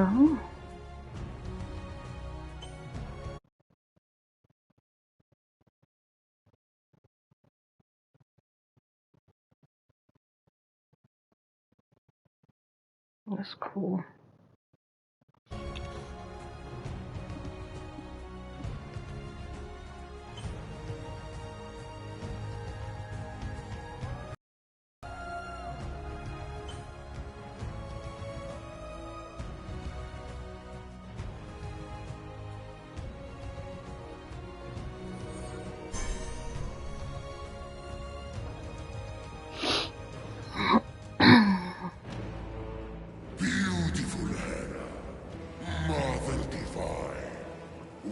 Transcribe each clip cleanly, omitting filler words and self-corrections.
Oh. That's cool. Beautiful Hera, Mother Divine,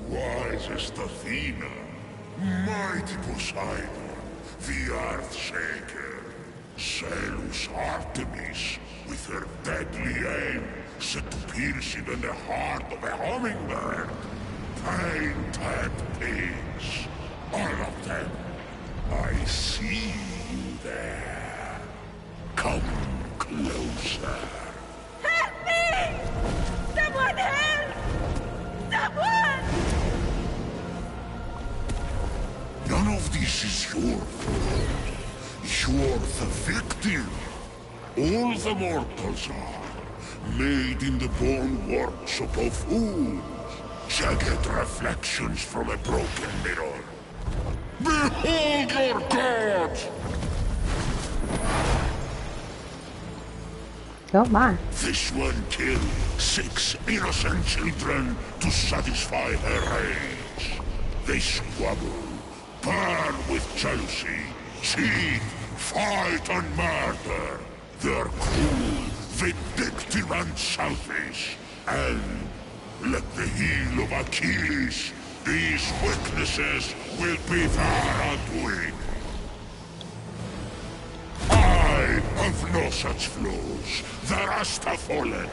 wisest Athena, mighty Poseidon, the Earthshaker, Zeus Artemis, with her deadly aim set to pierce even the heart of a hummingbird, painted pigs, all of them. I see you there. Come closer. Help me! Someone help! Someone! None of this is your fault. You're the victim. All the mortals are. Made in the bone workshop of fools. Jagged reflections from a broken mirror. Behold your god! Oh my. This one killed 6 innocent children to satisfy her rage. They squabble, burn with jealousy, cheat, fight and murder. They're cruel, vindictive and selfish. And, like the heel of Achilles, these weaknesses will be their undoing. I have no such flaws. The rest have fallen.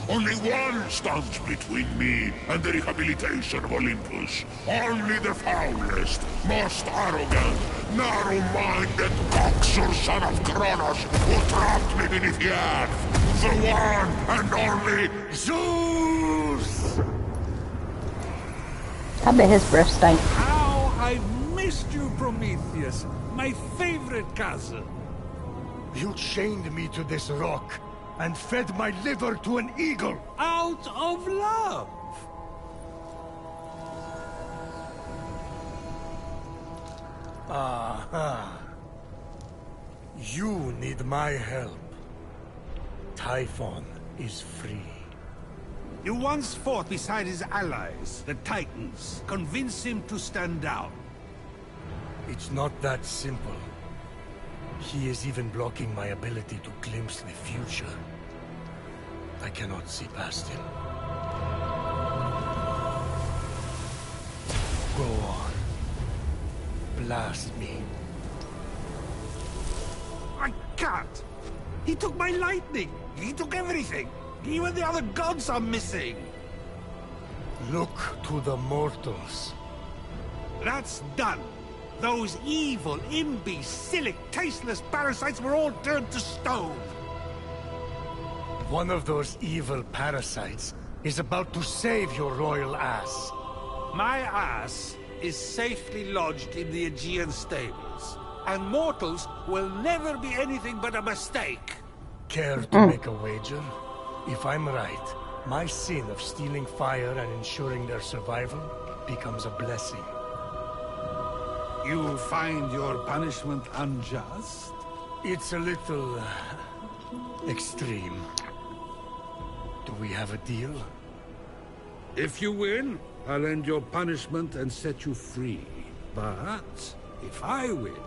Only one stands between me and the rehabilitation of Olympus. Only the foulest, most arrogant, narrow-minded coxer son of Kronos who trapped me beneath the earth. The one and only Zeus! I bet his breath stank. How I've missed you, Prometheus, my favorite cousin. You chained me to this rock and fed my liver to an eagle. Out of love. Aha. You need my help. Typhon is free. You once fought beside his allies, the Titans. Convince him to stand down. It's not that simple. He is even blocking my ability to glimpse the future. I cannot see past him. Go on. Blast me. I can't. He took my lightning. He took everything. Even the other gods are missing. Look to the mortals. That's done. Those evil, imbecilic, tasteless parasites were all turned to stone. One of those evil parasites is about to save your royal ass. My ass is safely lodged in the Aegean stables, and mortals will never be anything but a mistake. Care to make a wager? If I'm right, my sin of stealing fire and ensuring their survival becomes a blessing. You find your punishment unjust? It's a little... extreme. Do we have a deal? If you win, I'll end your punishment and set you free. But if I win,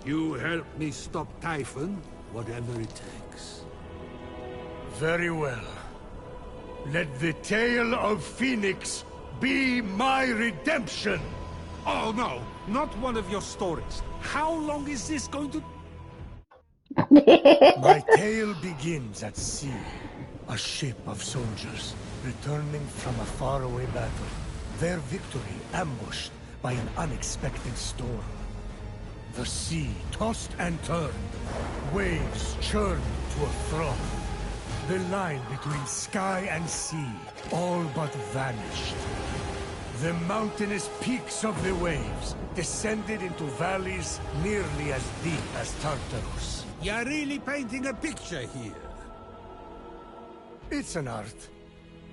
you help me stop Typhon, whatever it takes. Very well. Let the tale of Fenyx be my redemption! Oh no, not one of your stories. How long is this going to... My tale begins at sea. A ship of soldiers returning from a faraway battle. Their victory ambushed by an unexpected storm. The sea tossed and turned. Waves churned to a froth. The line between sky and sea all but vanished. The mountainous peaks of the waves descended into valleys nearly as deep as Tartarus. You're really painting a picture here. It's an art.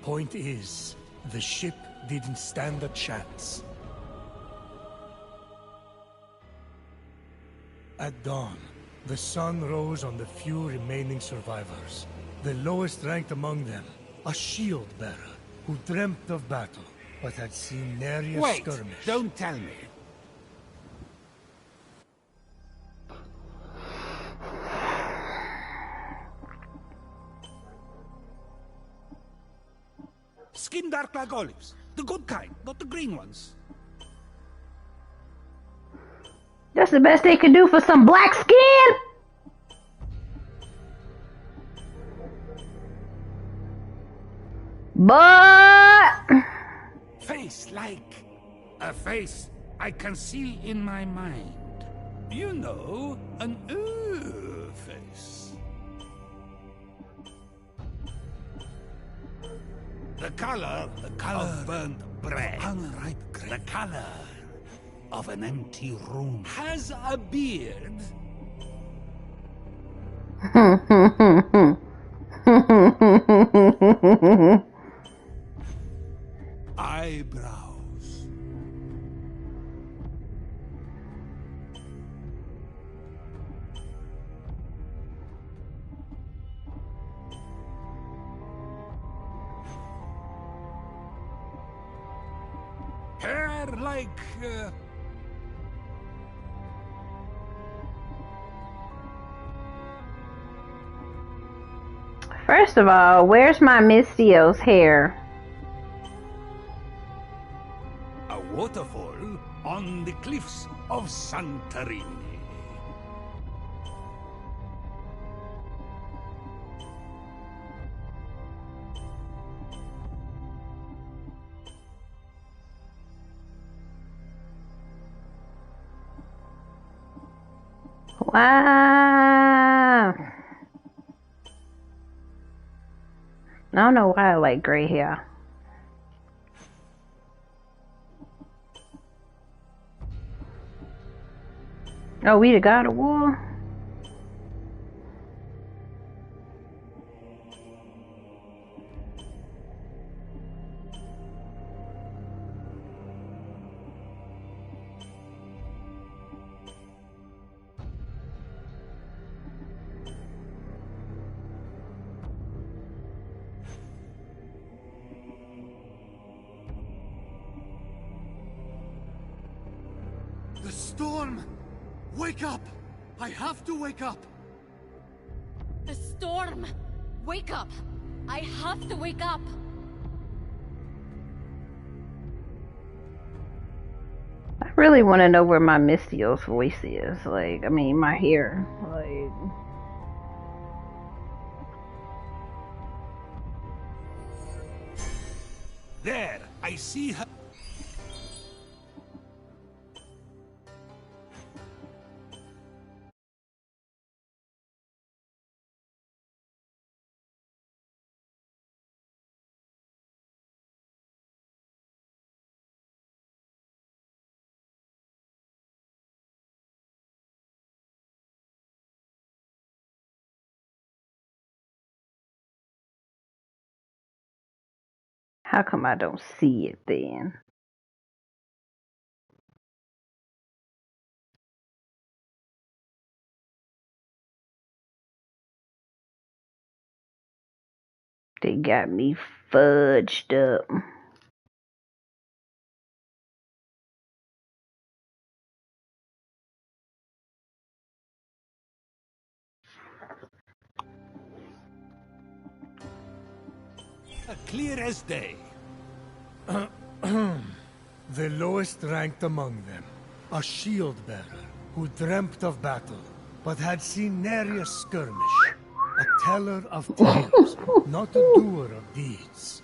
Point is, the ship didn't stand a chance. At dawn, the sun rose on the few remaining survivors. The lowest ranked among them, a shield bearer who dreamt of battle, but had seen nary a skirmish. Don't tell me. Skin dark like olives. The good kind, not the green ones. That's the best they can do for some black skin. But Face like a face I can see in my mind. You know, an face. The color of burnt bread. Unripe grape. The color of an empty room. Has a beard. Eyebrows. Hair like... first of all, where's my Mistio's hair? a waterfall on the cliffs of Santorini. Wow. I don't know why I like gray hair. Oh, we the God of War? The storm! Wake up! I have to wake up! The storm! Wake up! I have to wake up! I really want to know where my Mistio's voice is. Like, I mean, my hair. Like... There, I see her. How come I don't see it then? They got me fudged up. Clear as day. The lowest ranked among them, a shield bearer who dreamt of battle, but had seen nary a skirmish. A teller of tales, not a doer of deeds.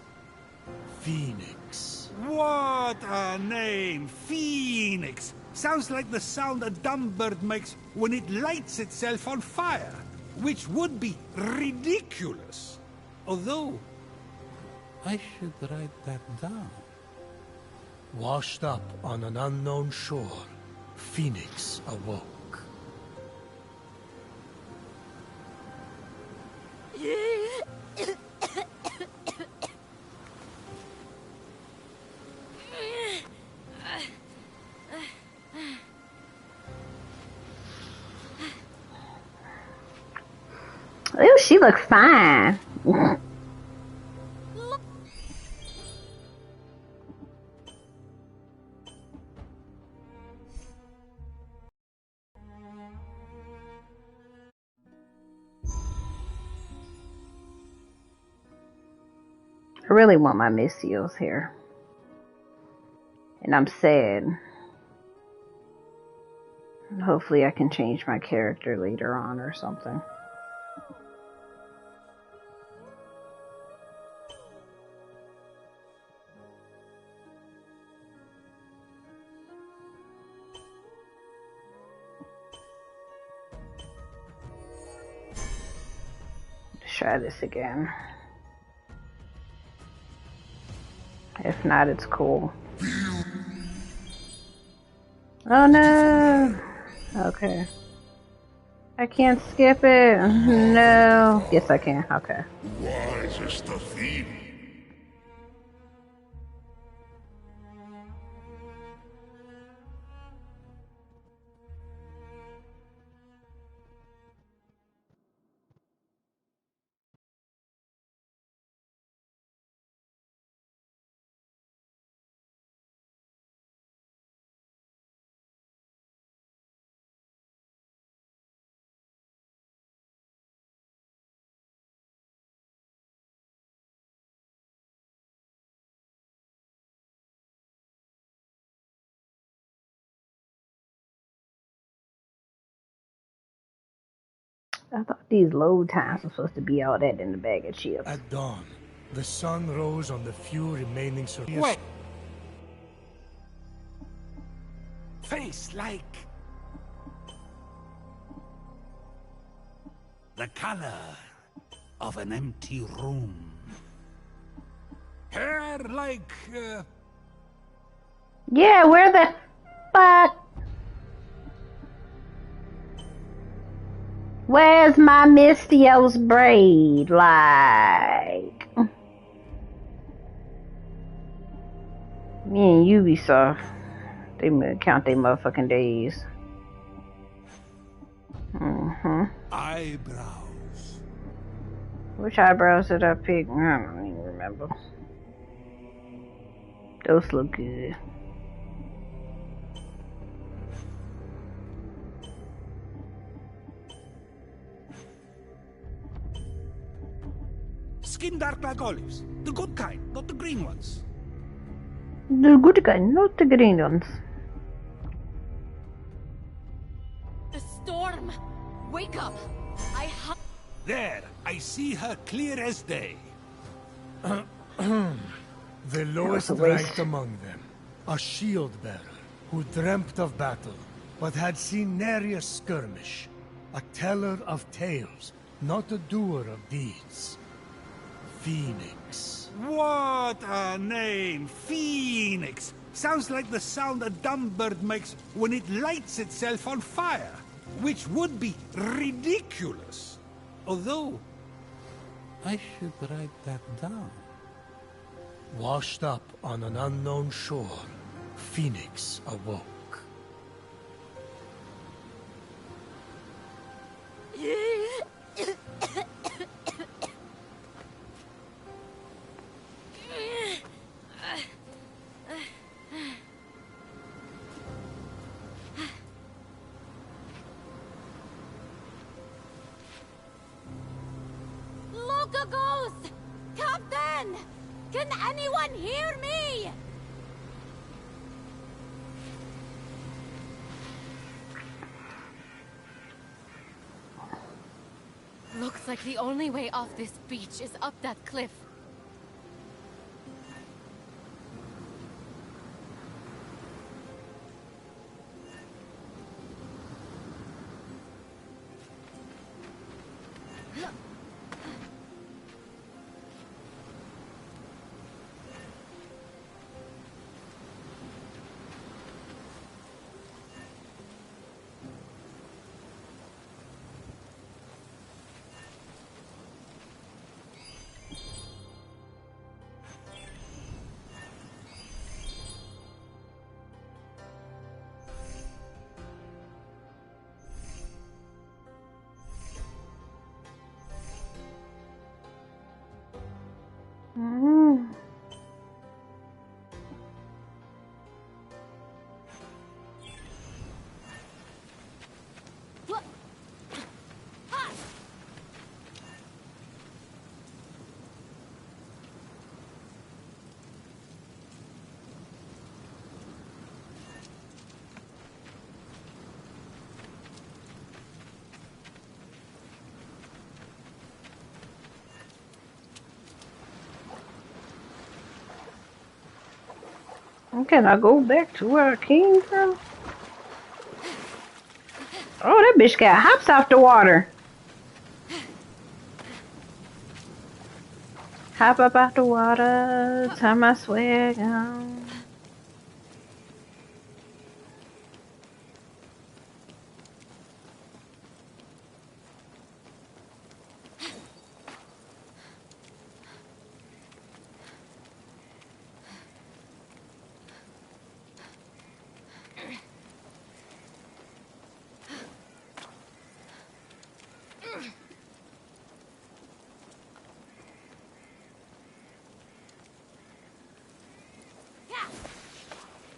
Fenyx. What a name! Phoenix! Sounds like the sound a dumb bird makes when it lights itself on fire, which would be ridiculous. Although, I should write that down. Washed up on an unknown shore, Phoenix awoke. Ew, she looks fine. I really want my Mistio's hair. And I'm sad. Hopefully I can change my character later on or something. Let's try this again. If not, it's cool. Oh no! Okay. I can't skip it. No. Yes, I can. Okay. Wisest of thieves. I thought these load times were supposed to be all that in the bag of chips. At dawn, the sun rose on the few remaining survivors. Wait! Face like the color of an empty room. Hair like, Yeah, where the fuck? Where's my Mistio's braid? Like, me and Ubisoft, they count their motherfucking days. eyebrows. Which eyebrows did I pick? I don't even remember. Those look good. Skin dark like olives. The good kind, not the green ones. The good guy, not the green ones. The storm! Wake up! I have. There, I see her clear as day. The lowest a waste. ranked among them, a shield-bearer who dreamt of battle, but had seen nary a skirmish. A teller of tales, not a doer of deeds. Phoenix. What a name! Phoenix! Sounds like the sound a dumb bird makes when it lights itself on fire, which would be ridiculous. Although, I should write that down. Washed up on an unknown shore, Phoenix awoke. Look, a ghost! Captain! Can anyone hear me? Looks like the only way off this beach is up that cliff. Mm. Can I go back to where I came from? Oh, that bitch got hops off the water. Hop up out the water, turn my swag on.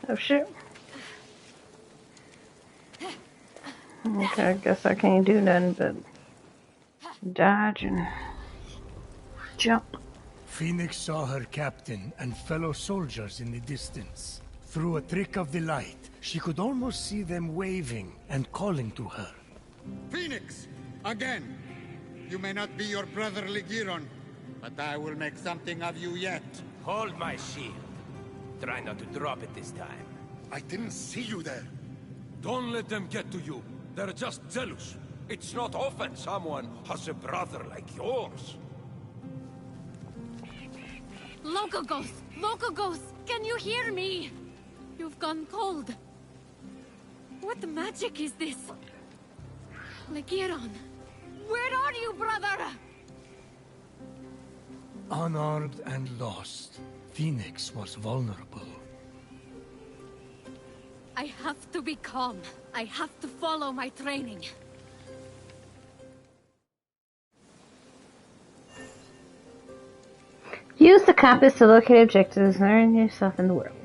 Oh shit. Okay, I guess I can't do nothing but dodge and jump. Phoenix saw her captain and fellow soldiers in the distance. Through a trick of the light, she could almost see them waving and calling to her. Phoenix! Again! You may not be your brother Ligiron, but I will make something of you yet. Hold my shield. Try not to drop it this time. I didn't see you there. Don't let them get to you. They're just jealous. It's not often someone has a brother like yours. Local ghost! Local ghost! Can you hear me? You've gone cold. What magic is this? Legiron, where are you, brother? Unarmed and lost, Phoenix was vulnerable. I have to be calm. I have to follow my training. Use the compass to locate objectives and orient yourself in the world.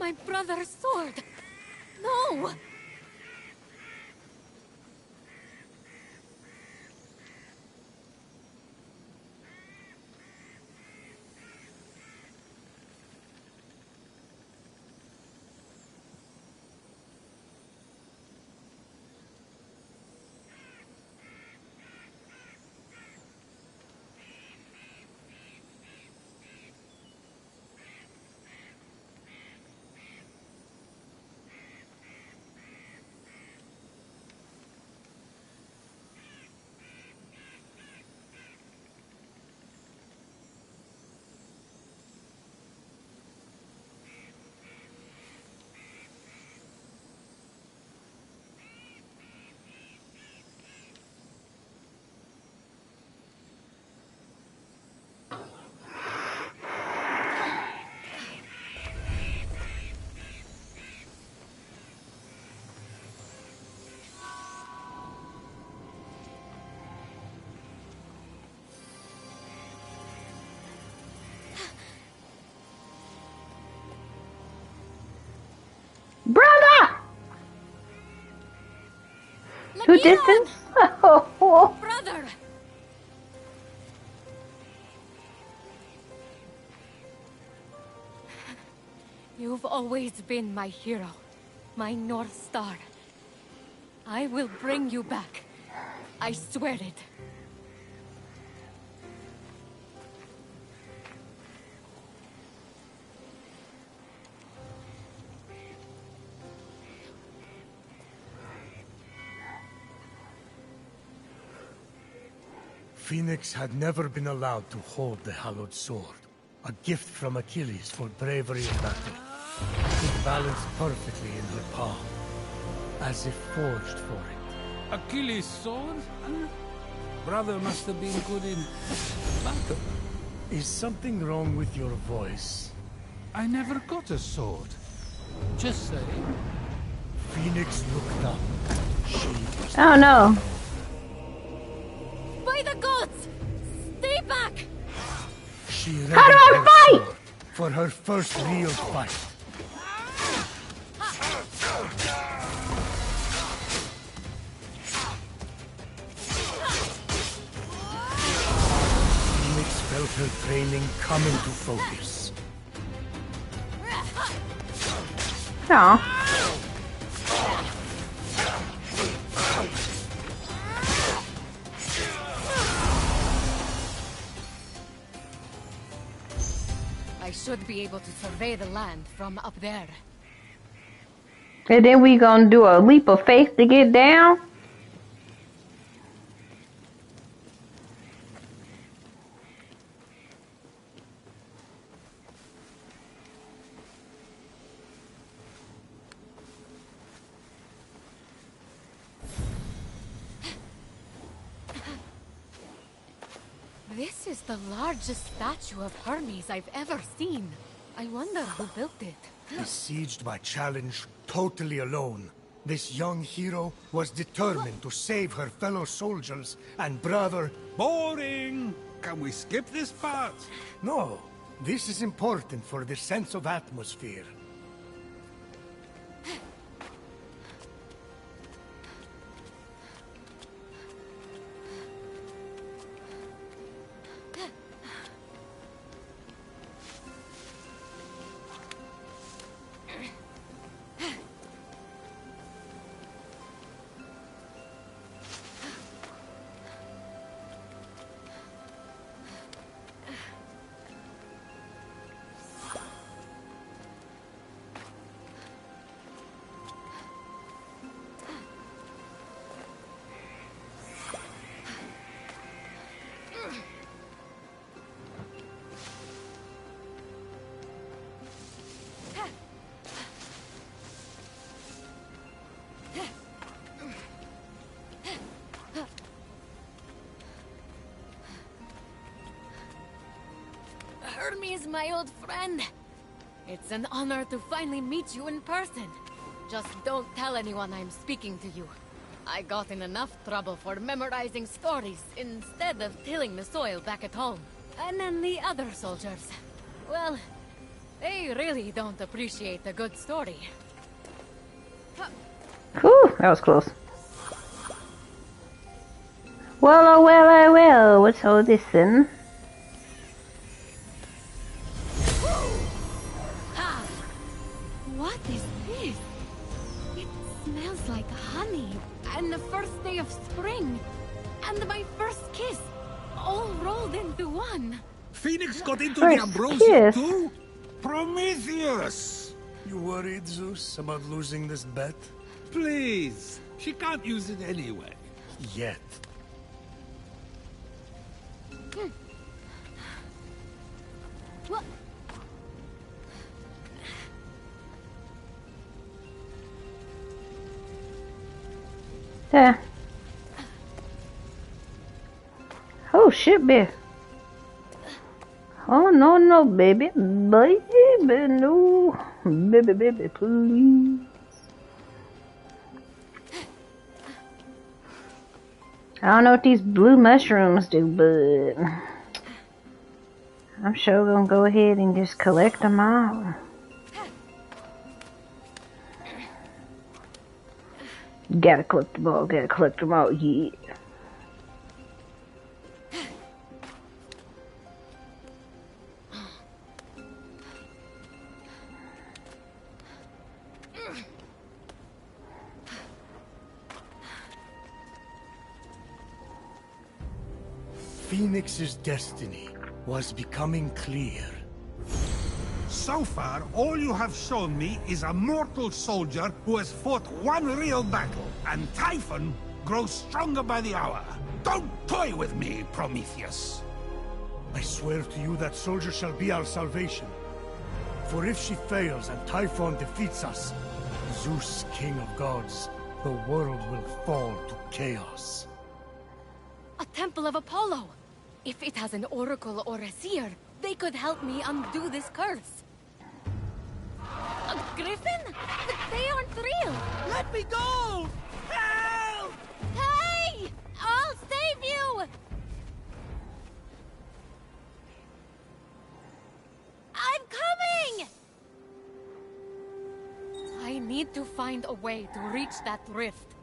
My brother's sword! No! Brother! Who did this? Oh. Brother! You've always been my hero, my North Star. I will bring you back. I swear it. Fenyx had never been allowed to hold the hallowed sword. A gift from Achilles for bravery in battle. It balanced perfectly in her palm, as if forged for it. Achilles' sword? Brother must have been good in battle. Is something wrong with your voice? I never got a sword. Just saying. Fenyx looked up. She was... Oh no. By the gods! Stay back! She How do I fight? sword for her first real fight. Fenyx felt her training come into focus. No. I should be able to survey the land from up there. And then we gonna do a leap of faith to get down? This is the largest statue of Hermes I've ever seen. I wonder who built it. Besieged by challenge, totally alone, this young hero was determined to save her fellow soldiers and brother. Boring! Can we skip this part? No, this is important for the sense of atmosphere. Hermes, my old friend. It's an honor to finally meet you in person. Just don't tell anyone I'm speaking to you. I got in enough trouble for memorizing stories instead of tilling the soil back at home. And then the other soldiers, well, they really don't appreciate a good story. Whew, that was close. Well, oh well, oh well. What's all this then? What is this? It smells like honey, and the first day of spring, and my first kiss, all rolled into one. Phoenix got into First the ambrosia kiss. too? Prometheus! You worried, Zeus, about losing this bet? Please, she can't use it anyway. Yet. What? Yeah. Oh shit, babe. Oh no, no, baby, baby, no, baby, please. I don't know what these blue mushrooms do, but I'm sure gonna go ahead and just collect them all. Gotta collect them all, yeah. Phoenix's destiny was becoming clear. So far, all you have shown me is a mortal soldier who has fought one real battle, and Typhon, grows stronger by the hour. Don't toy with me, Prometheus. I swear to you that soldier shall be our salvation. For if she fails and Typhon defeats us, Zeus, king of gods, the world will fall to chaos. A temple of Apollo! If it has an oracle or a seer, they could help me undo this curse. A griffin? But they aren't real! Let me go! Help! Hey! I'll save you! I'm coming! I need to find a way to reach that rift.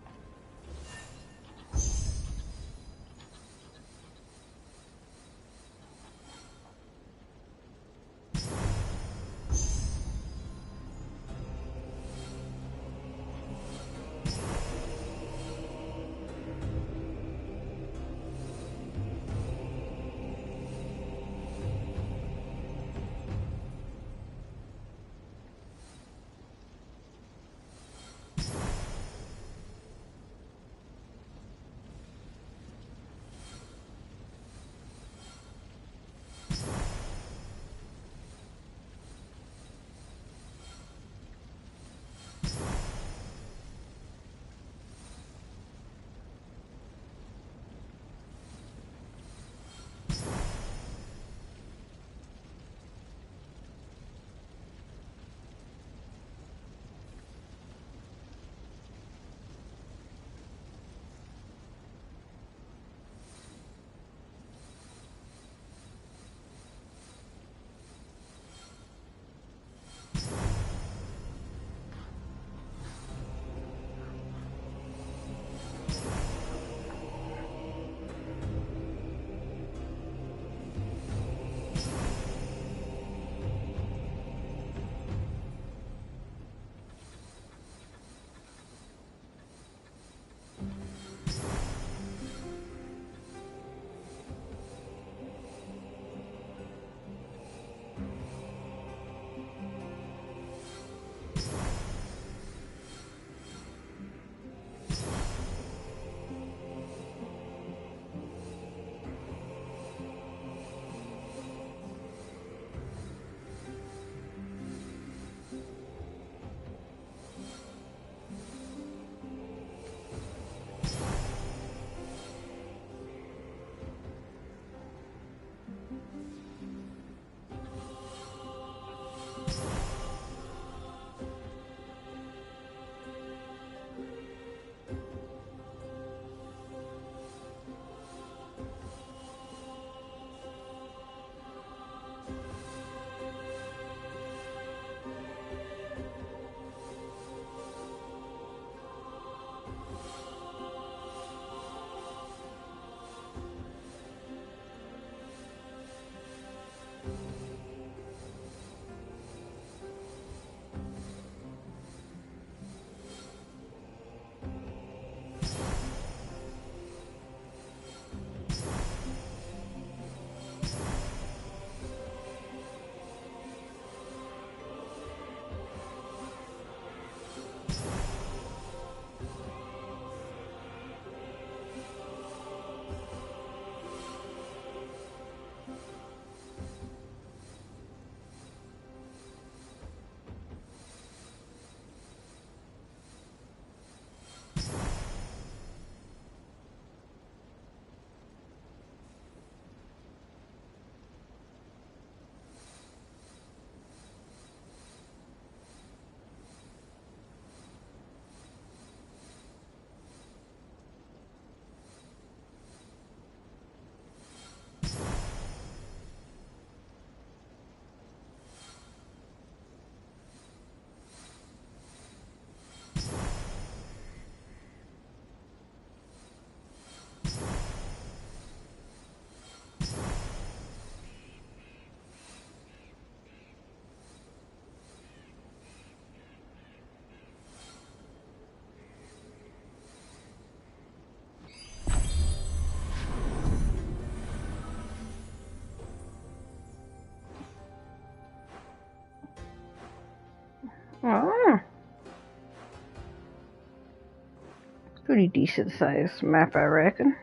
Pretty decent sized map, I reckon.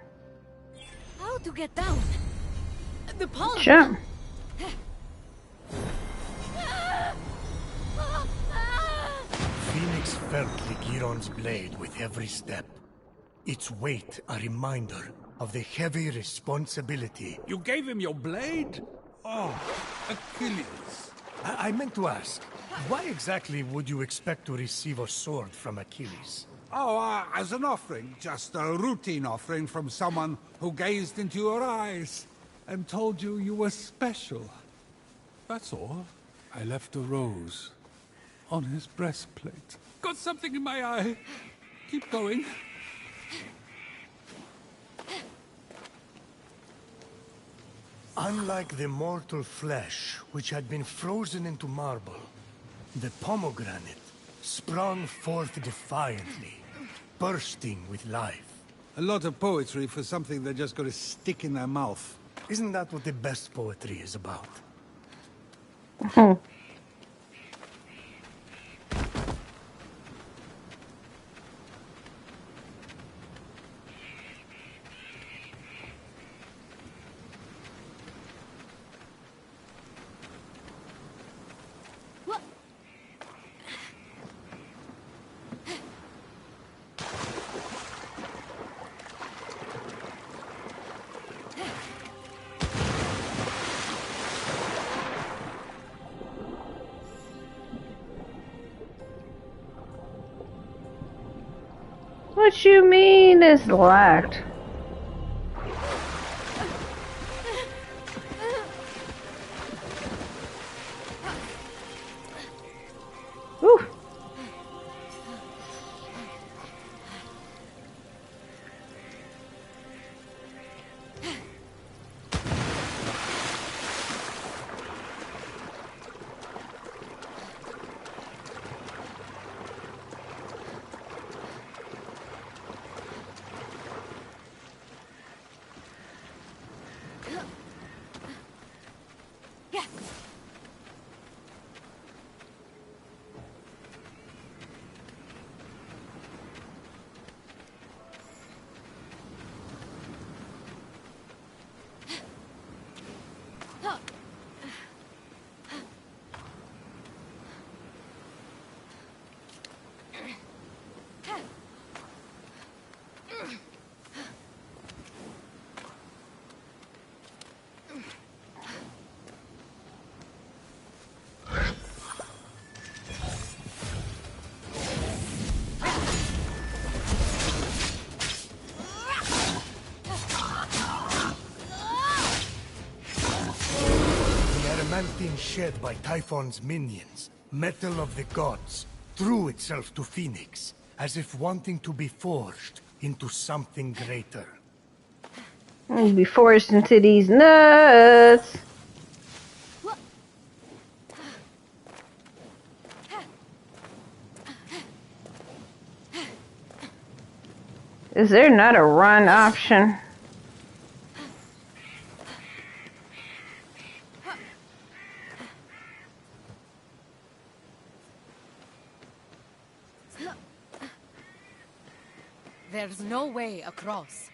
How to get down? The palm. Jump. Phoenix felt Ligiron's blade with every step. Its weight a reminder of the heavy responsibility. You gave him your blade? Oh, Achilles. I meant to ask, why exactly would you expect to receive a sword from Achilles? Oh, as an offering. Just a routine offering from someone who gazed into your eyes and told you you were special. That's all. I left a rose on his breastplate. Got something in my eye. Keep going. Unlike the mortal flesh, which had been frozen into marble, the pomegranate sprung forth defiantly, bursting with life. A lot of poetry for something they're just going to stick in their mouth. Isn't that what the best poetry is about? What you mean it's locked? Whew. Adamantine shed by Typhon's minions, metal of the gods, threw itself to Phoenix, as if wanting to be forged into something greater. Be forced into these nuts. Is there not a run option? There's no way across.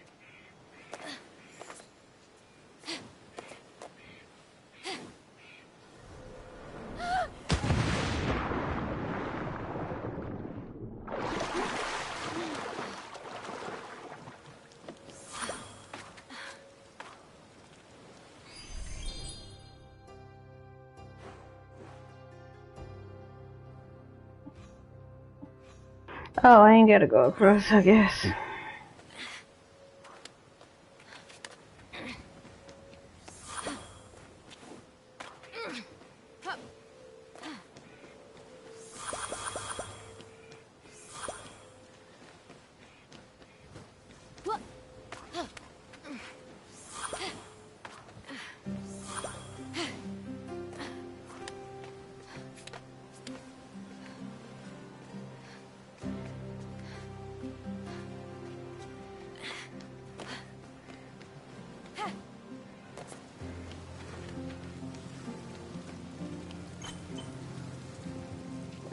Oh, I ain't gotta go across, I guess.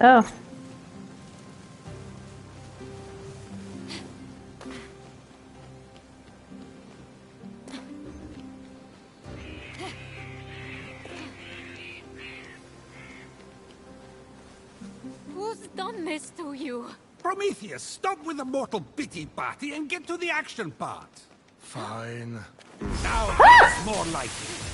Oh. done this to you? Prometheus, stop with the mortal pity-party and get to the action part. Fine. Now that's more like it.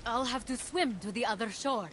I'll have to swim to the other shore.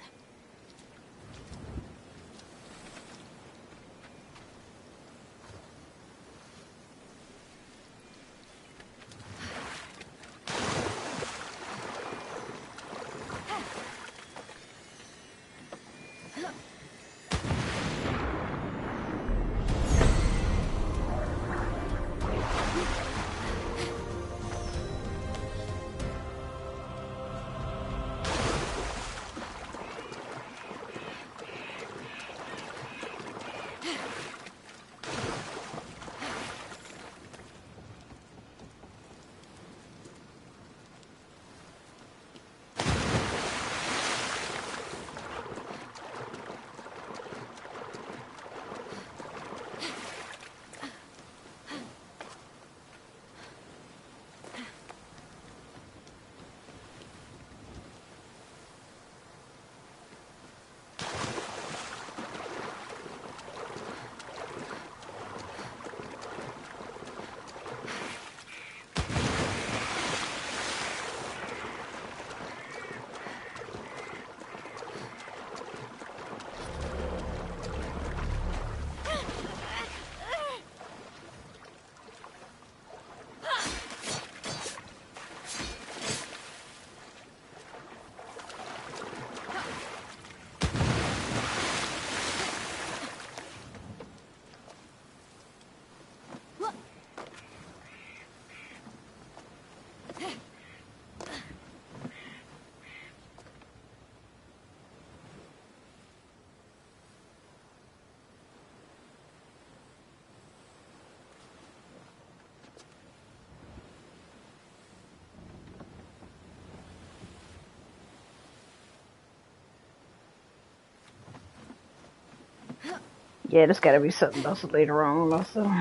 Yeah, there's gotta be something else later on also.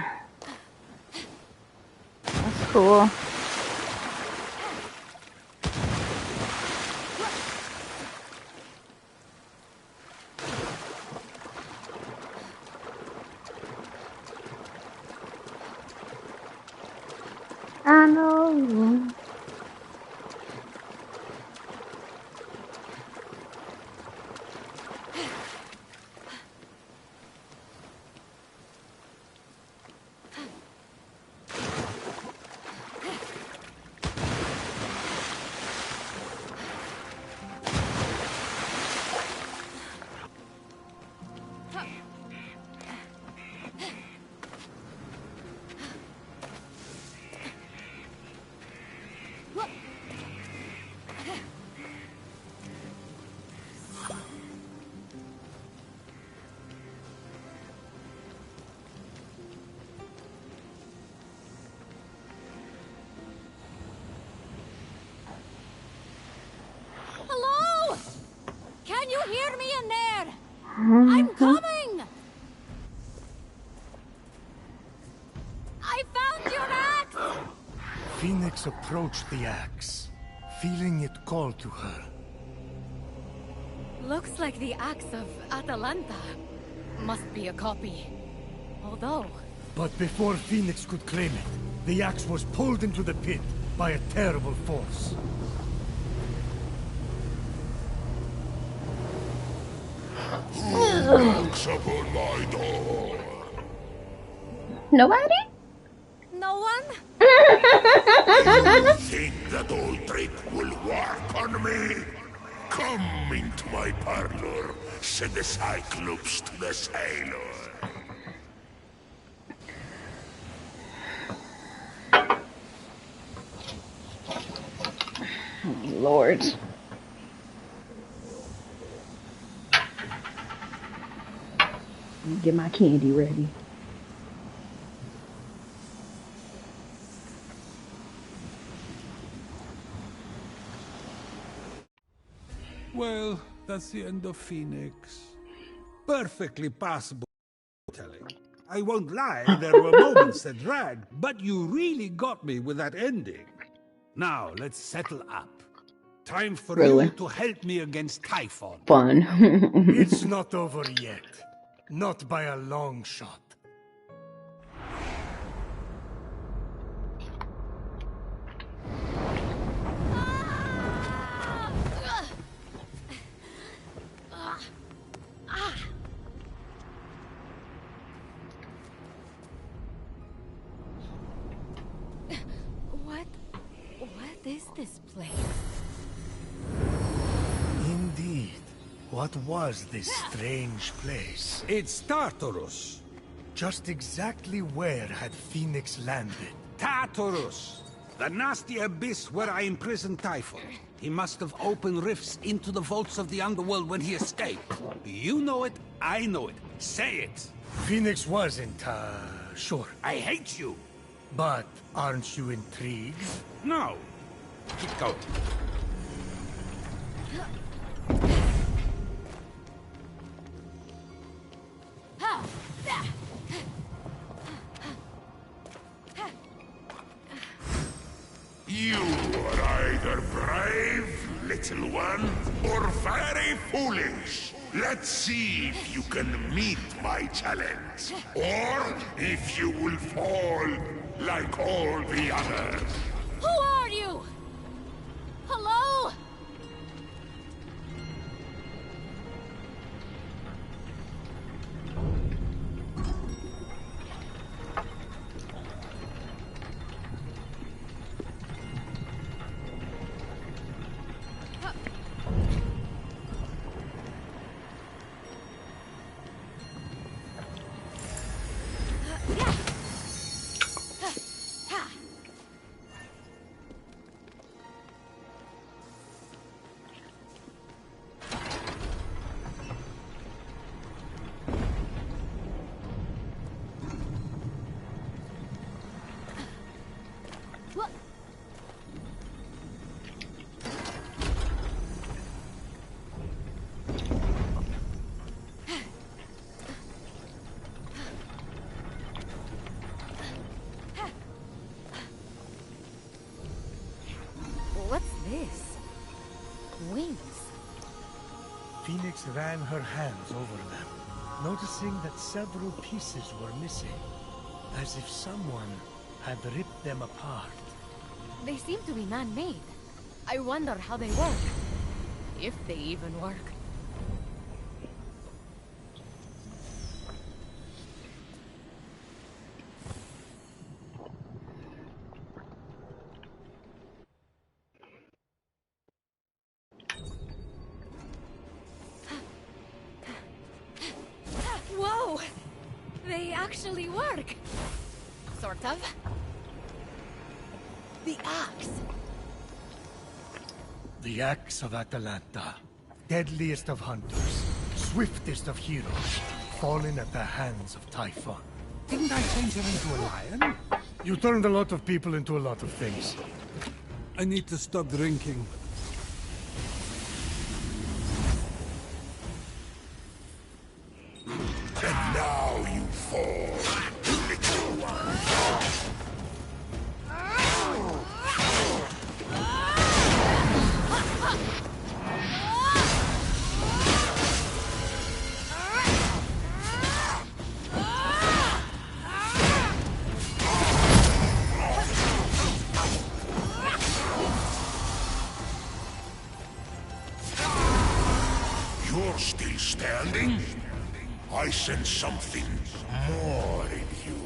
That's cool. I know. Hello? Can you hear me in there? I'm coming! I found your axe! Phoenix approached the axe, feeling it call to her. Looks like the axe of Atalanta. Must be a copy. Although... But before Phoenix could claim it, the axe was pulled into the pit by a terrible force. Who knocks upon my door? Nobody? No one? You think that old trick will work on me? Come into my parlor, said the Cyclops to the sailor. Lord. Get my candy ready. Well, that's the end of Phoenix. Perfectly passable telling. I won't lie, there were moments that dragged, but you really got me with that ending. Now, let's settle up. Time for Really? you to help me against Typhon. Fun. It's not over yet. Not by a long shot. What is this place? Indeed. What was this strange place? It's Tartarus. Just exactly where had Phoenix landed? Tartarus! The nasty abyss where I imprisoned Typhon. He must have opened rifts into the vaults of the underworld when he escaped. You know it, I know it. Say it! Phoenix wasn't, sure. I hate you! But aren't you intrigued? No. Keep going. You are either brave, little one, or very foolish. Let's see if you can meet my challenge, or if you will fall like all the others. Who are you? Hello? What's this? Wings. Phoenix ran her hands over them, noticing that several pieces were missing, as if someone had ripped them apart. They seem to be man-made. I wonder how they work. If they even work. Whoa! They actually work! Sort of. The axe. The axe of Atalanta, deadliest of hunters, swiftest of heroes, fallen at the hands of Typhon. Didn't I change her into a lion? You turned a lot of people into a lot of things. I need to stop drinking. And now you fall, little one. You're still standing? I sense something more in you.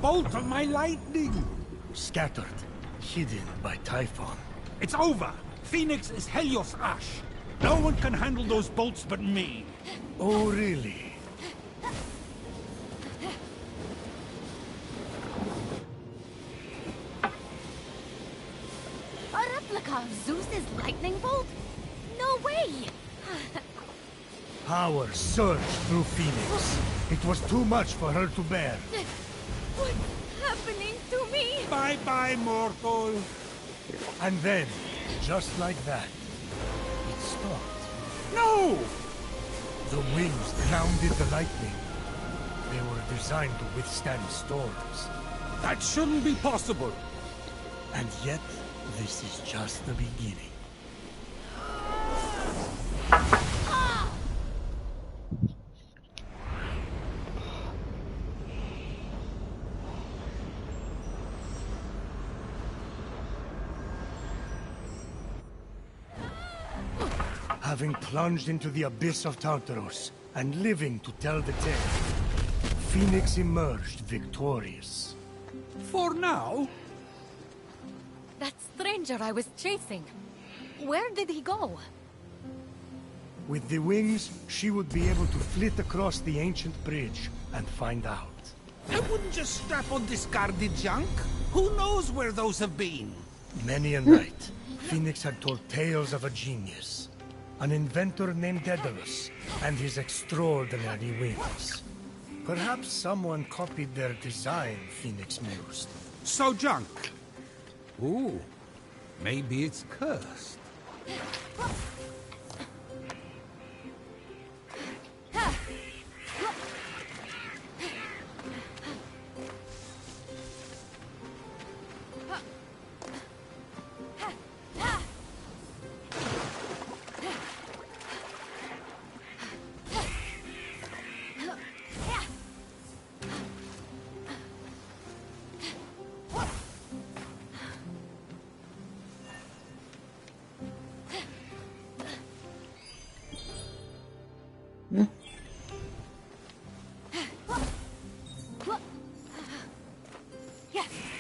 bolt of my lightning! Scattered, hidden by Typhon. It's over! Phoenix is Helios Ash. No one can handle those bolts but me. Oh, really? A replica of Zeus's lightning bolt? No way! Power surged through Phoenix. It was too much for her to bear. What's happening to me? Bye-bye, mortal. And then, just like that, it stopped. No! The wings grounded the lightning. They were designed to withstand storms. That shouldn't be possible. And yet, this is just the beginning. Having plunged into the abyss of Tartaros, and living to tell the tale, Phoenix emerged victorious. For now? That stranger I was chasing. Where did he go? With the wings, she would be able to flit across the ancient bridge and find out. I wouldn't just strap on discarded junk. Who knows where those have been? Many a night, Phoenix had told tales of a genius. An inventor named Daedalus, and his extraordinary wings. Perhaps someone copied their design, Phoenix mused. So junk. Ooh, maybe it's cursed.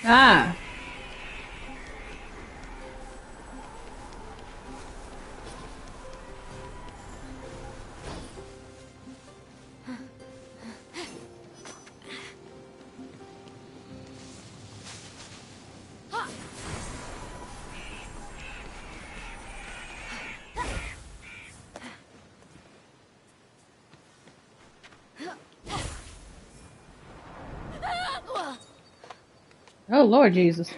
Ah. Oh, Lord Jesus.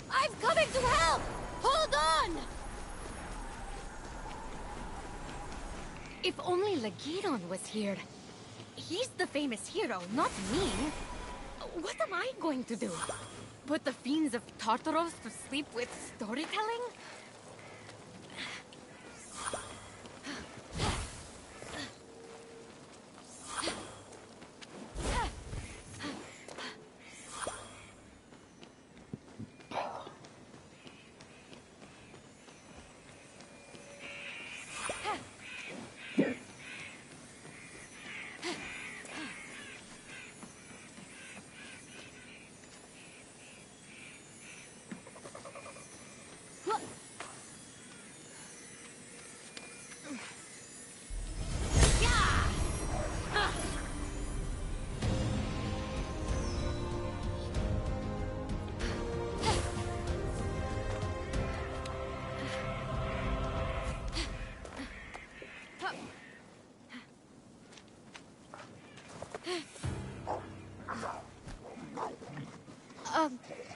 I'm coming to help! Hold on! If only Lagiron was here. He's the famous hero, not me. What am I going to do? Put the fiends of Tartaros to sleep with storytelling?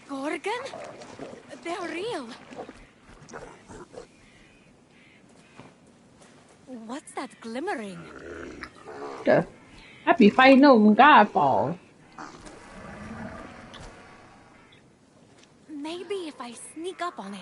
Gorgon? They're real. What's that glimmering? I be fighting them godfalls. Maybe if I sneak up on it.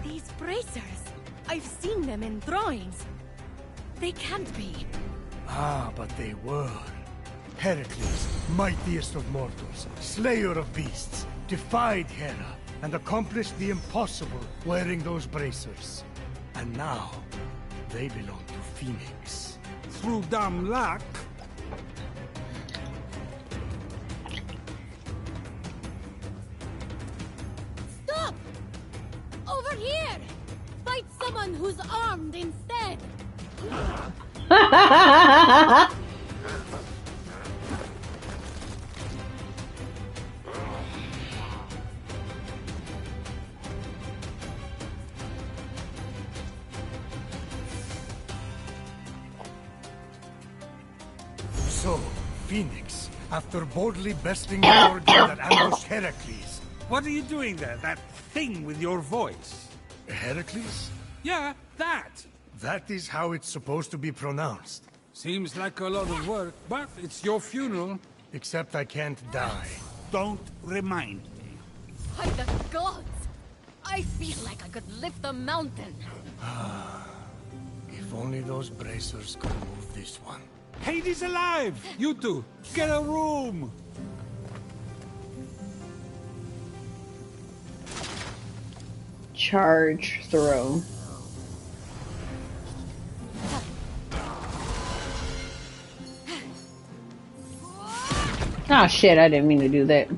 These bracers. I've seen them in drawings. They can't be. Ah, but they were. Heracles, mightiest of mortals, slayer of beasts, defied Hera and accomplished the impossible wearing those bracers. And now, they belong to Phoenix. Through dumb luck. Stop! Over here! Fight someone who's armed instead! So, Phoenix, after boldly besting the Gorgon that ambushed Heracles. What are you doing there? That thing with your voice? Heracles? Yeah, that. That is how it's supposed to be pronounced. Seems like a lot of work, but it's your funeral. Except I can't die. Don't remind me. By the gods! I feel like I could lift a mountain. If only those bracers could move this one. Hades alive! You two, get a room! Charge throw. Oh shit, I didn't mean to do that.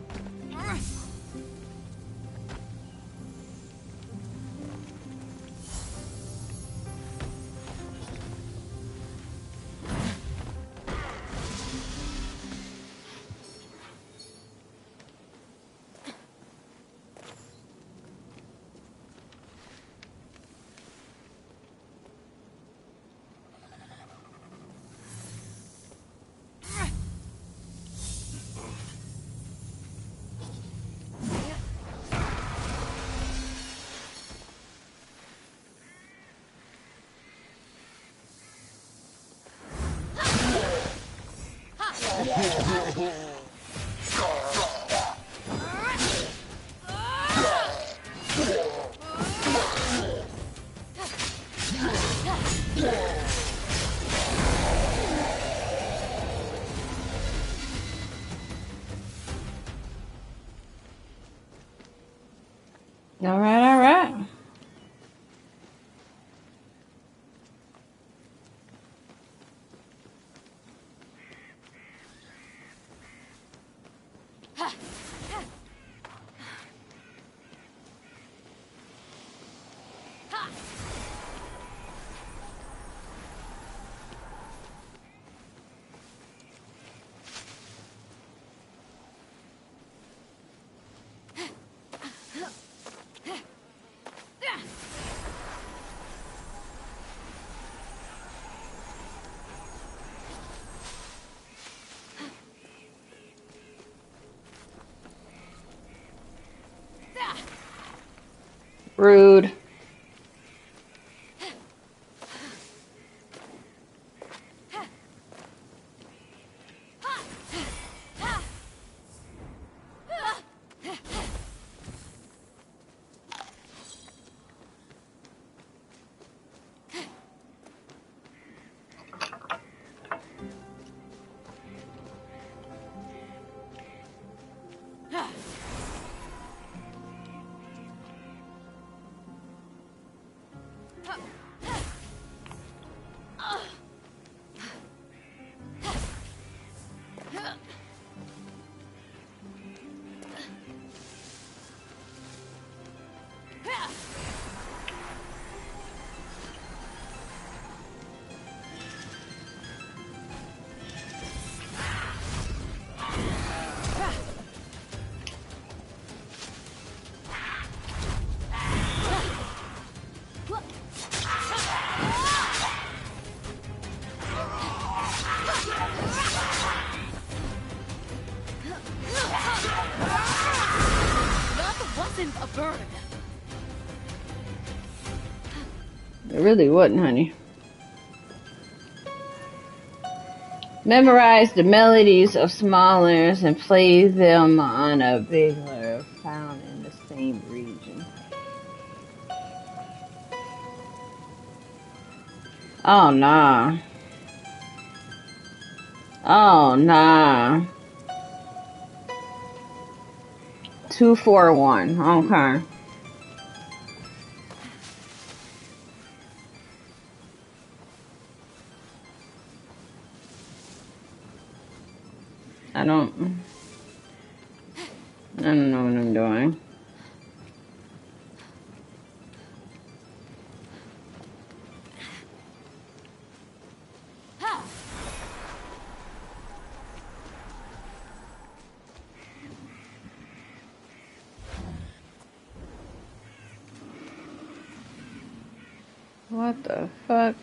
All right, all right. Rude. a bird. It really wouldn't, honey. Memorize the melodies of small airs and play them on a big lyre found in the same region. Oh, nah. Oh, nah. 241. Okay. I don't know what I'm doing. What the fuck?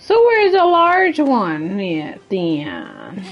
So where's the large one at then?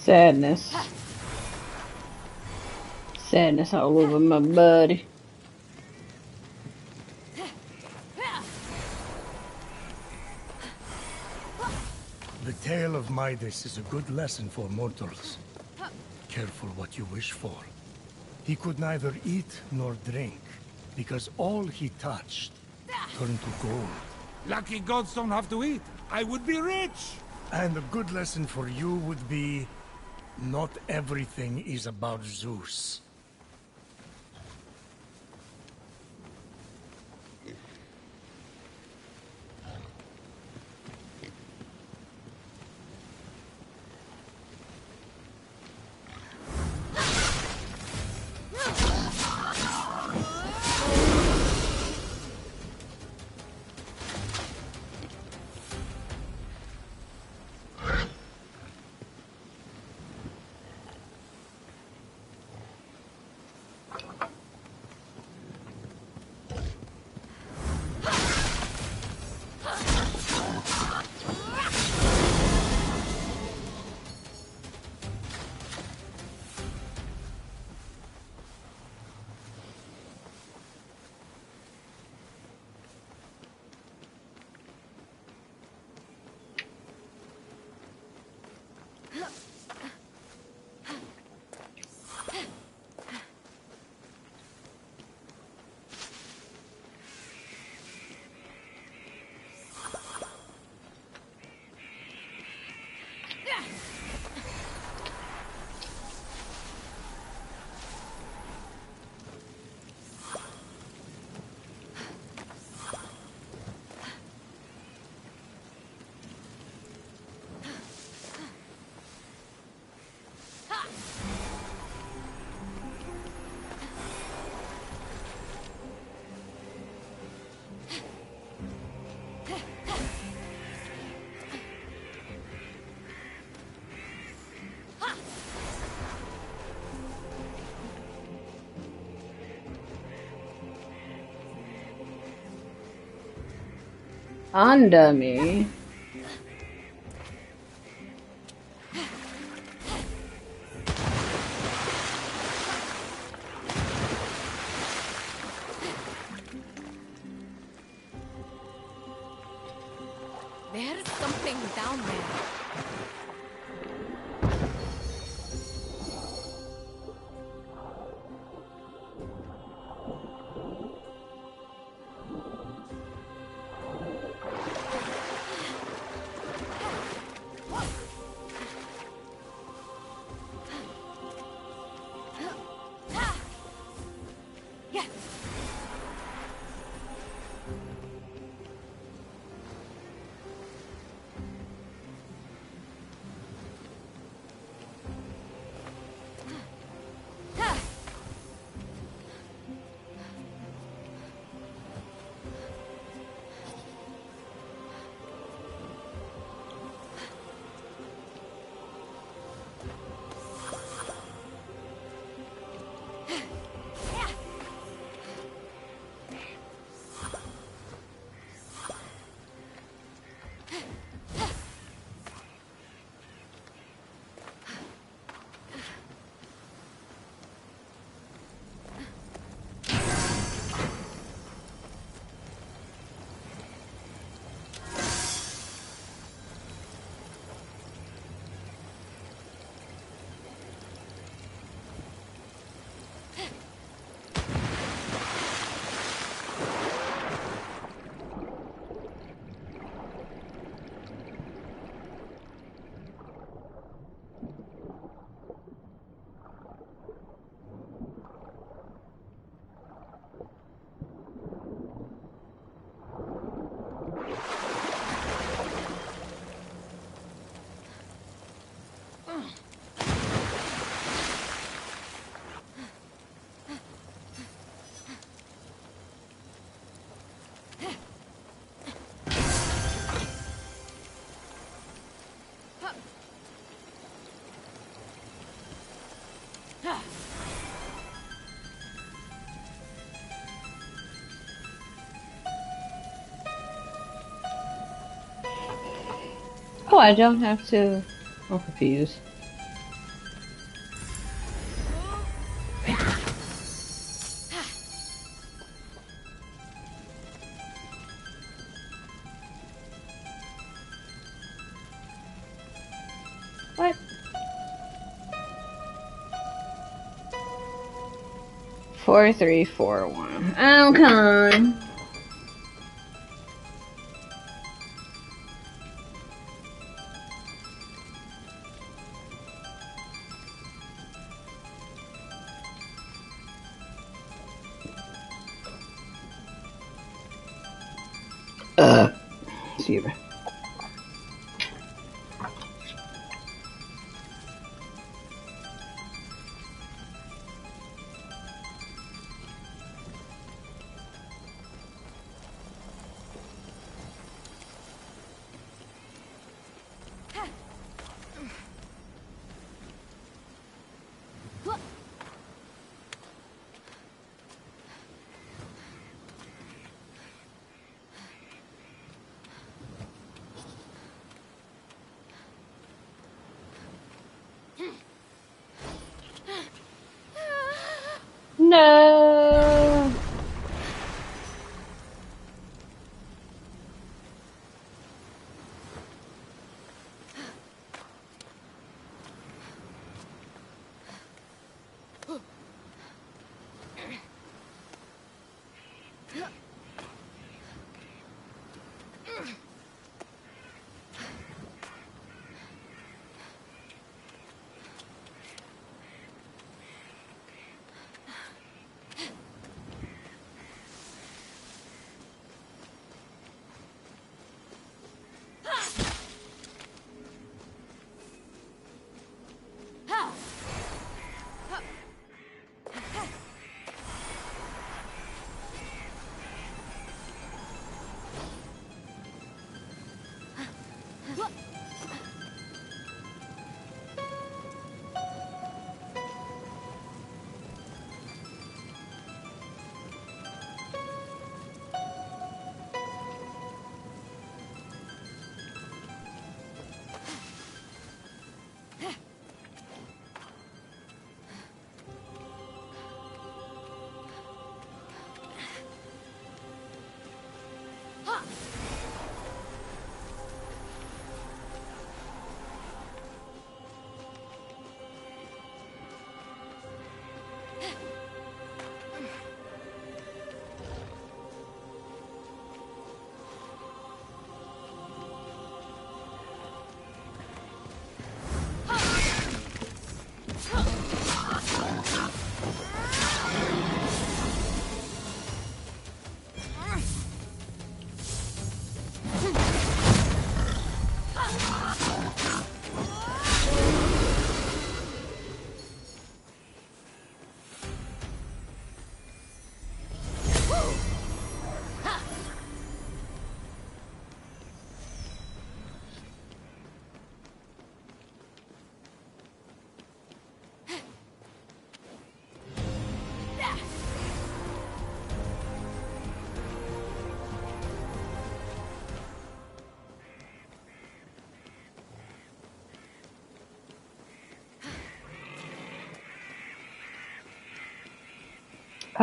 Sadness. Sadness all over my body. The tale of Midas is a good lesson for mortals. Careful what you wish for. He could neither eat nor drink, because all he touched turned to gold. Lucky gods don't have to eat. I would be rich. And a good lesson for you would be, not everything is about Zeus. Under me. There's something down there. Oh, I don't have to. I'm confused. What? 4341. Okay. Excuse me. No.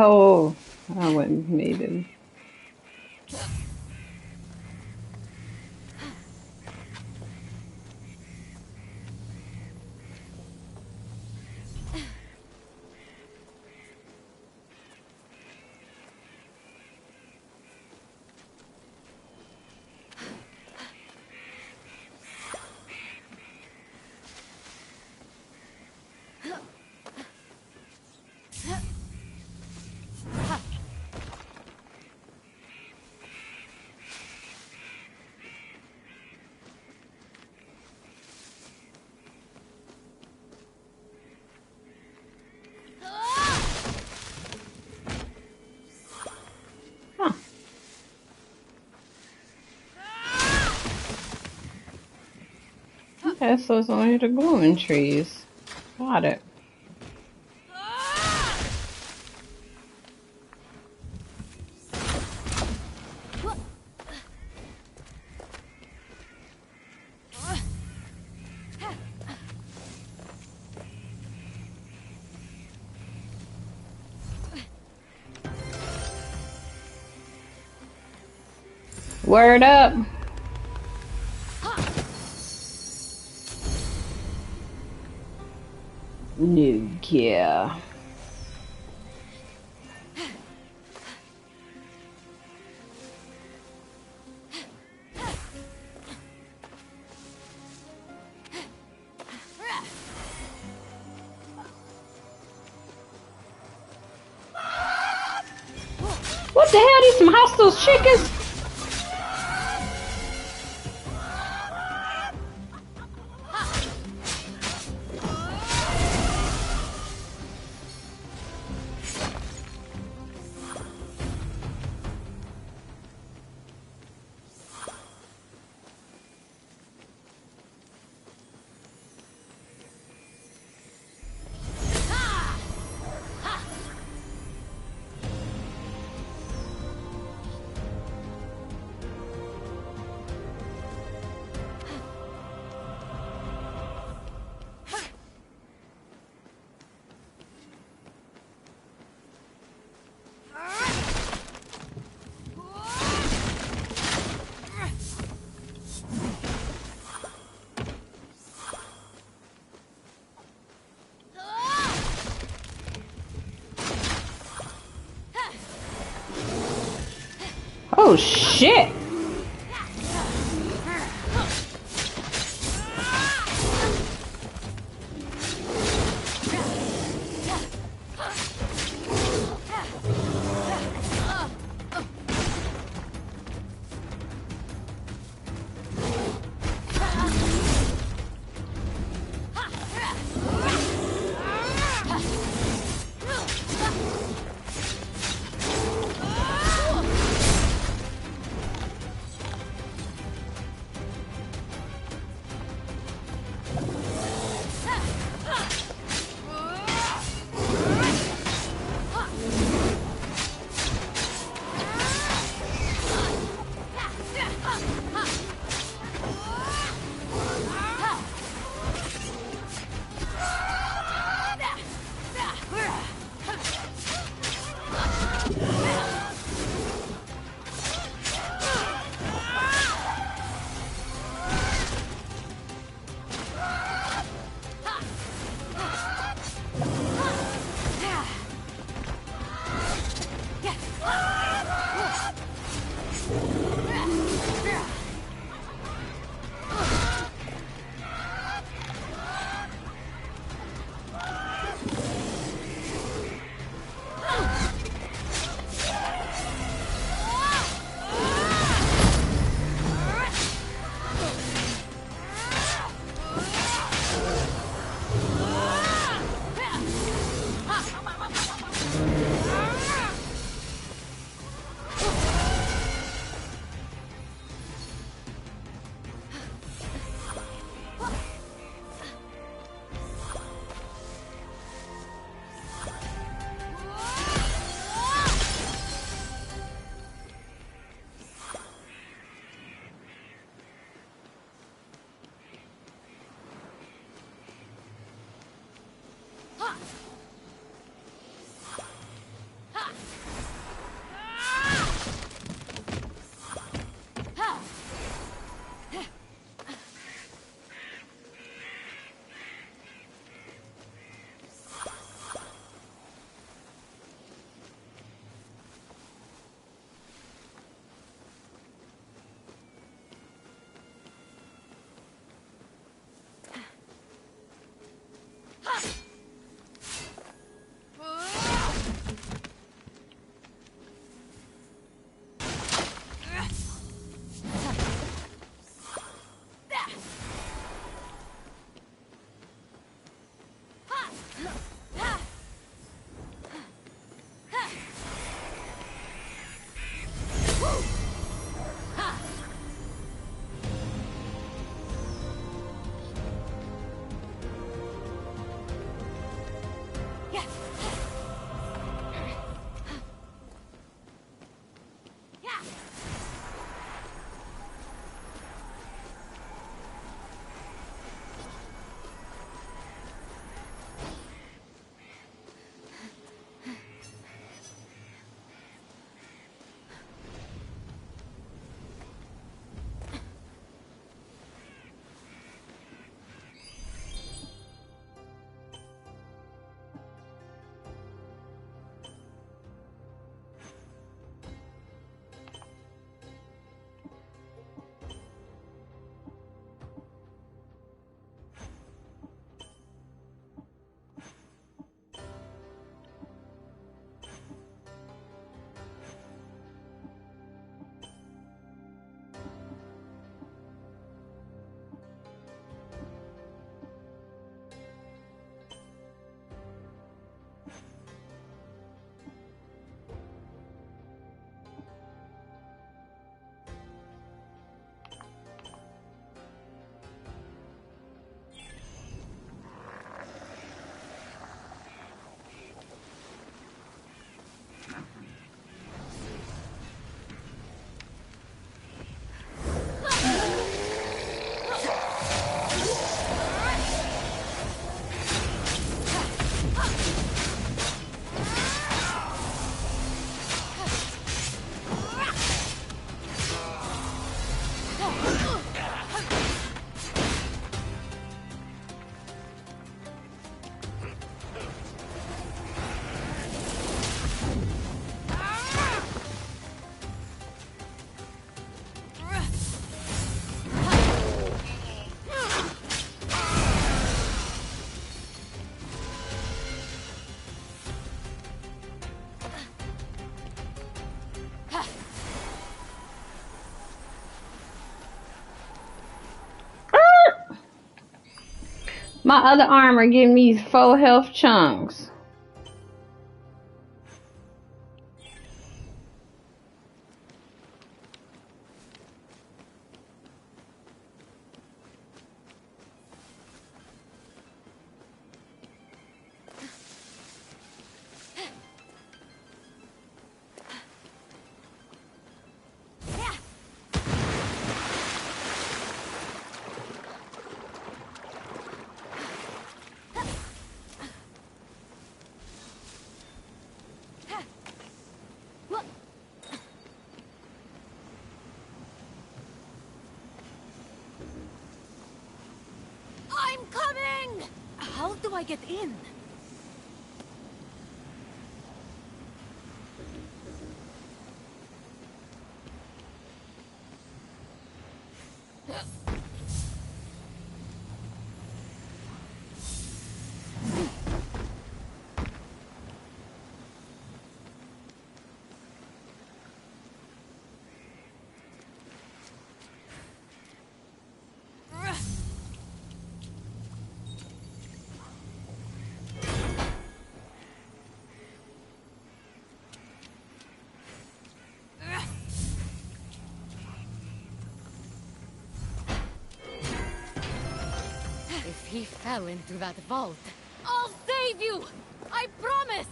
Oh, I wouldn't need him. Huh. Okay, so it's only the glowing trees. Got it. Word up. New gear. What the hell? These some hostile chickens? Oh shit! My other armor give me 4 health chunks. I'm coming! How do I get in? If he fell into that vault, I'll save you! I promise!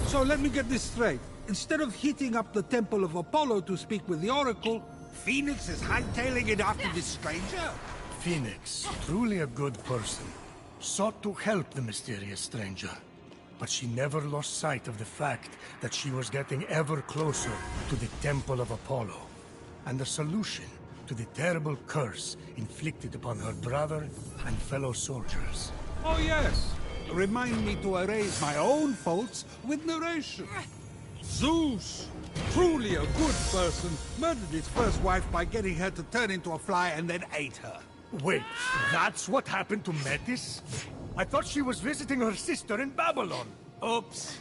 So let me get this straight. Instead of hitting up the Temple of Apollo to speak with the Oracle, Fenyx is hightailing it after this stranger? Fenyx, truly a good person, sought to help the mysterious stranger. But she never lost sight of the fact that she was getting ever closer to the Temple of Apollo, and the solution to the terrible curse inflicted upon her brother and fellow soldiers. Oh yes. Remind me to erase my own faults with narration. Zeus, truly a good person, murdered his first wife by getting her to turn into a fly and then ate her. Wait, that's what happened to Metis? I thought she was visiting her sister in Babylon. Oops.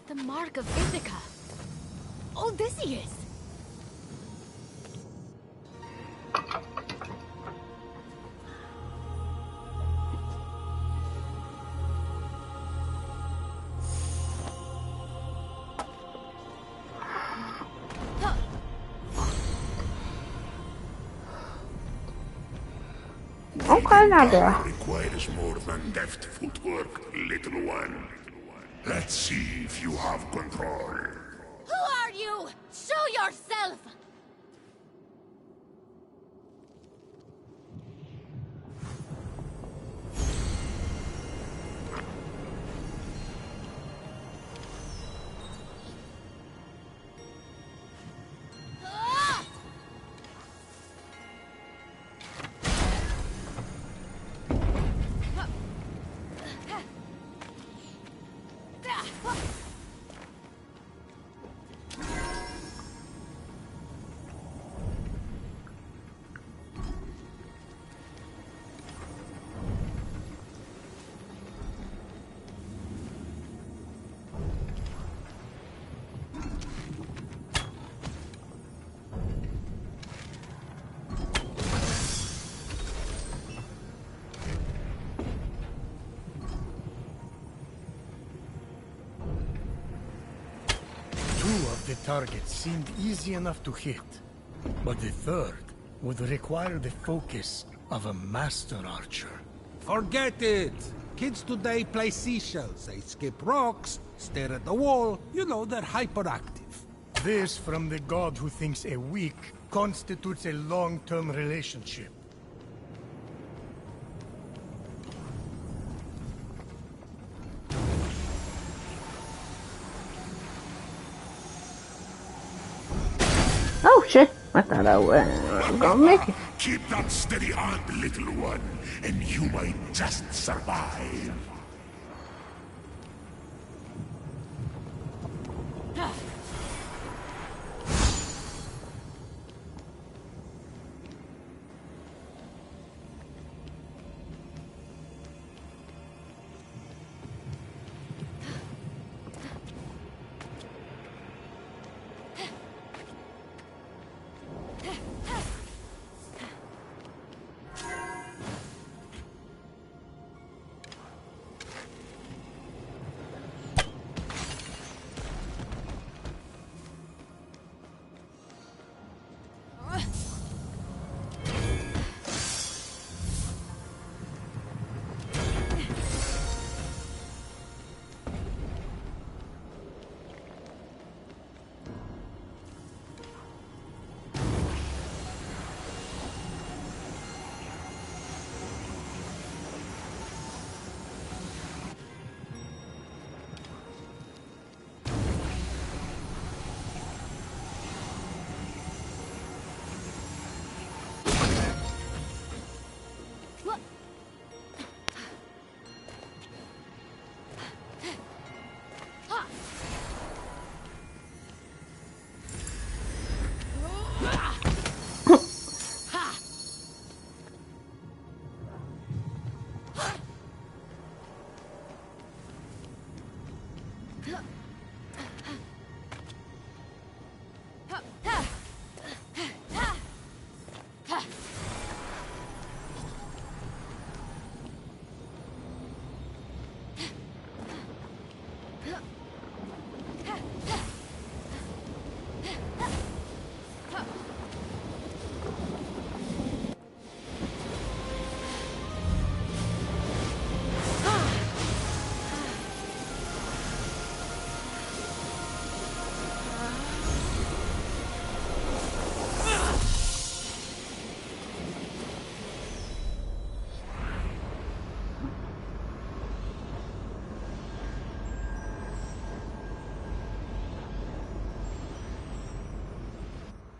The mark of Ithaca. Odysseus! Power requires more than deft footwork, little one. Let's see if you have control. Who are you? Show yourself! The target seemed easy enough to hit, but the third would require the focus of a master archer. Forget it! Kids today play seashells. They skip rocks, stare at the wall. You know, they're hyperactive. This from the god who thinks a week constitutes a long-term relationship. Oh shit! I thought I was gonna make it. Keep that steady hand, little one, and you might just survive.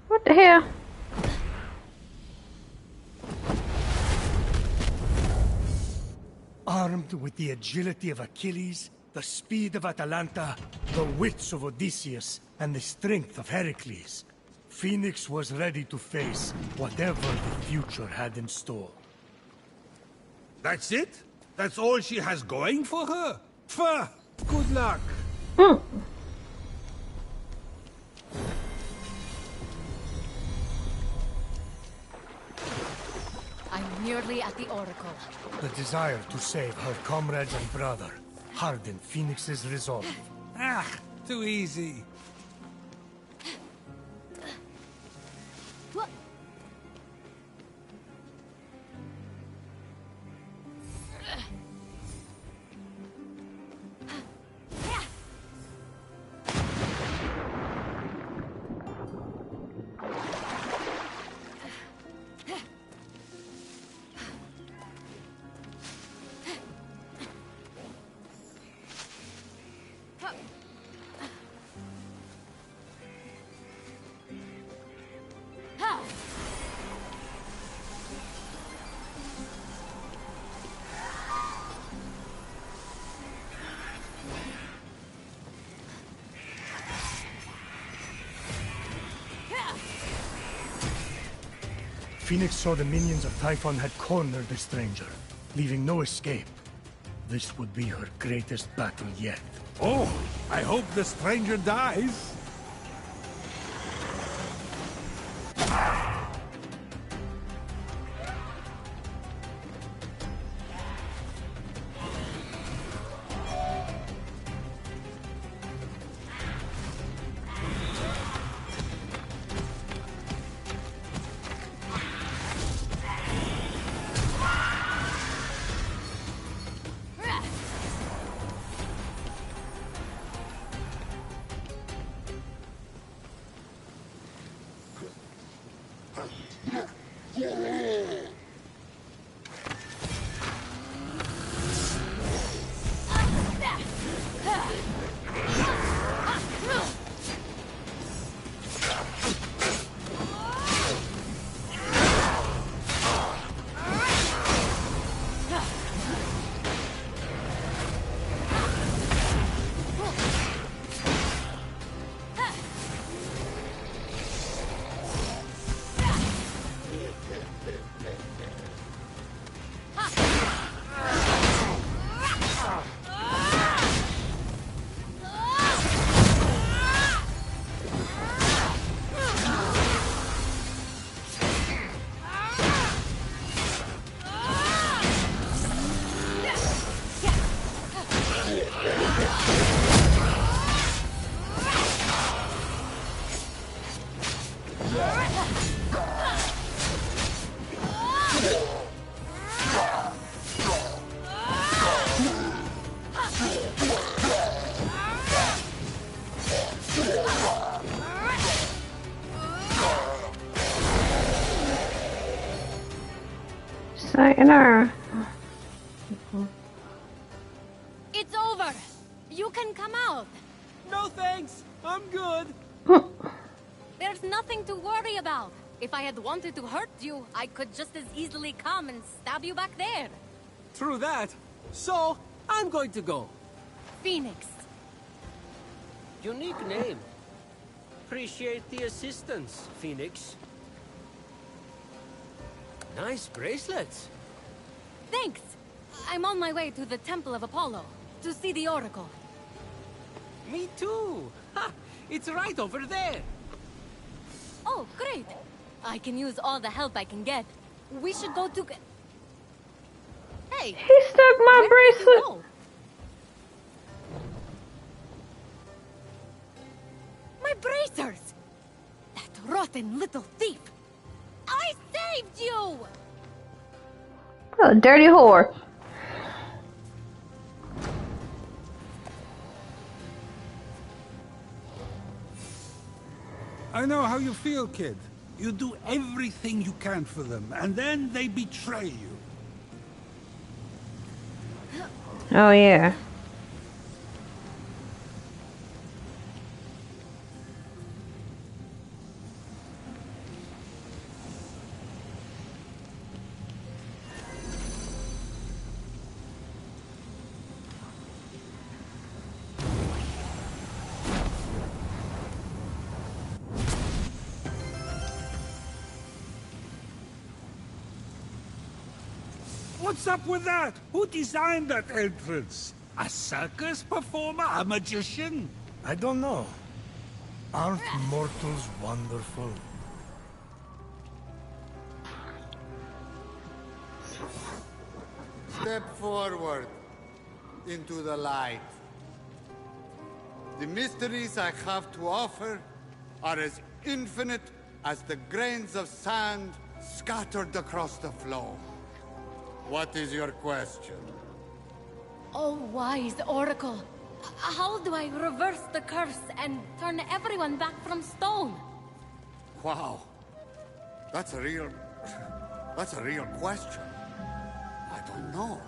What the hell? Armed with the agility of Achilles, the speed of Atalanta, the wits of Odysseus, and the strength of Heracles, Fenyx was ready to face whatever the future had in store. That's it? That's all she has going for her? Pfft! Good luck! I'm nearly at the Oracle. The desire to save her comrades and brother hardened Fenyx's resolve. Ah, too easy. Fenyx saw the minions of Typhon had cornered the stranger, leaving no escape. This would be her greatest battle yet. Oh, I hope the stranger dies. Sayonara. It's over! You can come out! No thanks. I'm good. There's nothing to worry about. If I had wanted to hurt you, I could just as easily come and stab you back there. True that. So, I'm going to go. Fenyx. Unique name. Appreciate the assistance, Fenyx. Nice bracelets. Thanks. I'm on my way to the Temple of Apollo to see the Oracle. Me too. Ha! It's right over there. Oh, great. I can use all the help I can get. We should go to... Hey! He stuck my where did you bracelet. go? My bracers! That rotten little thief! I saved you! Oh, dirty whore. I know how you feel, kid. You do everything you can for them, and then they betray you. Oh, yeah. What's up with that? Who designed that entrance? A circus performer? A magician? I don't know. Aren't mortals wonderful? Step forward into the light. The mysteries I have to offer are as infinite as the grains of sand scattered across the floor. What is your question? Oh, wise Oracle. How do I reverse the curse and turn everyone back from stone? Wow. That's a real question. I don't know.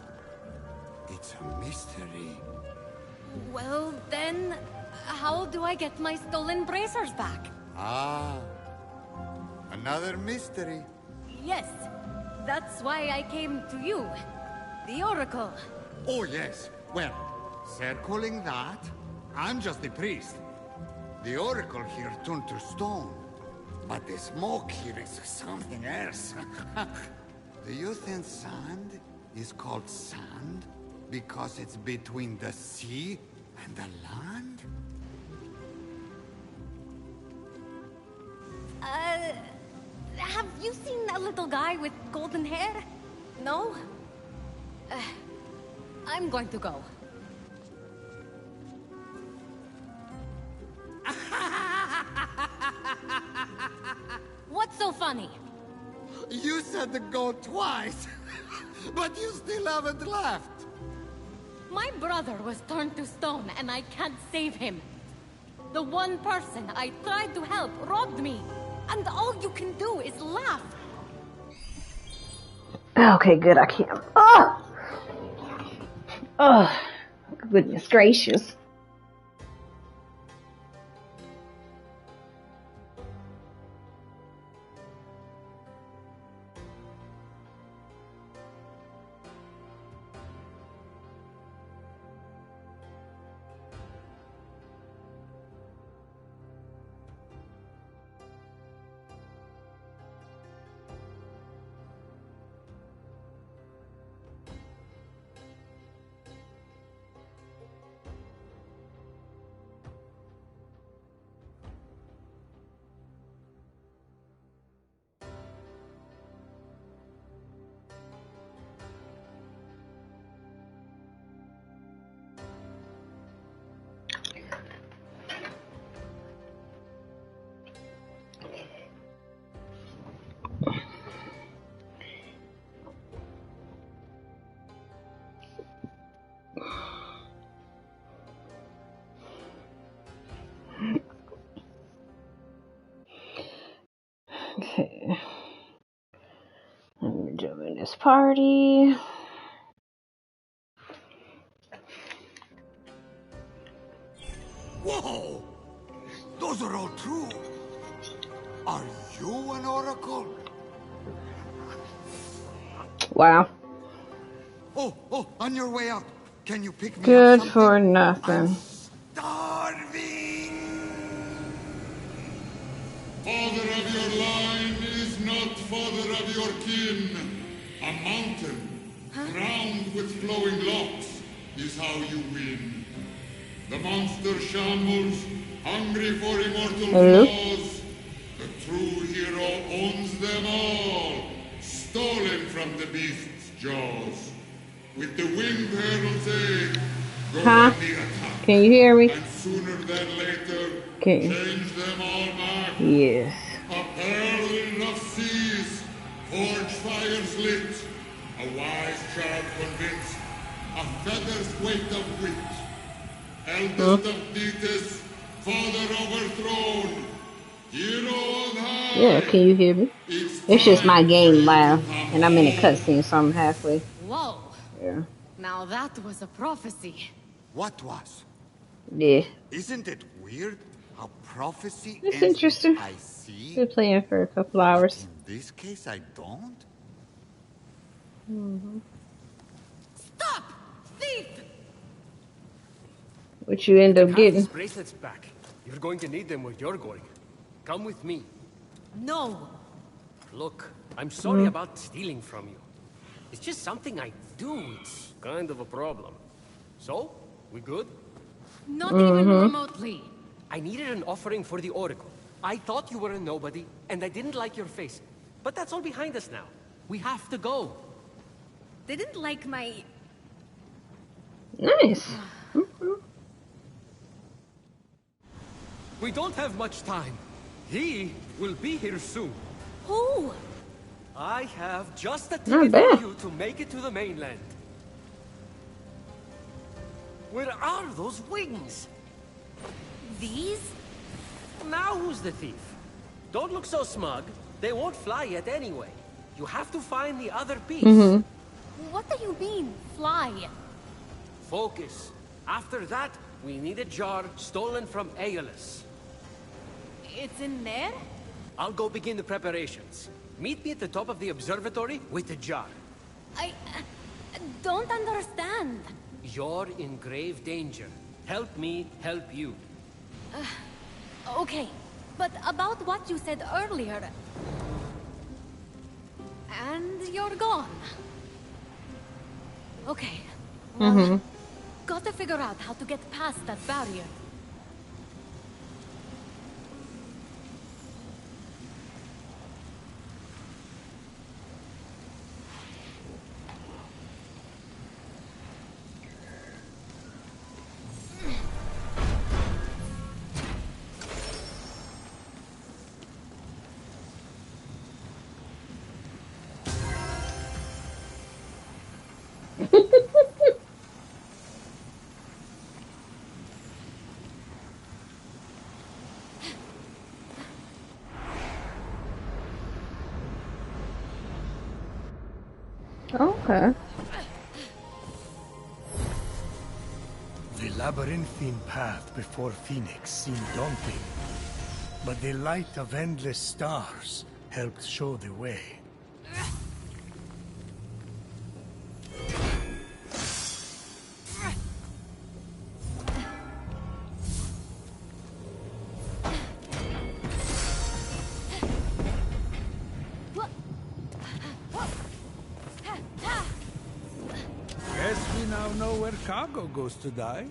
It's a mystery. Well, then, how do I get my stolen bracers back? Ah. Another mystery. Yes, that's why I came to you, the Oracle. Oh, yes. Well, circling that, I'm just the priest. The Oracle here turned to stone. but the smoke here is something else. Do you think sand is called sand because it's between the sea and the land? Have you seen that little guy with golden hair? No? I'm going to go. What's so funny? You said to go twice, but you still haven't left. My brother was turned to stone and I can't save him. The one person I tried to help robbed me. And all you can do is laugh. Okay, good. I can't. Oh! Oh, goodness gracious. Okay. Let me join this party. Whoa! Those are all true. Are you an oracle? Wow. Oh, on your way out. Can you pick me Good up something? for nothing. Starving! Father of your line is not father of your kin. A mountain, crowned with flowing locks, is how you win. The monster shambles, hungry for immortal flaws. The true hero owns them all, stolen from the beast's jaws. With the winged herald's aid, go on the attack. Can you hear me? And sooner than later, Okay. change them all back. Yes. A pearl in rough seas, forge fires lit, a wise child convinced, a feather's weight of wit. Eldest of Thetis, father overthrown, hero on high. Yeah, can you hear me? It's just my game loud, and I'm in a cutscene, so I'm halfway. Whoa. Yeah. Now that was a prophecy. What was? Yeah. Isn't it weird how prophecy It's ends with interesting. I see? Been playing for a couple hours. In this case, I don't? Stop! Thief! What you end up Have getting? these bracelets back. You're going to need them where you're going. Come with me. No. Look, I'm sorry about stealing from you. It's just something I do. It's kind of a problem. So, we good? Not even remotely. I needed an offering for the Oracle. I thought you were a nobody, and I didn't like your face. But that's all behind us now. We have to go. Didn't like my... Nice. We don't have much time. He will be here soon. Who? I have just a Not ticket bad. for you to make it to the mainland. Where are those wings? These? Now who's the thief? Don't look so smug. They won't fly yet anyway. You have to find the other piece. What do you mean, fly? Focus. After that, we need a jar stolen from Aeolus. It's in there? I'll go begin the preparations. Meet me at the top of the observatory with the jar. I don't understand. You're in grave danger. Help me help you. Okay, But about what you said earlier... And you're gone. Okay. Well, gotta figure out how to get past that barrier. Okay. The labyrinthine path before Phoenix seemed daunting, but the light of endless stars helped show the way. Guess we now know where cargo goes to die.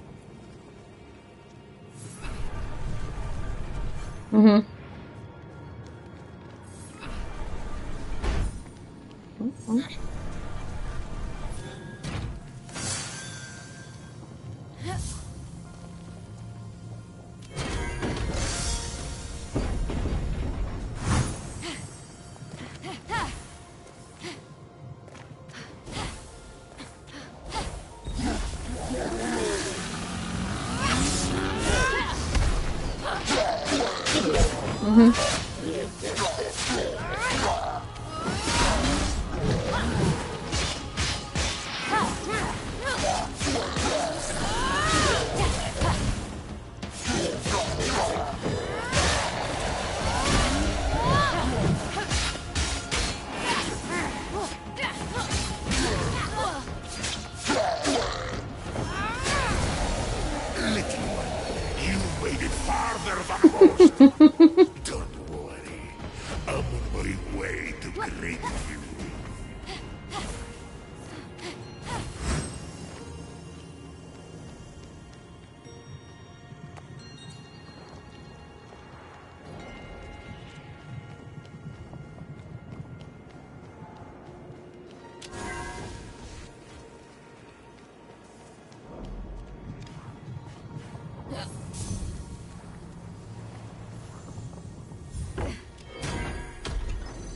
Don't worry. I'm on my way to greet you.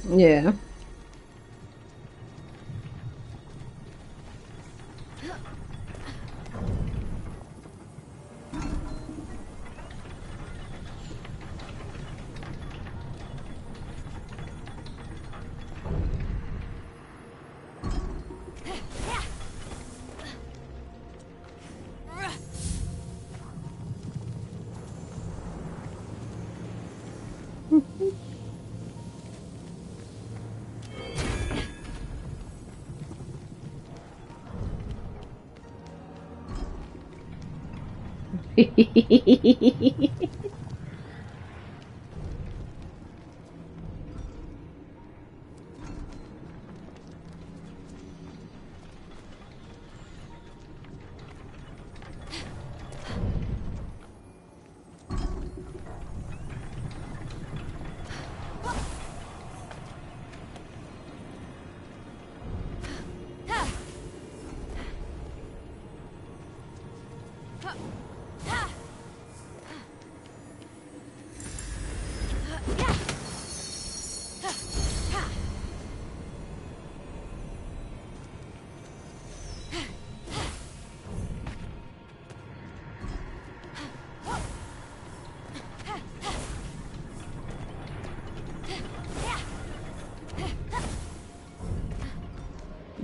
Yeah.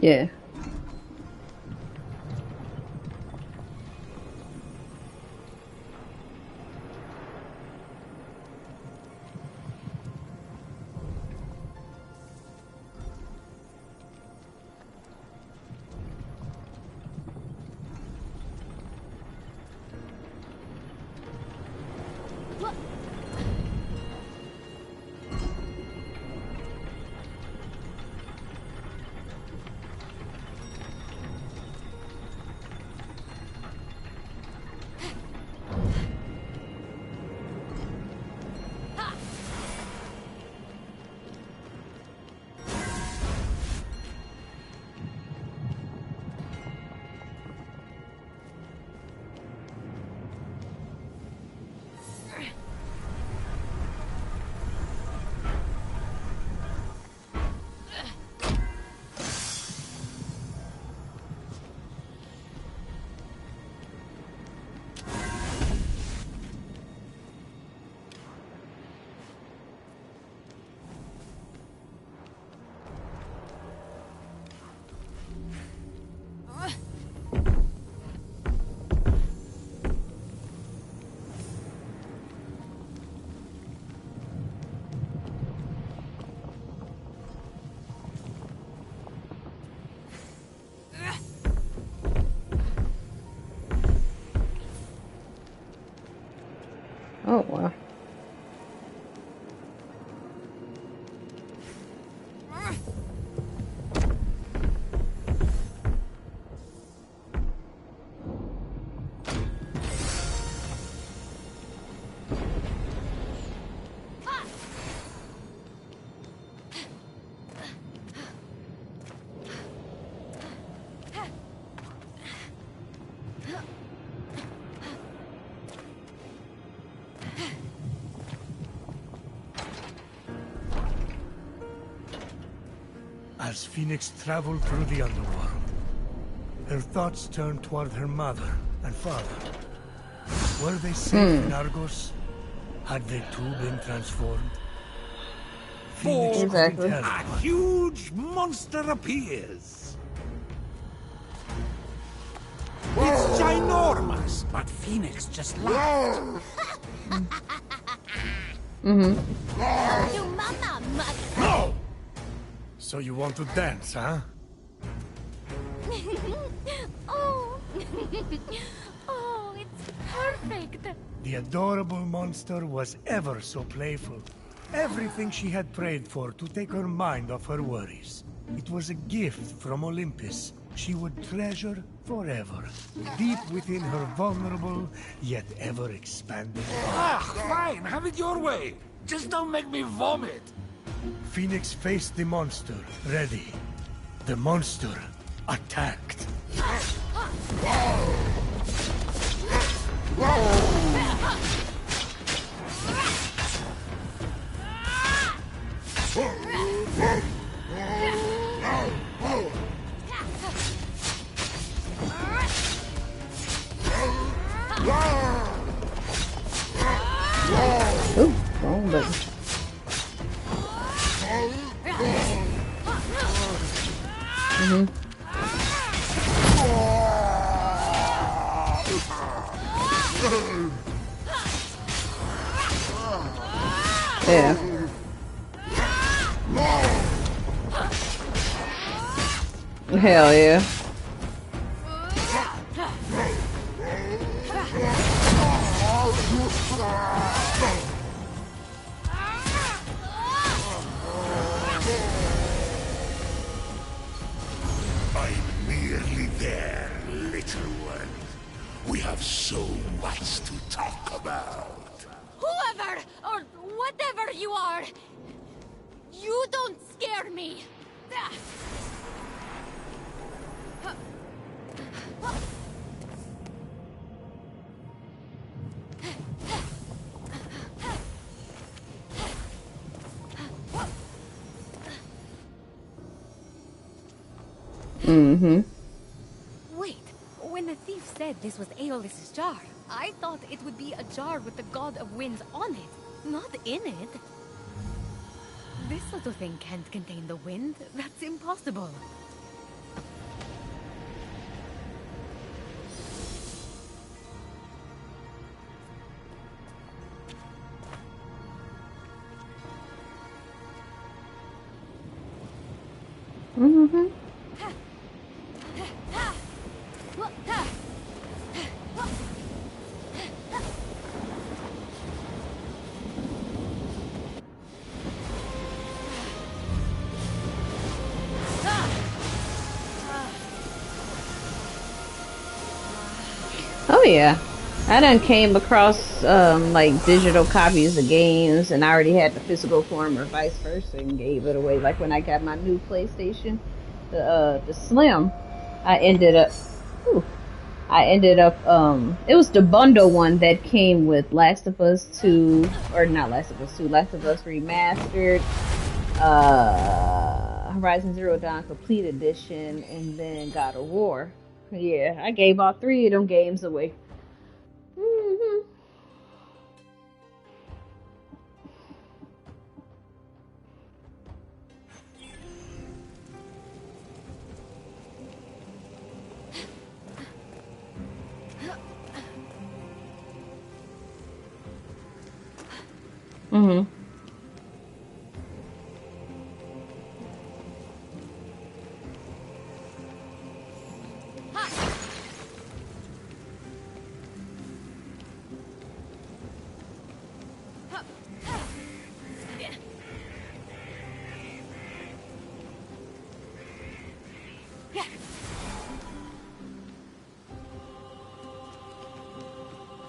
Yeah. As Phoenix traveled through the underworld, her thoughts turned toward her mother and father. Were they safe in Argos? Had they too been transformed? Phoenix couldn't help A but huge monster appears. It's ginormous, but Phoenix just laughed. To mama, mother. No! So you want to dance, huh? Oh. Oh, it's perfect. The adorable monster was ever so playful. Everything she had prayed for to take her mind off her worries. It was a gift from Olympus she would treasure forever, deep within her vulnerable, yet ever-expanding heart. Fine, have it your way. Just don't make me vomit. Phoenix faced the monster, ready. The monster attacked. Ooh, wrong button. Yeah. Hell yeah. I'm nearly there, little one. We have so much to talk about. Whoever or whatever you are, you don't scare me. Wait, when the thief said this was Aeolus's jar, I thought it would be a jar with the god of winds on it, not in it. This little thing can't contain the wind. That's impossible. Oh yeah. I done came across like digital copies of games and I already had the physical form or vice versa and gave it away. Like when I got my new PlayStation, the Slim, I ended up it was the bundle one that came with Last of Us 2 or not Last of Us 2, Last of Us Remastered, Horizon Zero Dawn Complete Edition, and then God of War. Yeah, I gave all three of them games away.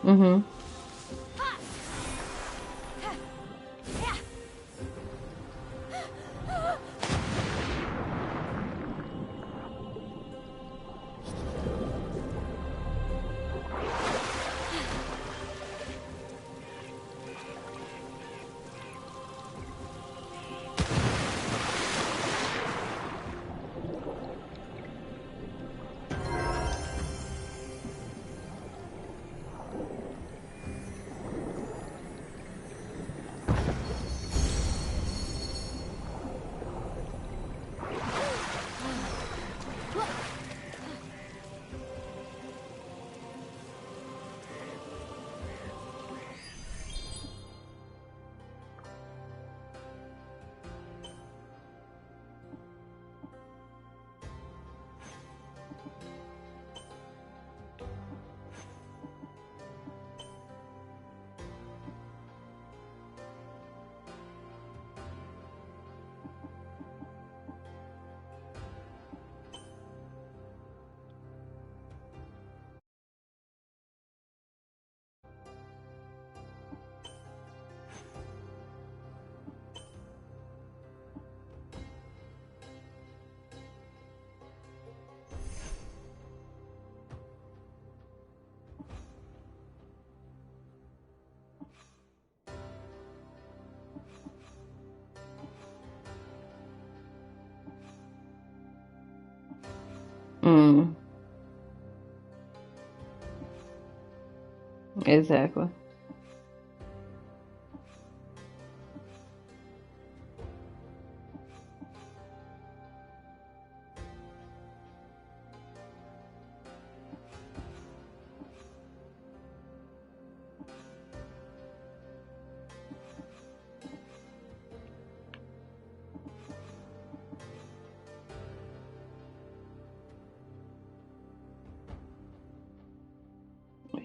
Mm-hmm. Mm. Exactly.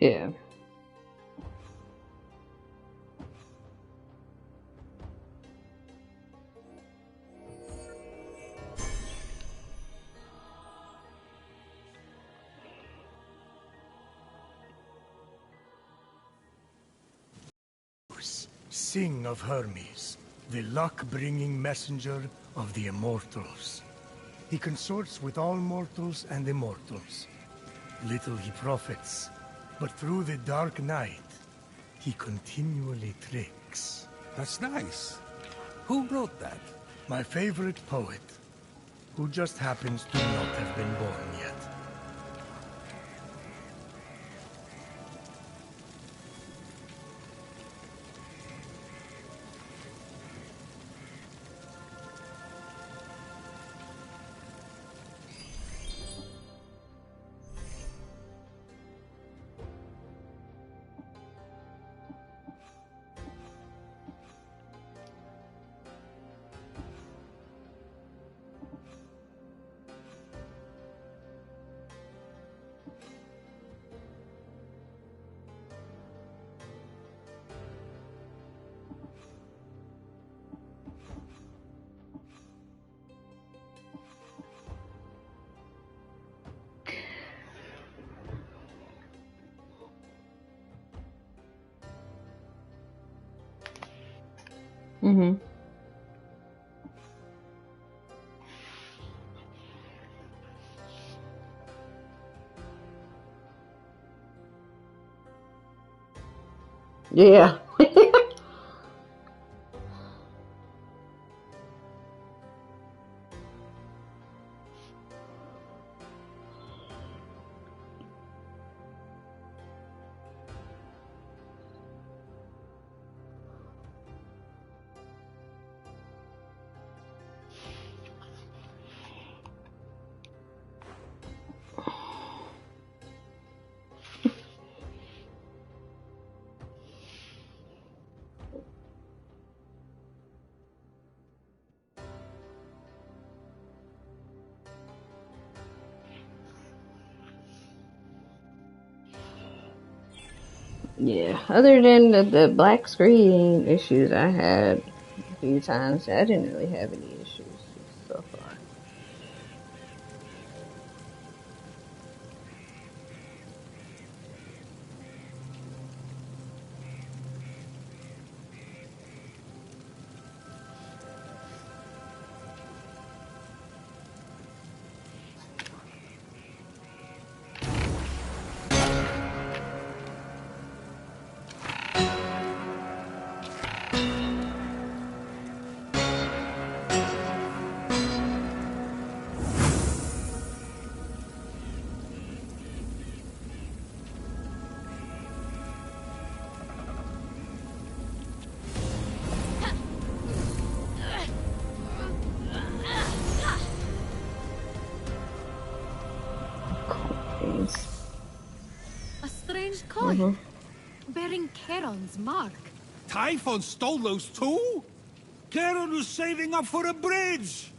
Yeah. Sing of Hermes, the luck-bringing messenger of the Immortals. He consorts with all mortals and immortals. Little he profits, but through the dark night, he continually tricks. That's nice. Who wrote that? My favorite poet, who just happens to not have been born yet. Mm-hmm. Yeah. Yeah. Other than the black screen issues I had a few times, I didn't really have any issues so far. boy, bearing Charon's mark. Typhon stole those too? Charon was saving up for a bridge!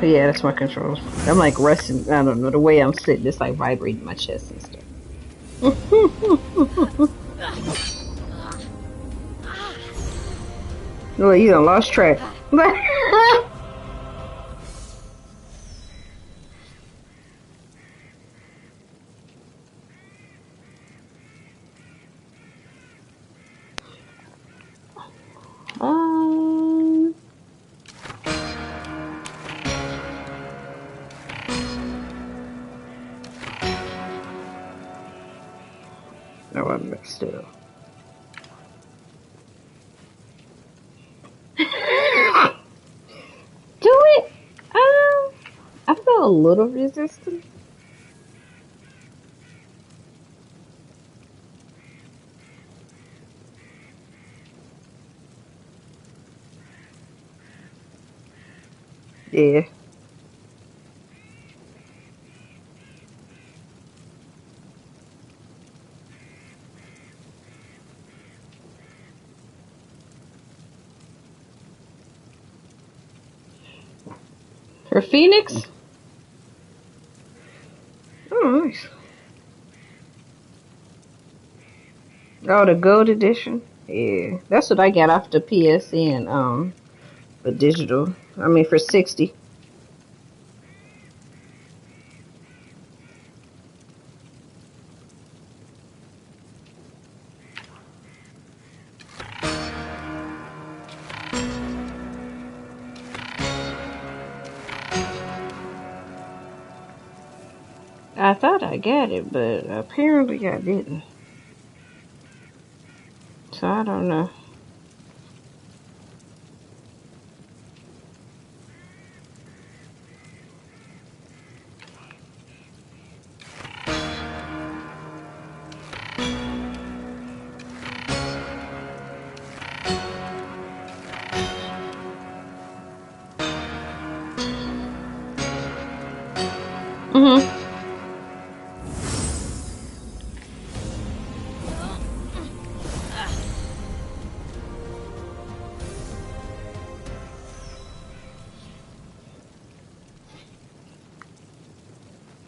Yeah, that's my controls. I'm like resting. I don't know, the way I'm sitting, it's like vibrating my chest and stuff. Oh, you done lost track. um, no, I mixed it up. Do it. I feel a little resistant. Yeah. For Phoenix? Oh, nice. Oh, the gold edition? Yeah. That's what I got off the PSN, for digital. I mean, for 60. I thought I got it, but apparently I didn't. So I don't know. Mm-hmm.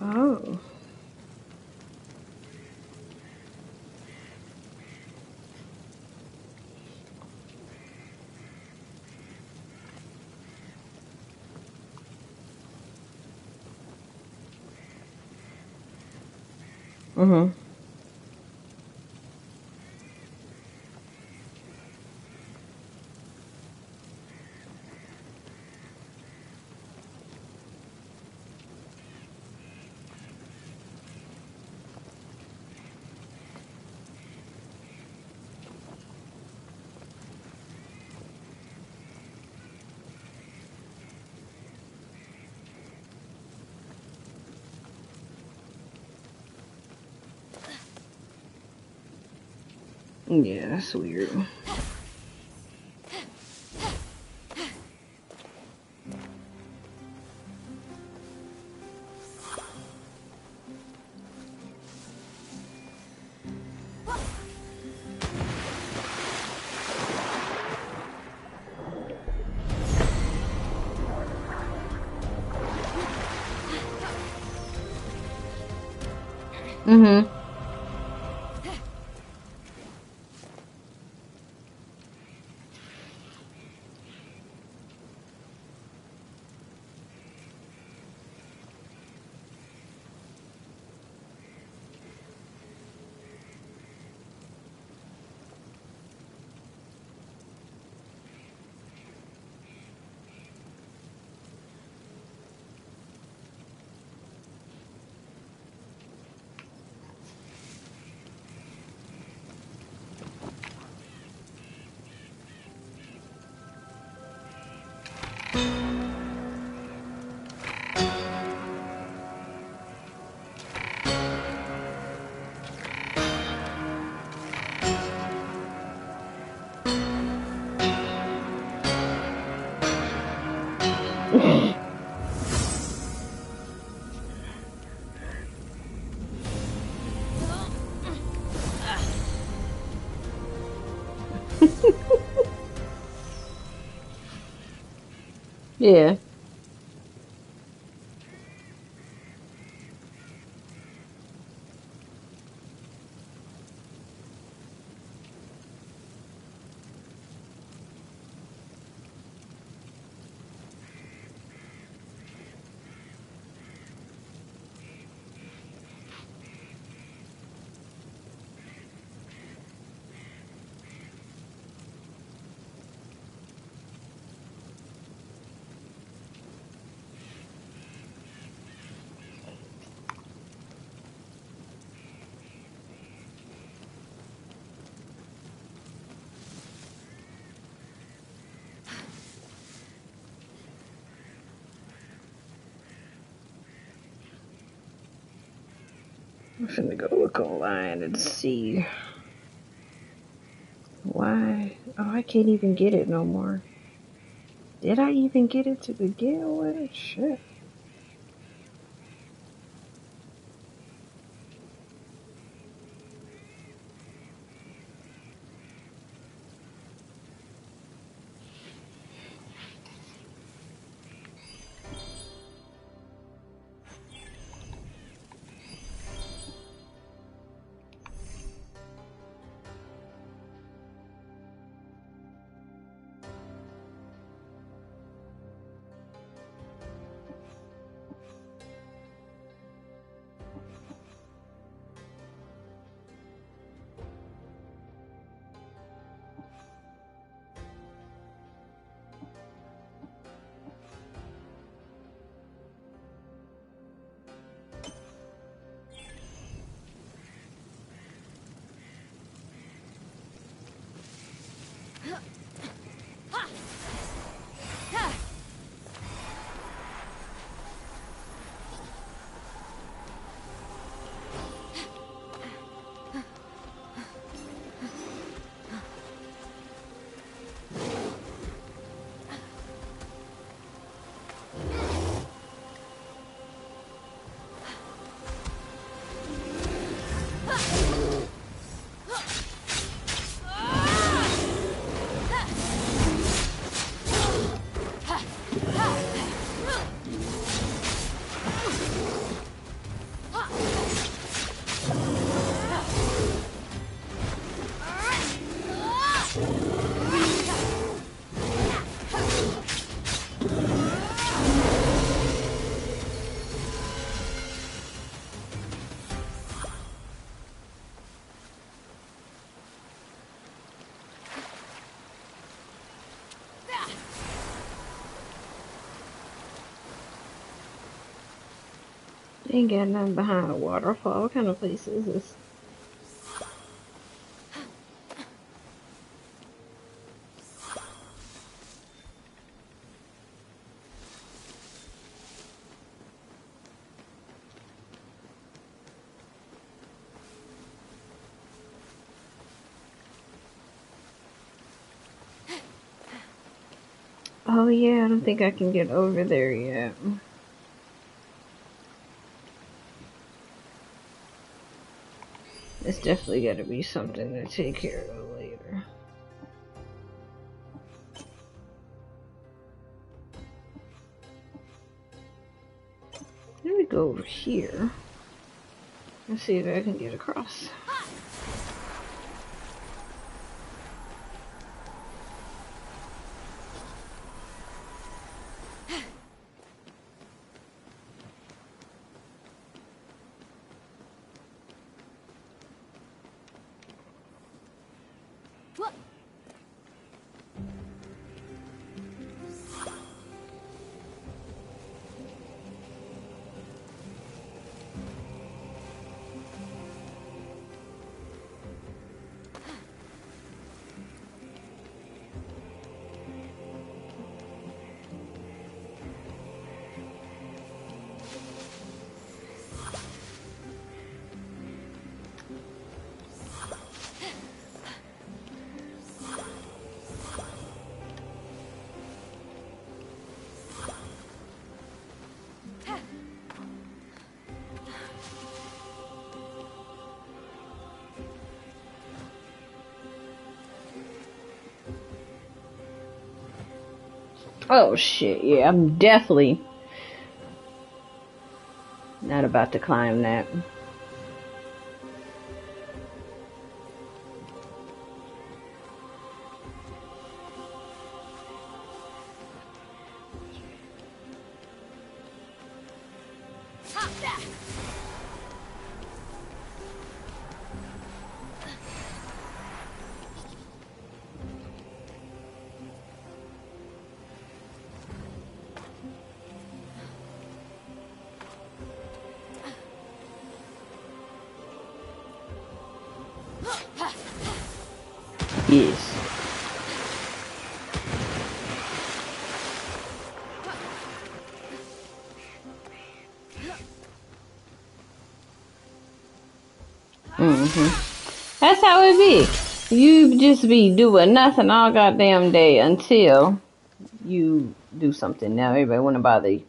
Oh. Mm-hmm. Yeah, that's weird. Mm-hmm. Yeah. I'm finna go look online and see why. Oh, I can't even get it no more. Did I even get it to begin with? Shit. Ain't got nothing behind a waterfall. What kind of place is this? Oh yeah, I don't think I can get over there yet. It's definitely gotta be something to take care of later. Let me go over here. Let's see if I can get across. Oh shit, yeah, I'm definitely not about to climb that. Yes. That's how it be. You just be doing nothing all goddamn day until you do something. Now everybody wanna bother you.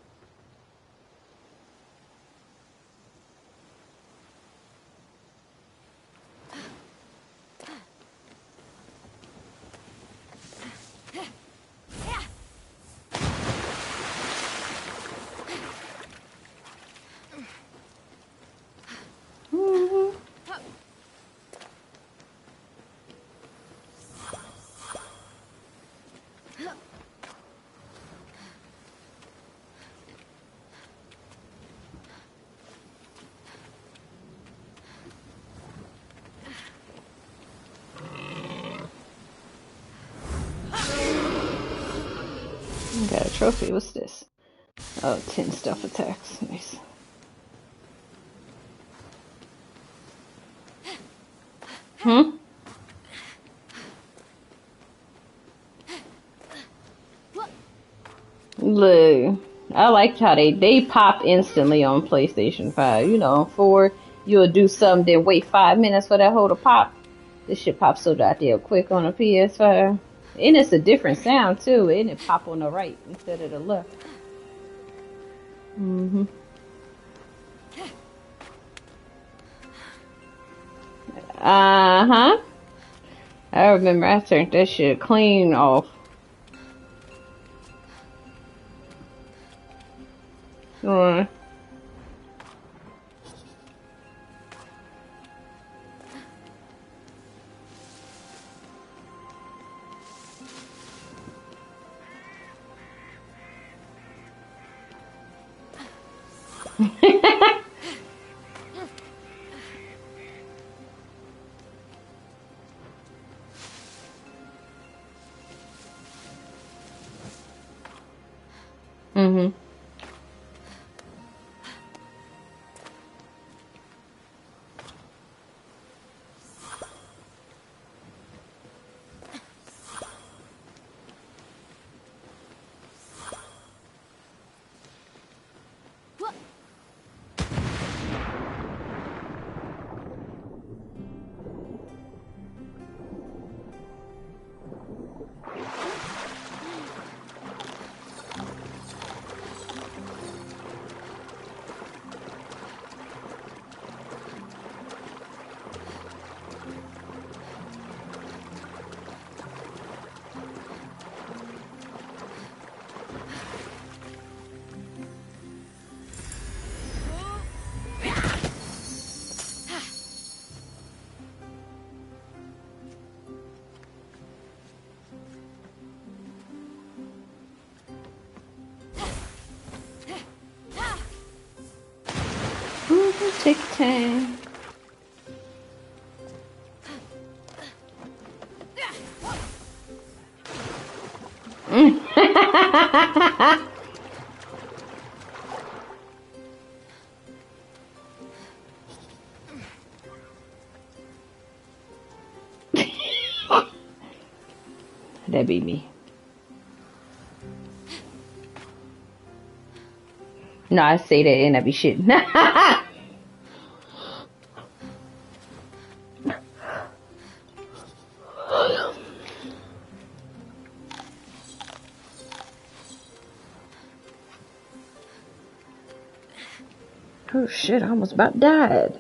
Got a trophy. What's this? Oh, 10 stuff attacks. Nice. Hmm? Look, I liked how they pop instantly on PlayStation 5. You know, 4, you'll do something, then wait 5 minutes for that whole to pop. This shit pops so goddamn quick on a PS5. And it's a different sound, too. And it pop on the right instead of the left. Uh-huh. I remember I turned that shit clean off. Uh, mm-hmm. Take time. That be me. No, I say that and I be shit. Oh shit, I almost about died.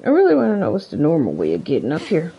I really want to know what's the normal way of getting up here.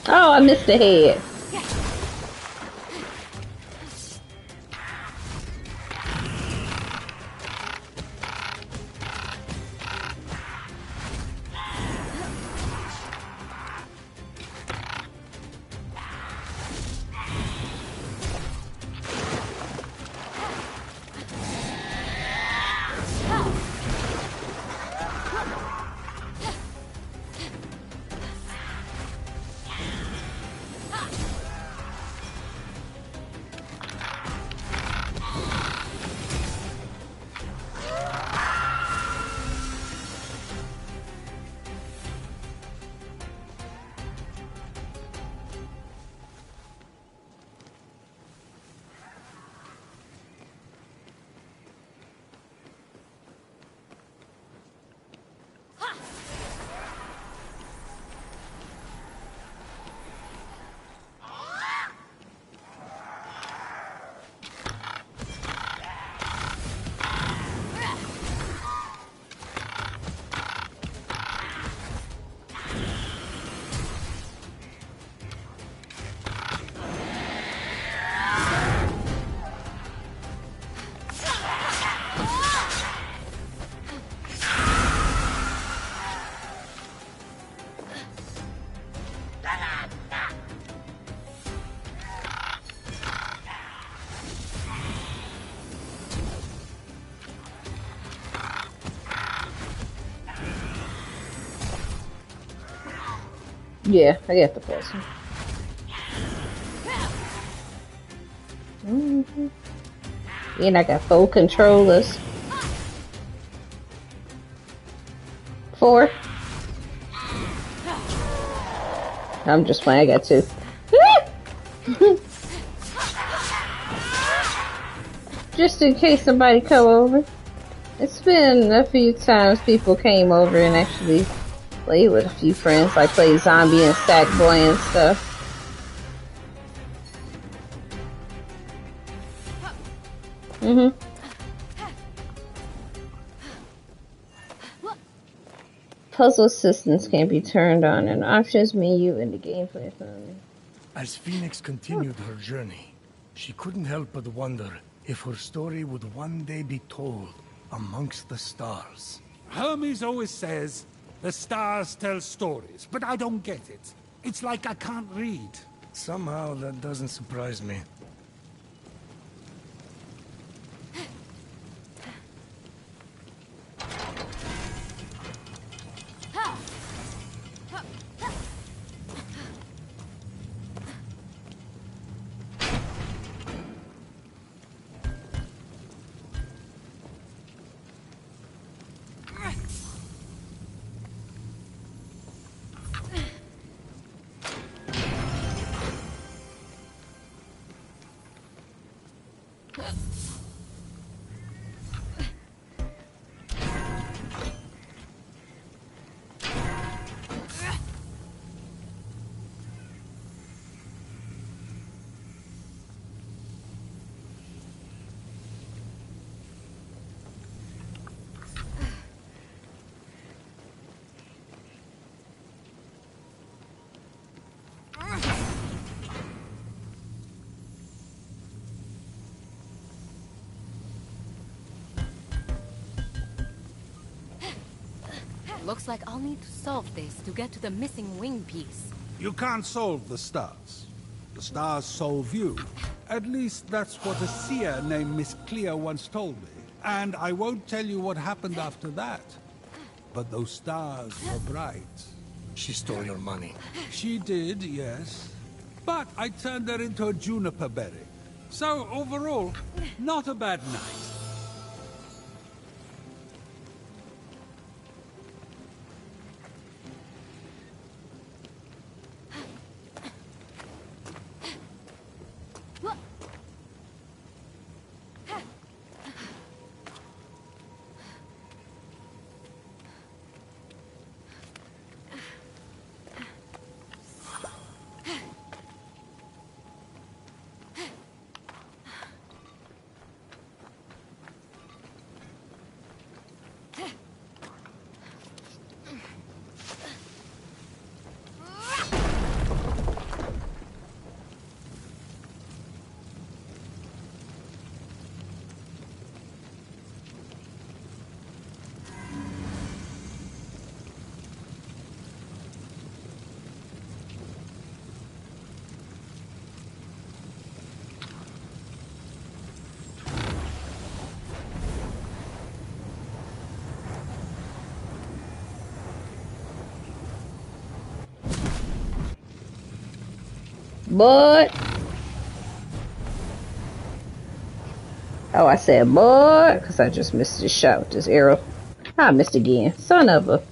Oh, I missed the head. Yeah, I got the puzzle. And I got 4 controllers. 4. I'm just playing, I got 2. Just in case somebody come over. It's been a few times people came over and actually played with a few friends, like play Zombie and Sackboy and stuff. Puzzle systems can be turned on in options menu in the gameplay phone. As Phoenix continued her journey, she couldn't help but wonder if her story would one day be told amongst the stars. Hermes always says, the stars tell stories, but I don't get it. It's like I can't read. Somehow that doesn't surprise me. Looks like I'll need to solve this to get to the missing wing piece. You can't solve the stars. The stars solve you. At least that's what a seer named Miss Clea once told me. And I won't tell you what happened after that. But those stars were bright. She stole your money. She did, yes. But I turned her into a juniper berry. So overall, not a bad night. But oh, I said but because I just missed his shot with this arrow. I missed again. Son of a.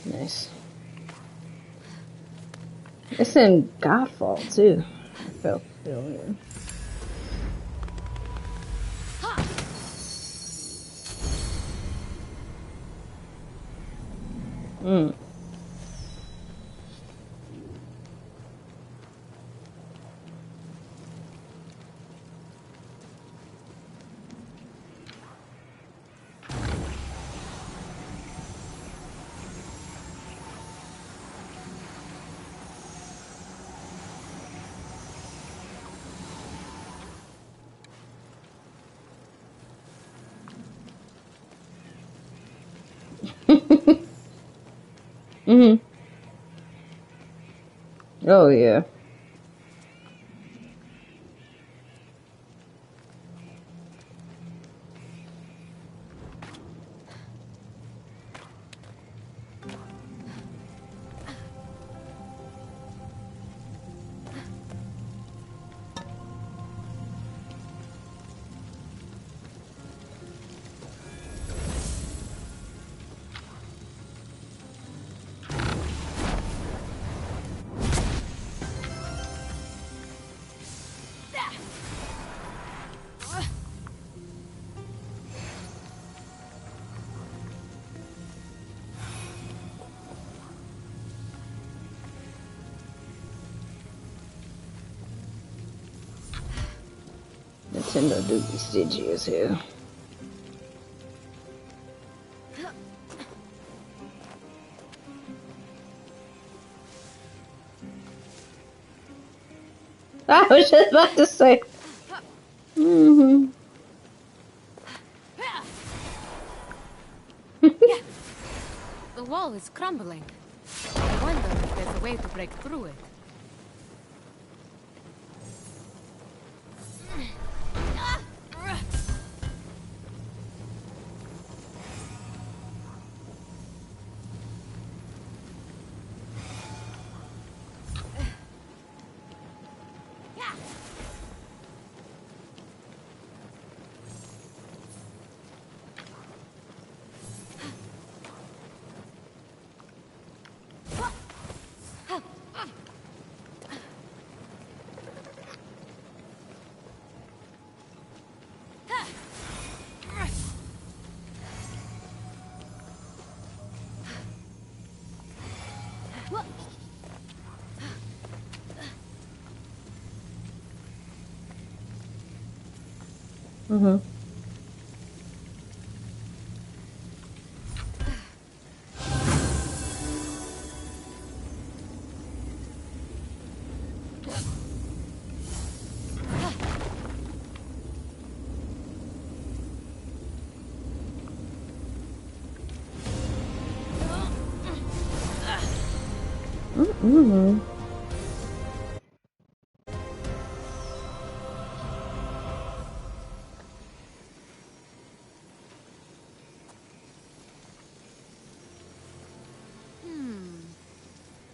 Nice. It's in Godfall too. I felt familiar. Mhm. Oh yeah. Nintendo do be stingy as hell. I was just about to say. Mm-hmm. The wall is crumbling. I wonder if there's a way to break through it. Mm-hmm. Mm-hmm.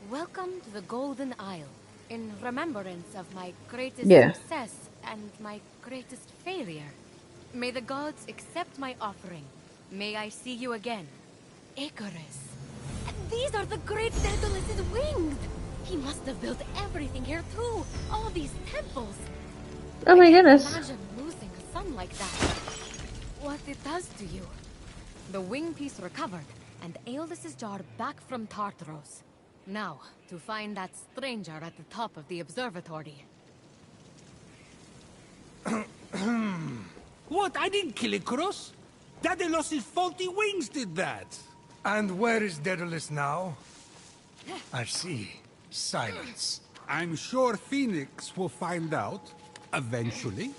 Welcome to the Golden Isle. In remembrance of my greatest Yeah. success and my greatest failure. May the gods accept my offering. May I see you again. Icarus. These are the great Daedalus' wings! He must have built everything here too. All these temples. Oh my I can't goodness. imagine losing a son like that. What it does to you. The wing piece recovered, and Aeolus's jar back from Tartaros. Now, to find that stranger at the top of the observatory. What? I didn't kill Icarus. Daedalus' faulty wings did that. And where is Daedalus now? I see. Silence. I'm sure Phoenix will find out eventually.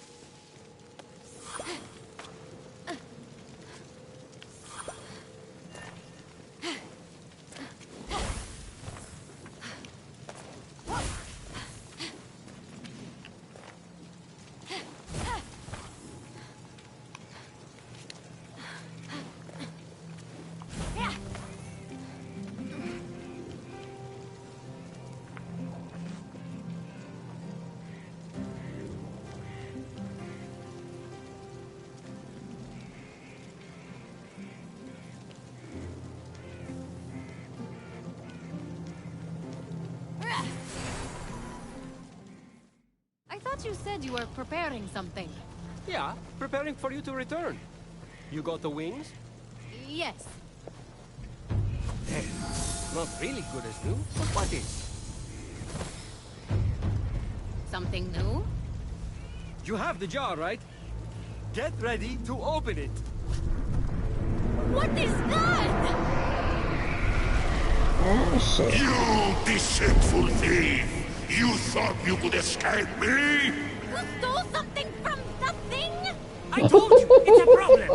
I thought you said you were preparing something. Yeah, preparing for you to return. You got the wings? Yes. Not really good as new, but what is? Something new? You have the jar, right? Get ready to open it. What is that? Oh shit. You deceitful thief! You thought you could escape me? You stole something from the thing? I told you, it's a problem.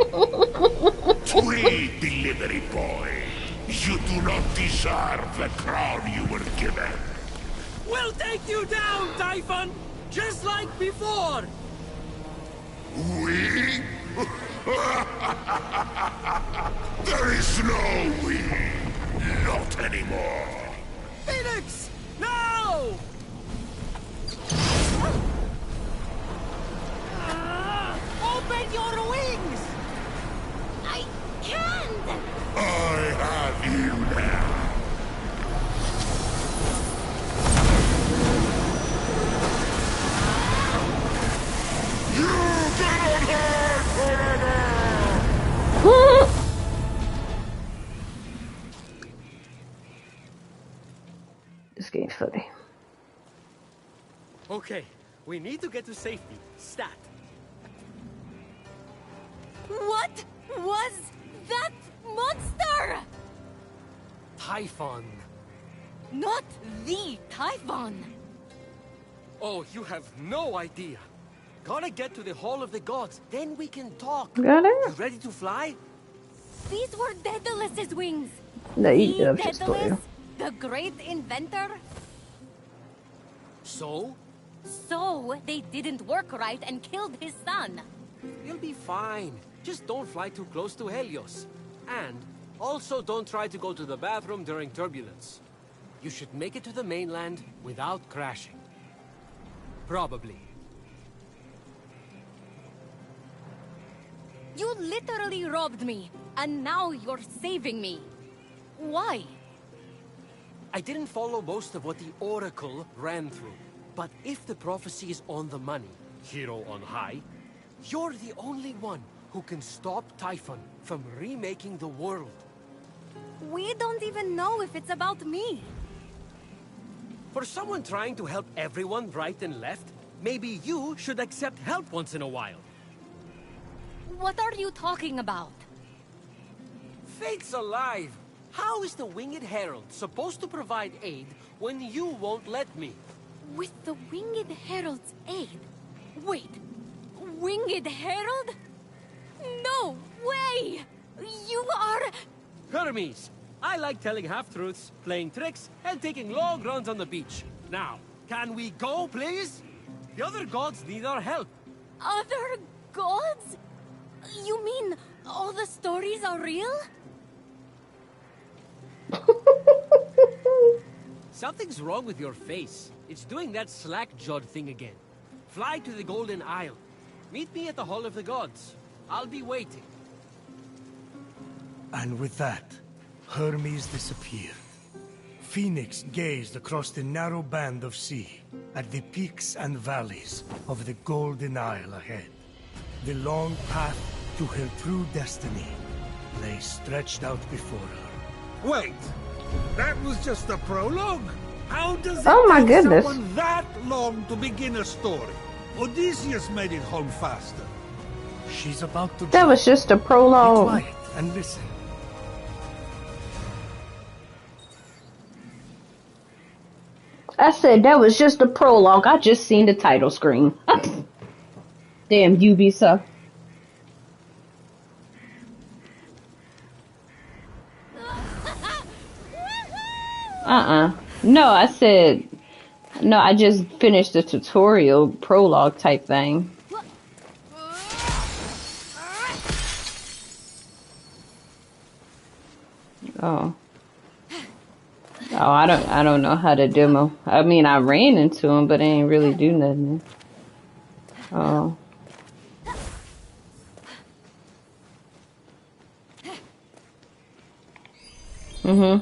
Tweet, delivery boy. You do not deserve the crown you were given. We'll take you down, Typhon! Just like before! We? There is no we. Not anymore. Phoenix! No! Open your wings! I can't! I have you now. You cannot hide forever! This game's funny. Okay, we need to get to safety. Stat. What was that monster? Typhon. Not the Typhon. Oh, you have no idea. Gotta get to the Hall of the Gods, then we can talk. Got it? You ready to fly? These were Daedalus's wings. No, you The I'm just Daedalus, playing. the great inventor. So? So they didn't work right and killed his son. You'll be fine. Just don't fly too close to Helios. And also don't try to go to the bathroom during turbulence. You should make it to the mainland without crashing. Probably. You literally robbed me, and now you're saving me. Why? I didn't follow most of what the Oracle ran through. But if the prophecy is on the money, hero on high, you're the only one who can stop Typhon from remaking the world. We don't even know if it's about me. For someone trying to help everyone right and left, maybe you should accept help once in a while. What are you talking about? Fate's alive! How is the Winged Herald supposed to provide aid when you won't let me? With the Winged Herald's aid? Wait, Winged Herald? No way! You are... Hermes! I like telling half-truths, playing tricks, and taking long runs on the beach. Now, can we go, please? The other gods need our help. Other gods? You mean all the stories are real? Something's wrong with your face. It's doing that slack-jawed thing again. Fly to the Golden Isle. Meet me at the Hall of the Gods. I'll be waiting. And with that, Hermes disappeared. Phoenix gazed across the narrow band of sea, at the peaks and valleys of the Golden Isle ahead. The long path to her true destiny lay stretched out before her. Wait! That was just a prologue? How does it Oh my take goodness. someone that long to begin a story? Odysseus made it home faster. She's about to That was just a Be prologue. quiet and listen. I said that was just a prologue. I just seen the title screen. Damn Ubisoft. No, I said no. I just finished the tutorial prologue type thing. Oh. Oh, I don't know how to demo. I mean, I ran into him, but I ain't really do nothing. Oh. Mhm.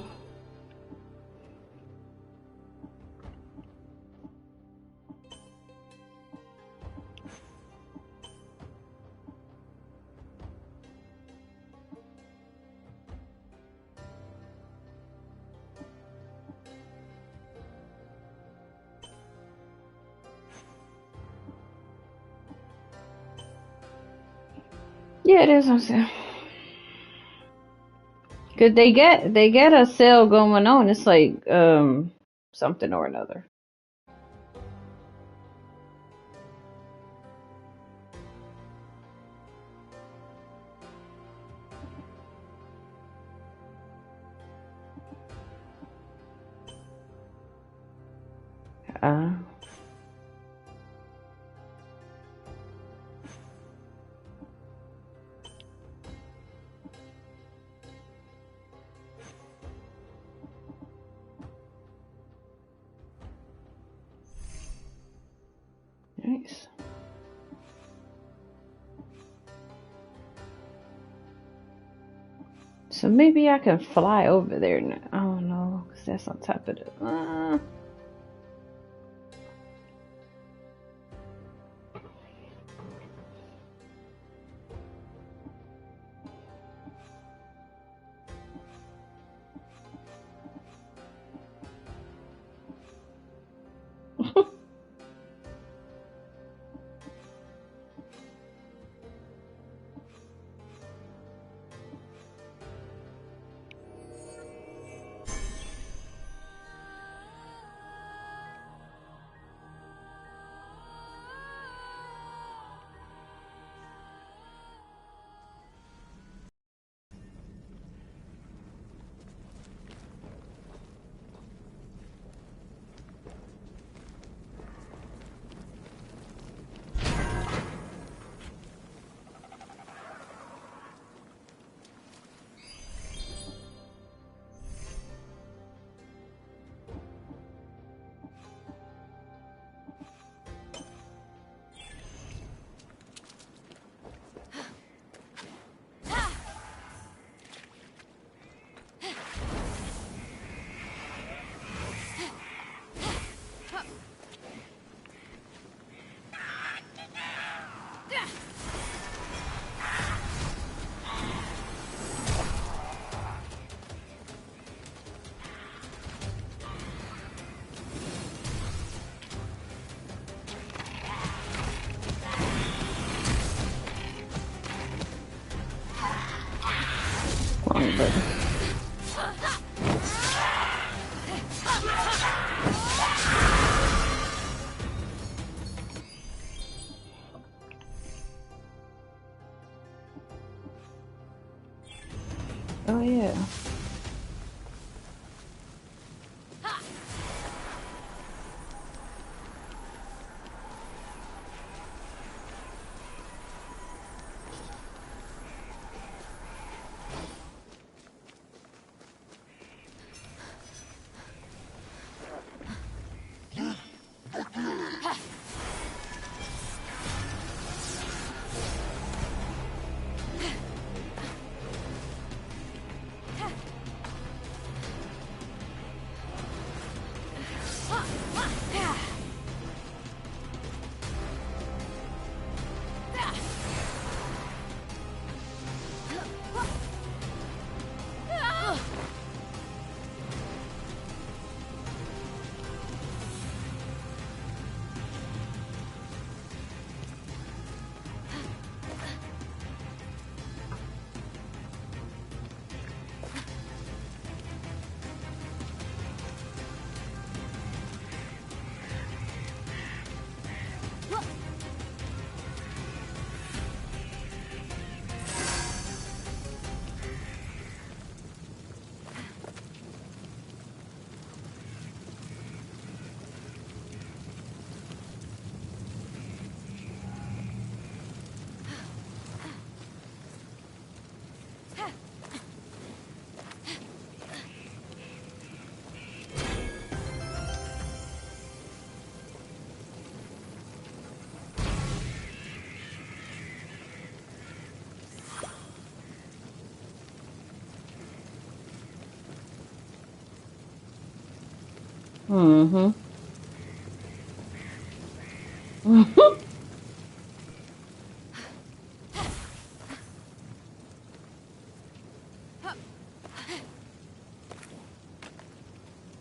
Yeah, it is. I'm saying. Cause they get a sale going on. It's like something or another. Uh. Nice. So maybe I can fly over there. I don't know, cause that's on top of the. Oh yeah. Mm-hmm.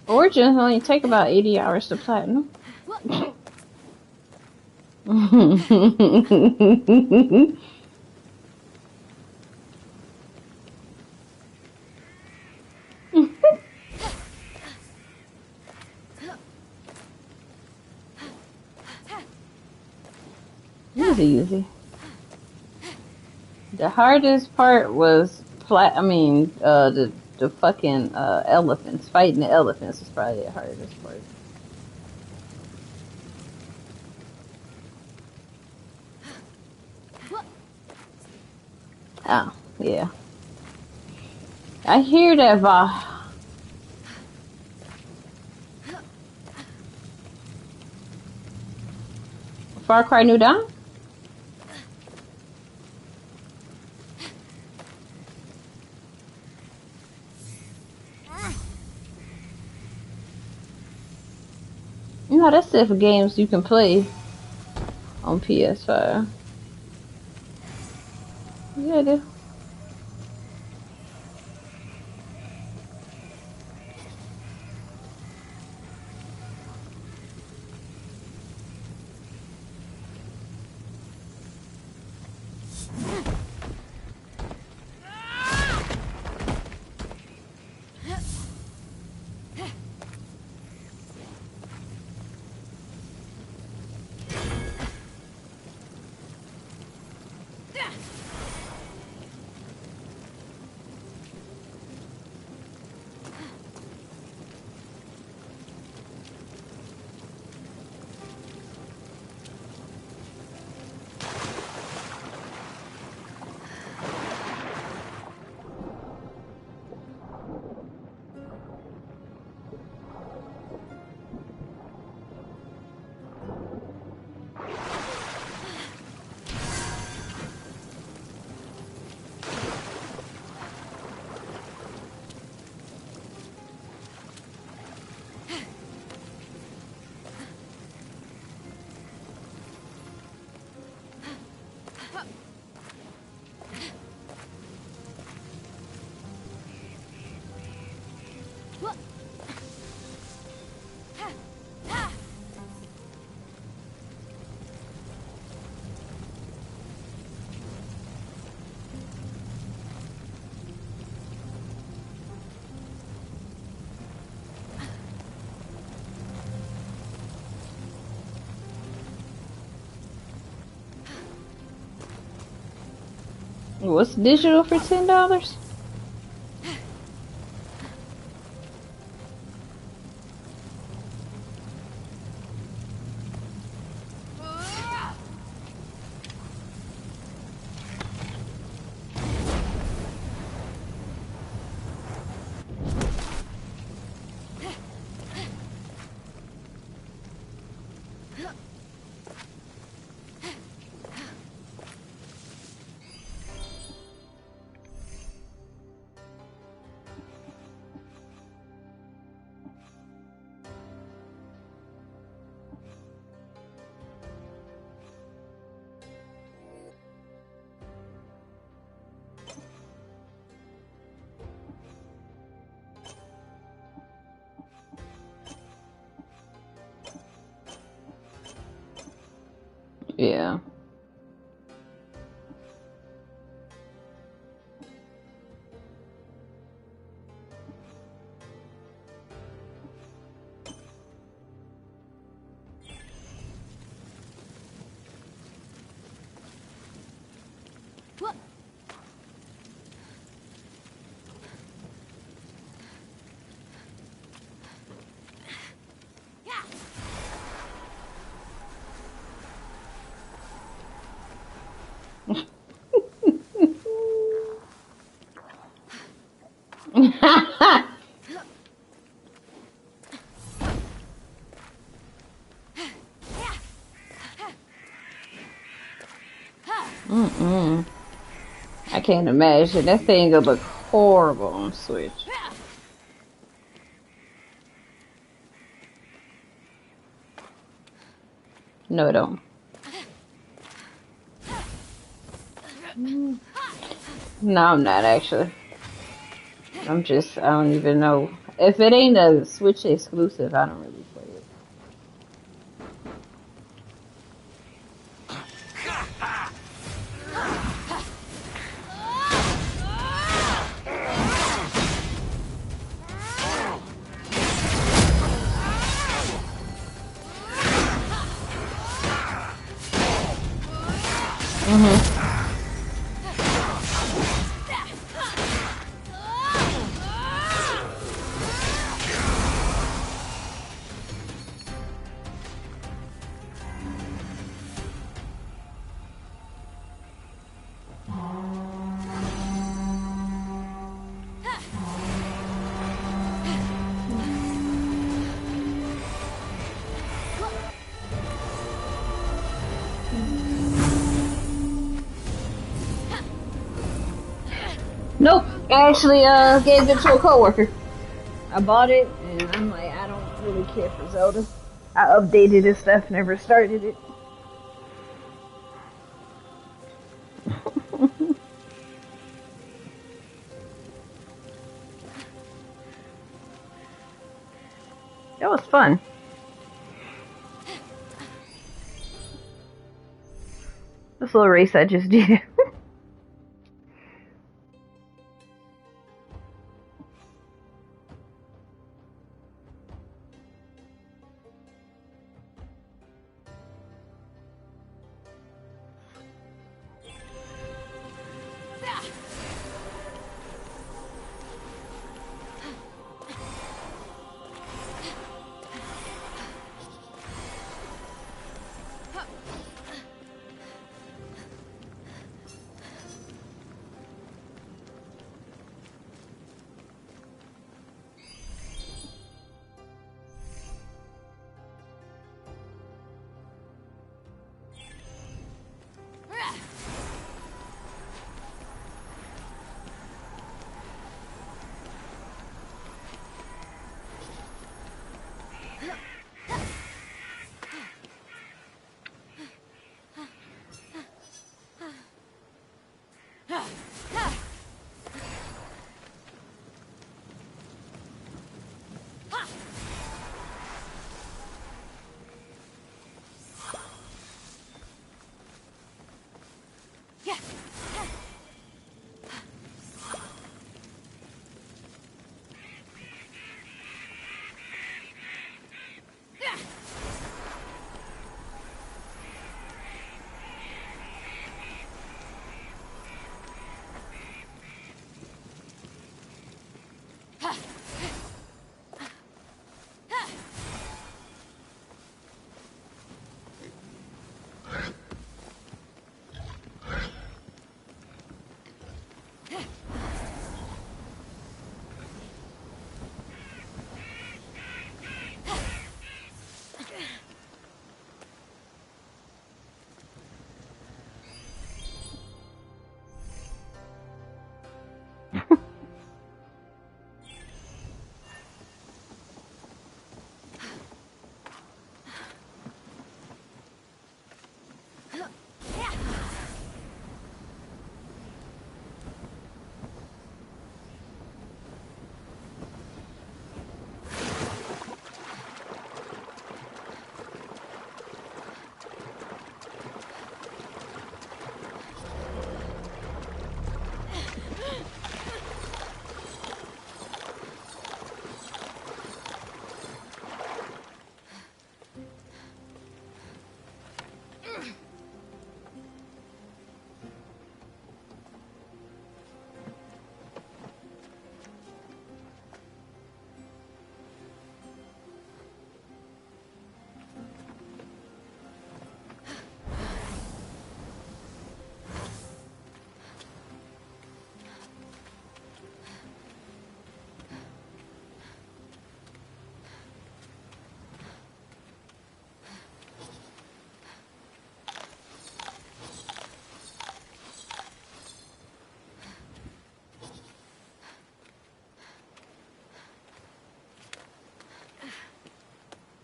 Origins only take about 80 hours to platinum. Easy. The hardest part was the fucking elephants. Fighting the elephants was probably the hardest part. Oh, yeah. I hear that Far Cry New Dawn? You know, that's it for games you can play on PS5. Yeah, I do. What's digital for $10? Yeah. Mm-mm. I can't imagine. That thing will look horrible on Switch. No, it don't. No, I'm not actually. I don't even know. If it ain't a Switch exclusive, I don't really play it. Mm-hmm. Nope. I actually gave it to a coworker. I bought it and I'm like, I don't really care for Zelda. I updated it stuff, never started it. It was fun. This little race I just did.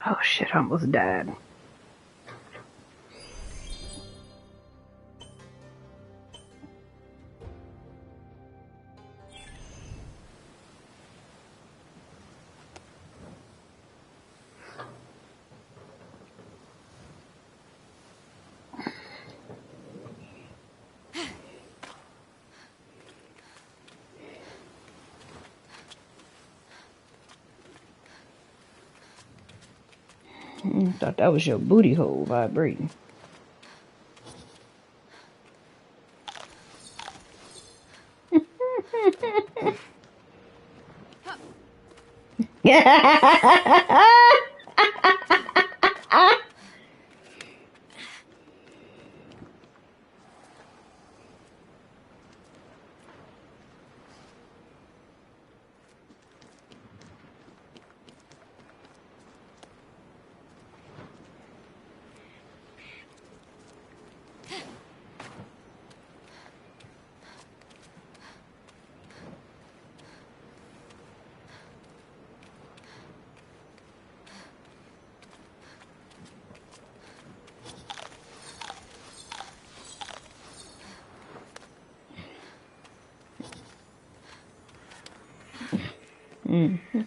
Oh shit, I almost died. Thought that was your booty hole vibrating. Mm-hmm.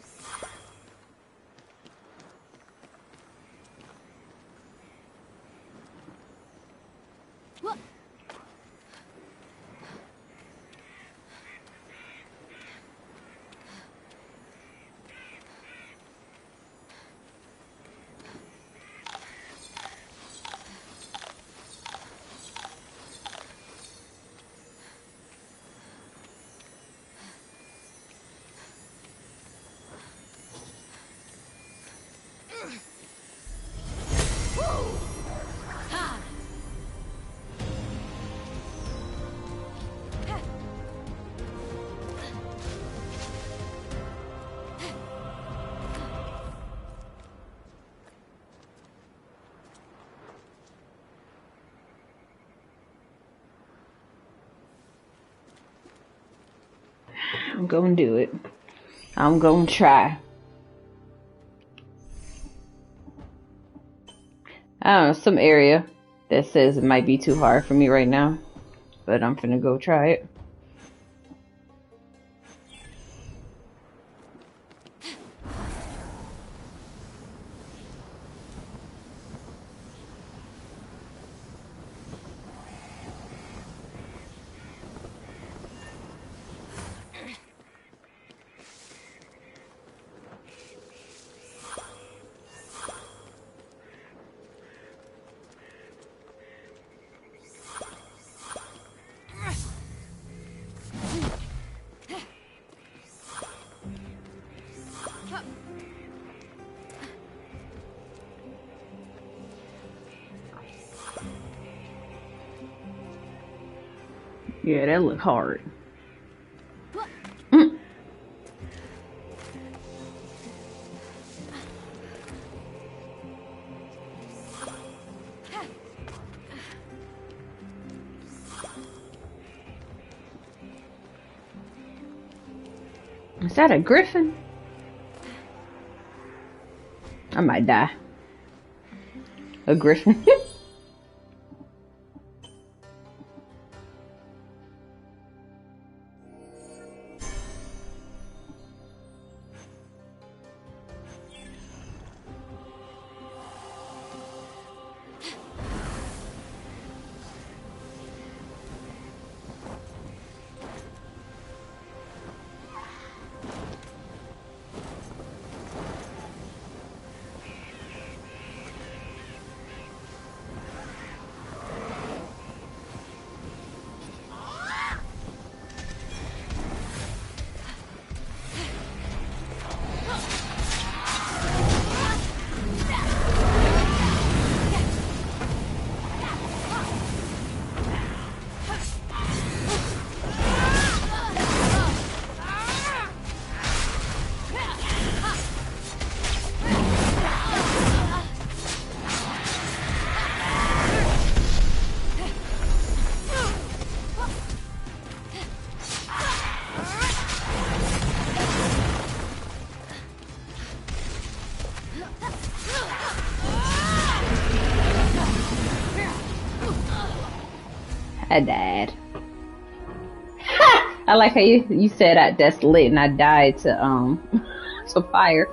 I'm gonna do it. I'm gonna try. I don't know, some area that says it might be too hard for me right now, but I'm finna go try it. Yeah, that look hard. Is that a griffin? I might die. A griffin. I died. I like how you said that's lit and I died to to fire.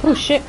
Oh shit.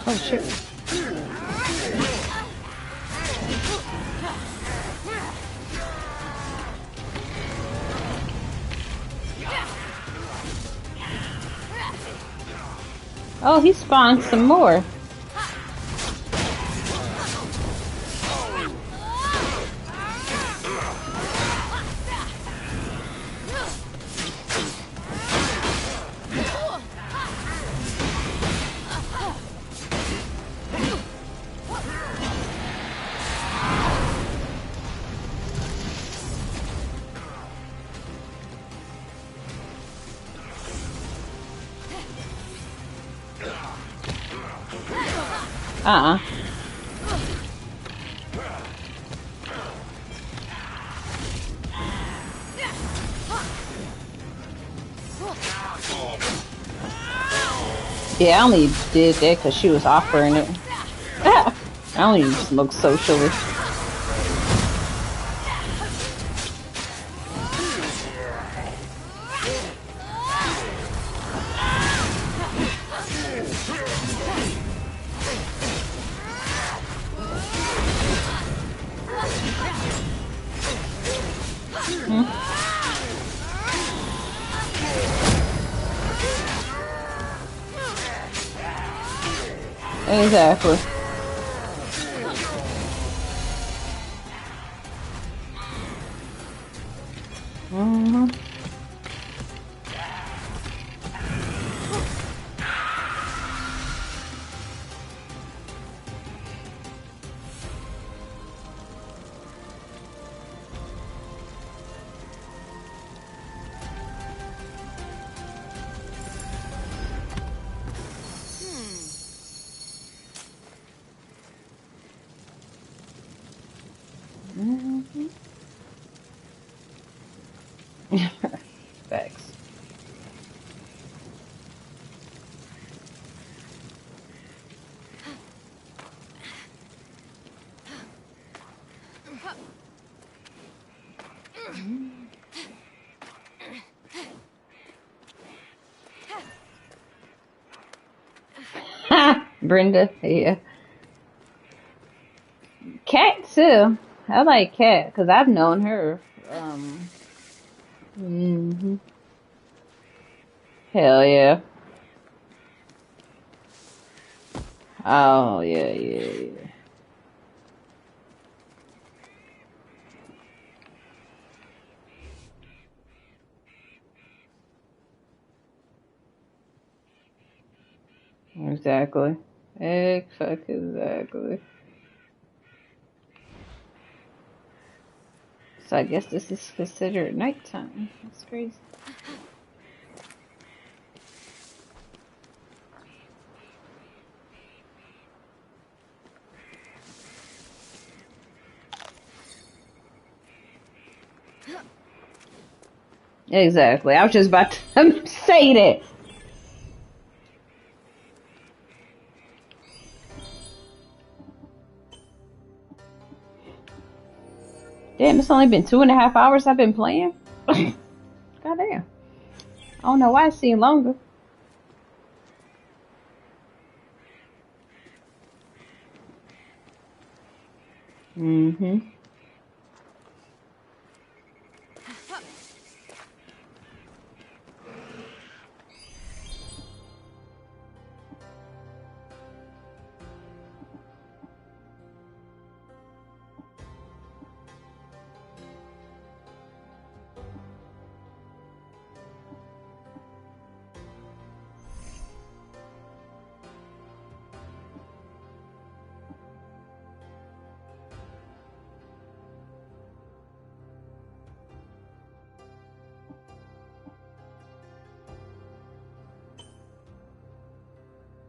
Oh shit. Oh, he spawned some more. Uh-uh. Yeah, I only did that because she was offering it. I don't even smoke socially. Exactly. Mm-hmm. Mm-hmm. Facts. Brenda, yeah. Cat too. I like Cat because I've known her. Hmm. Hell yeah. Oh yeah, yeah, yeah. Exactly. Exactly. So I guess this is considered nighttime. That's crazy. Exactly. I was just about to say that. Damn, it's only been 2.5 hours I've been playing. Goddamn. I don't know why it seemed longer. Mm-hmm.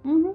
Mm-hmm.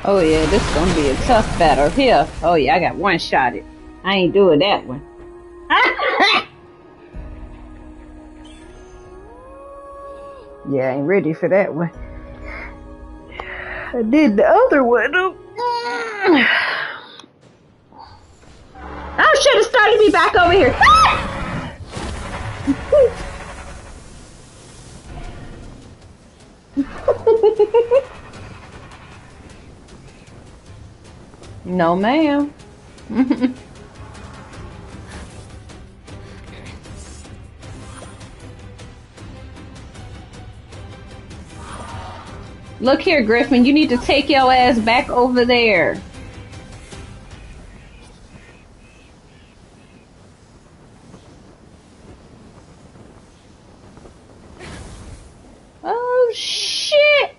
Oh yeah, this is gonna be a tough battle here. Oh yeah, I got one shot it. I ain't doing that one. Yeah, I ain't ready for that one. I did the other one. I should have started me back over here. No, ma'am. Look here, Griffin. You need to take your ass back over there. Oh, shit.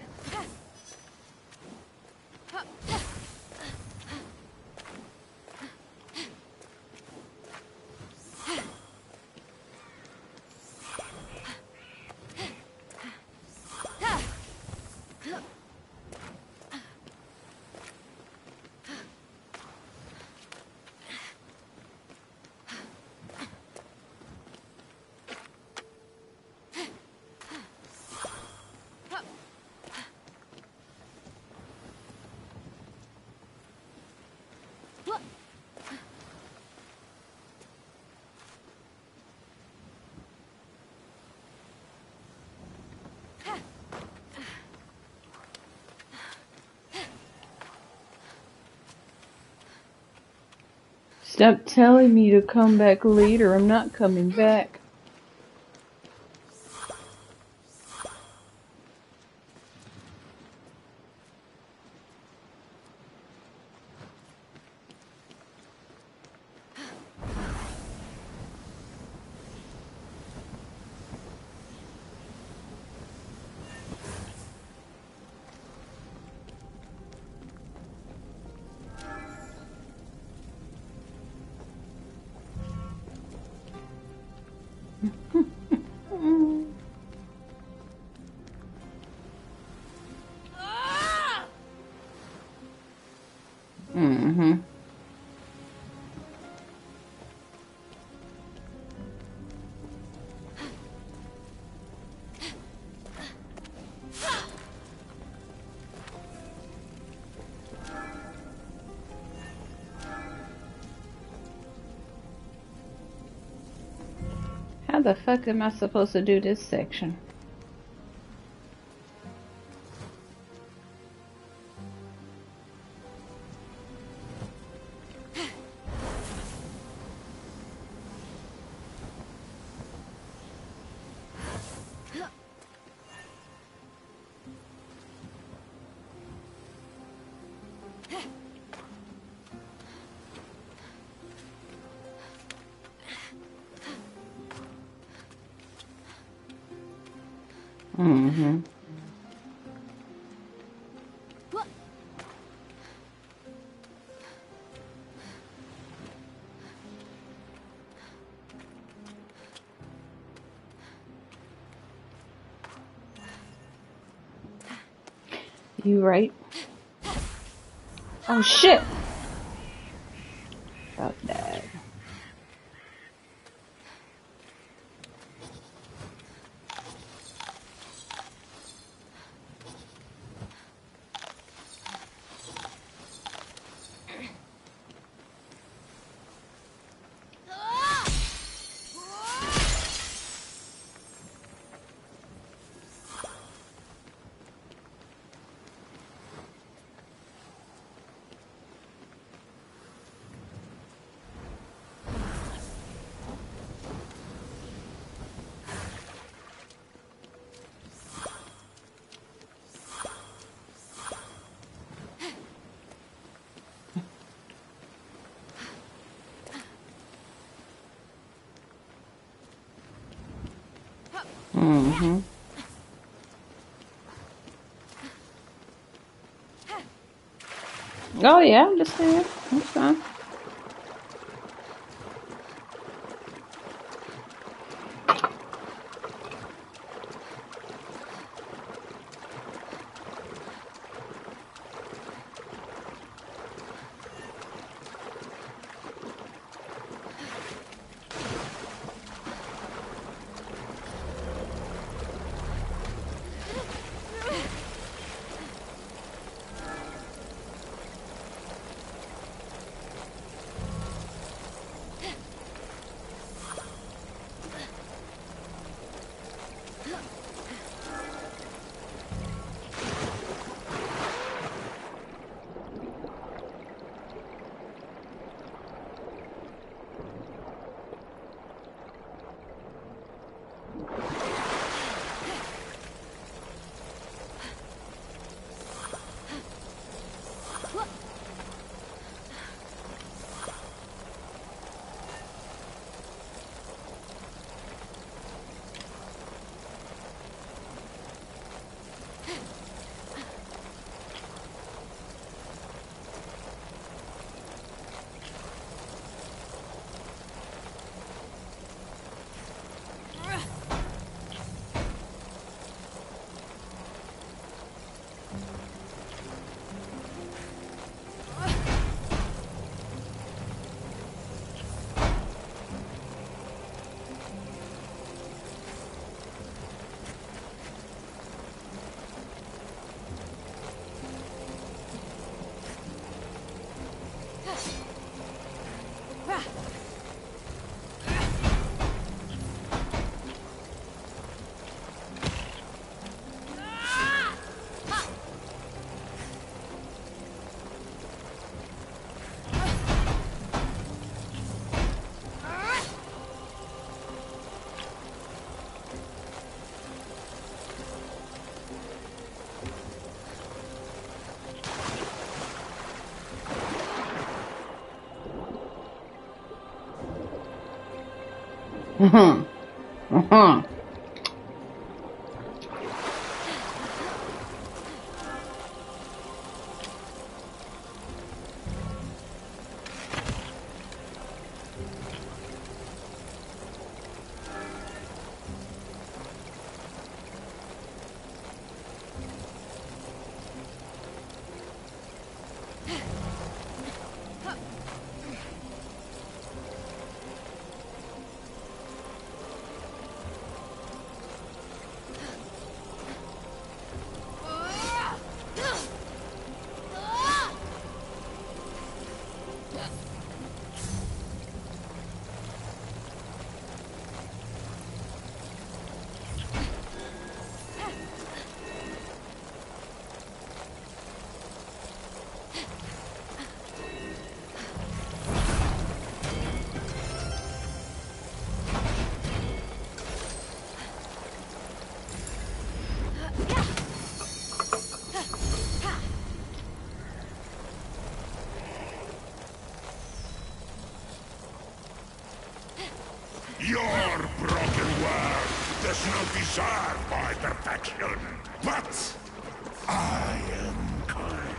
Stop telling me to come back later. I'm not coming back. Mm-hmm. How the fuck am I supposed to do this section? Mm-hmm. You right? Oh shit! About that. Mm-hmm. Oh yeah, I'm just saying. That's fine. Mhm. Mhm. Your broken world does not deserve my perfection, but I am kind.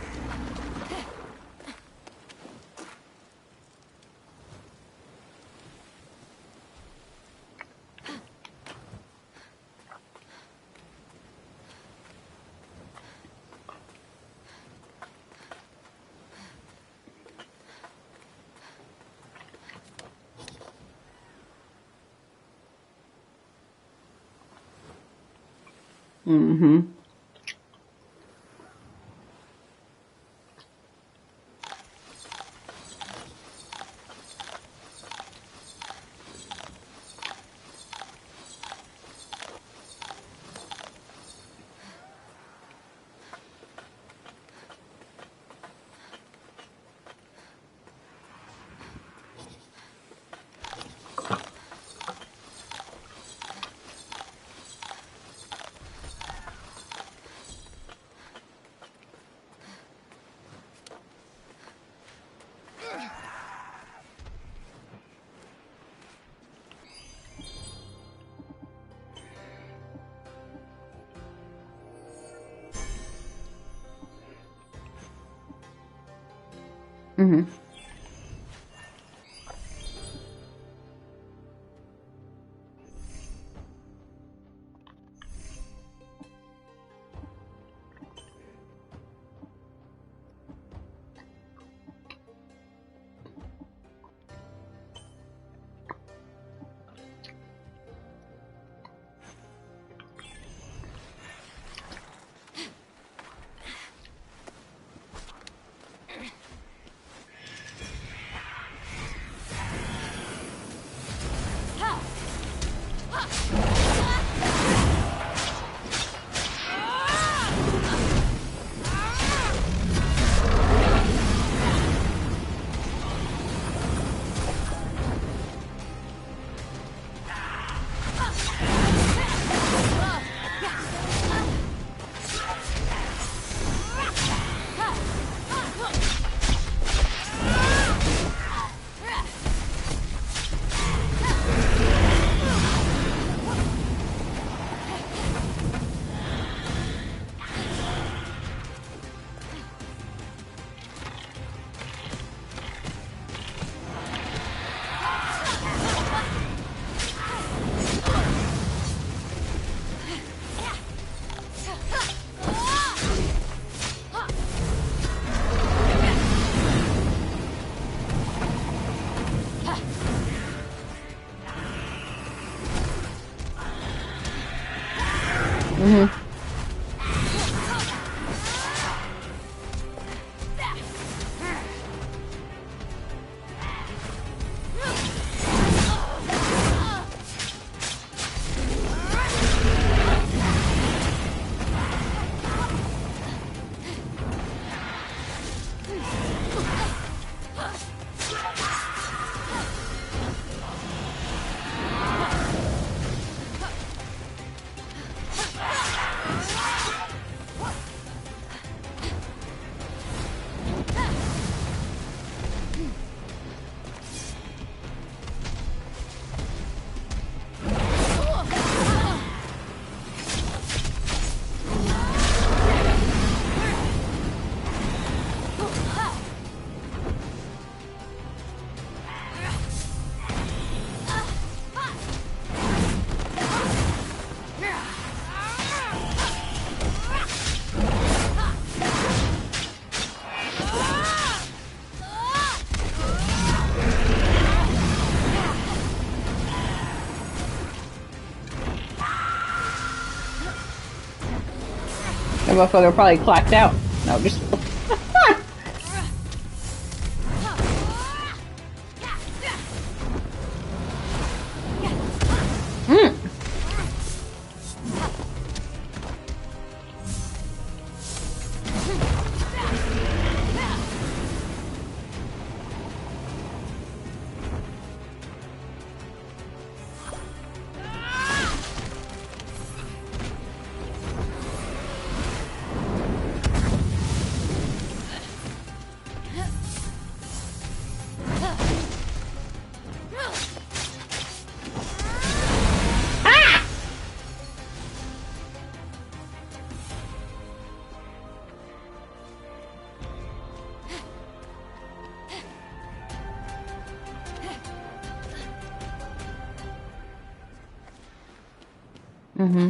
Mhm. Mhm. That motherfucker probably clocked out. No, just. Mm. Mm-hmm.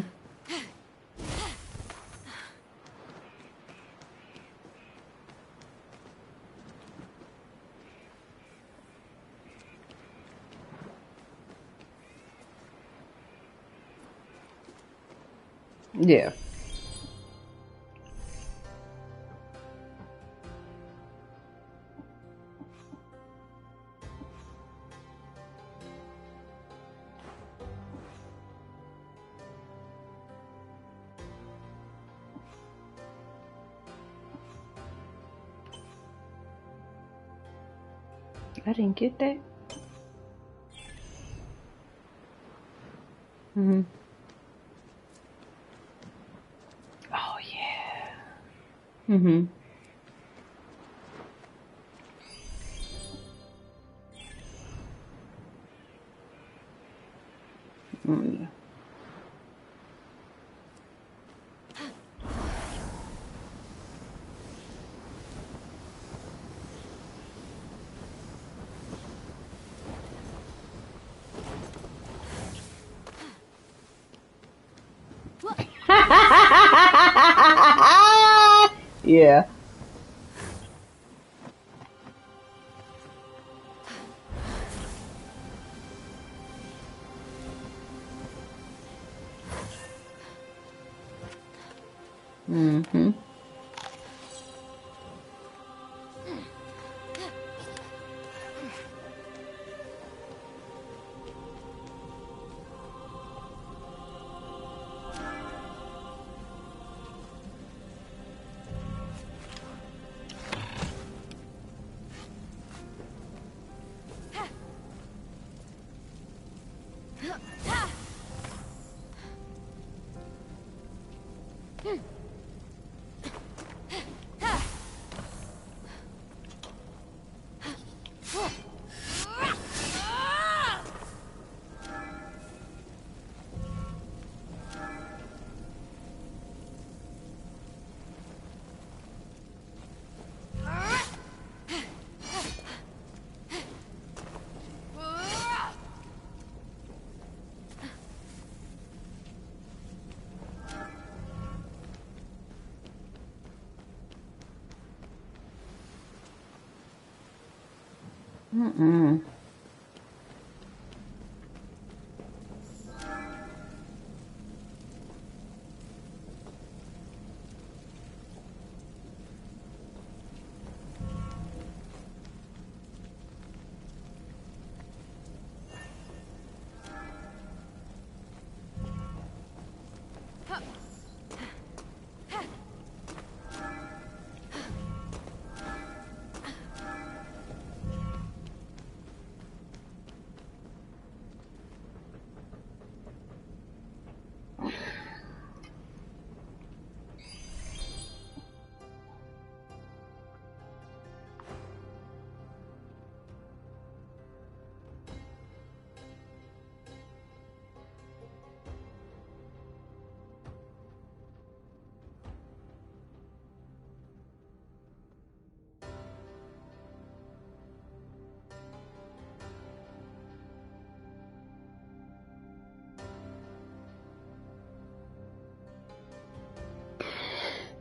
Yeah. I didn't get that. Mm-hmm. Oh yeah. Mm-hmm. Mm, yeah. Yeah. Mm-hmm. Mm-mm.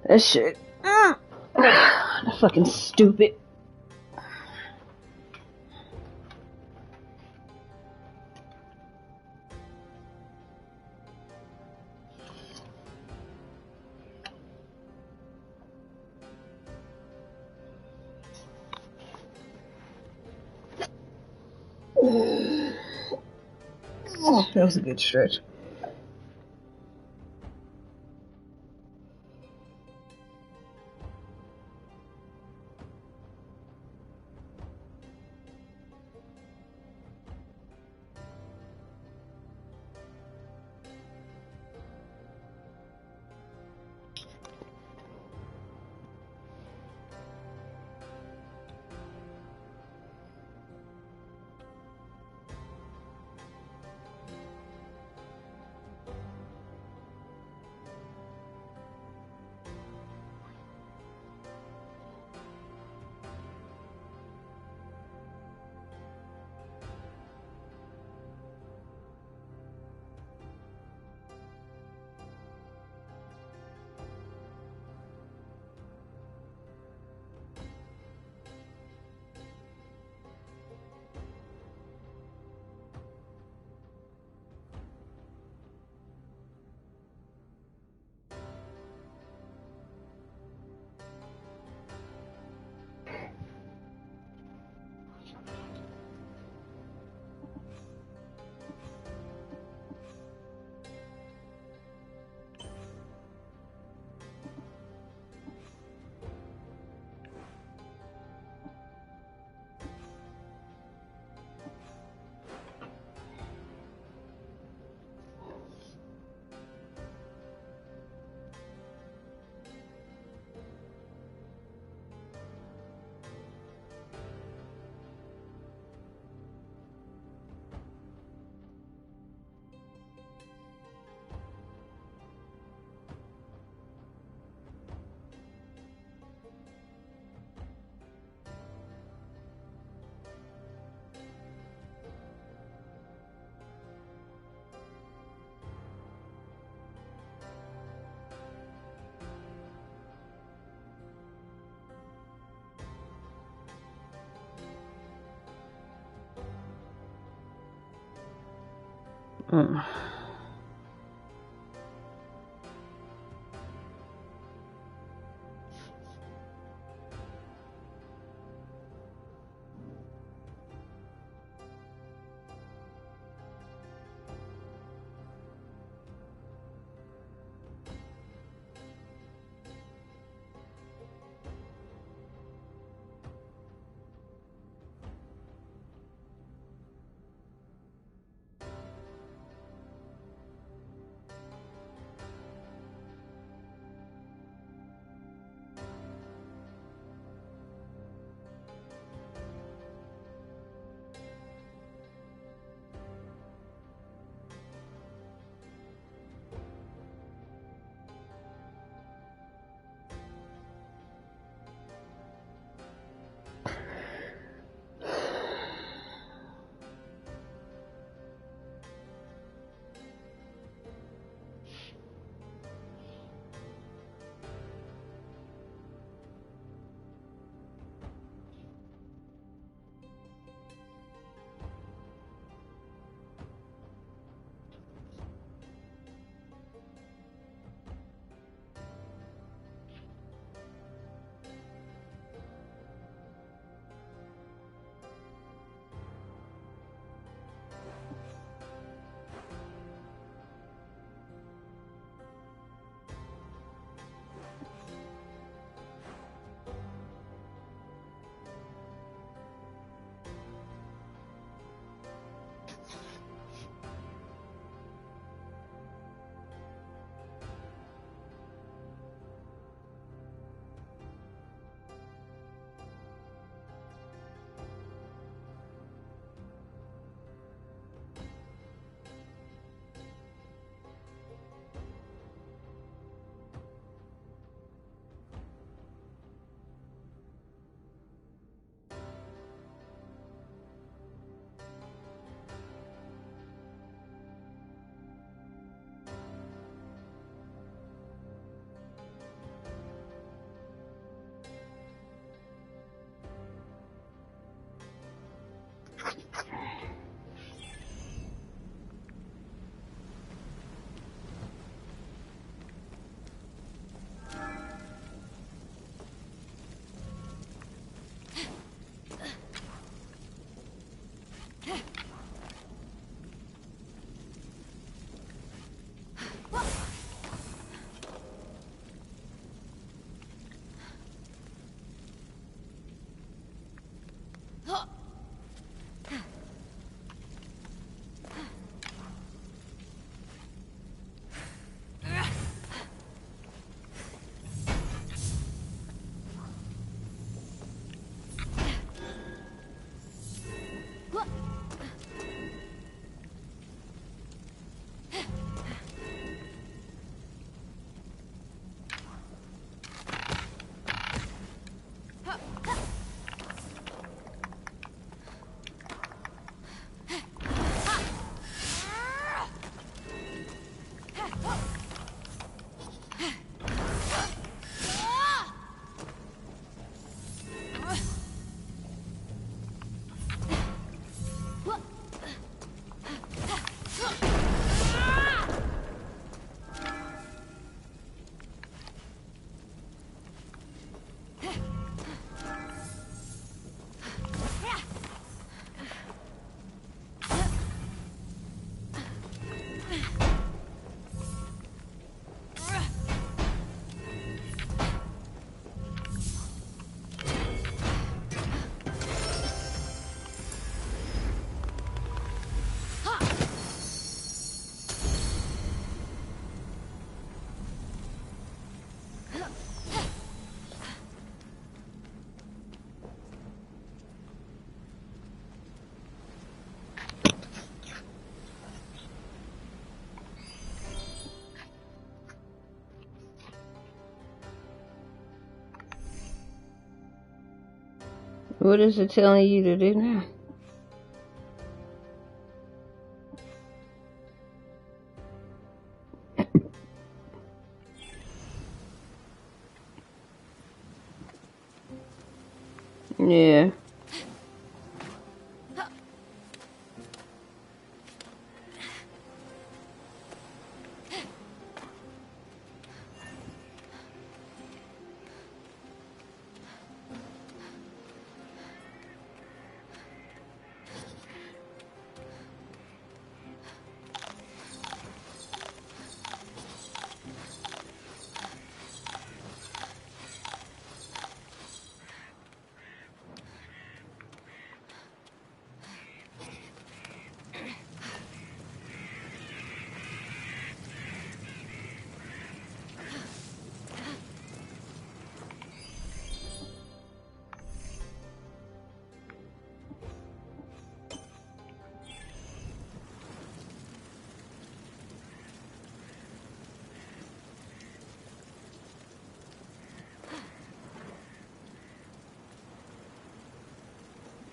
That shit. That's fucking stupid. That was a good stretch. Mm. What is it telling you to do now? Yeah.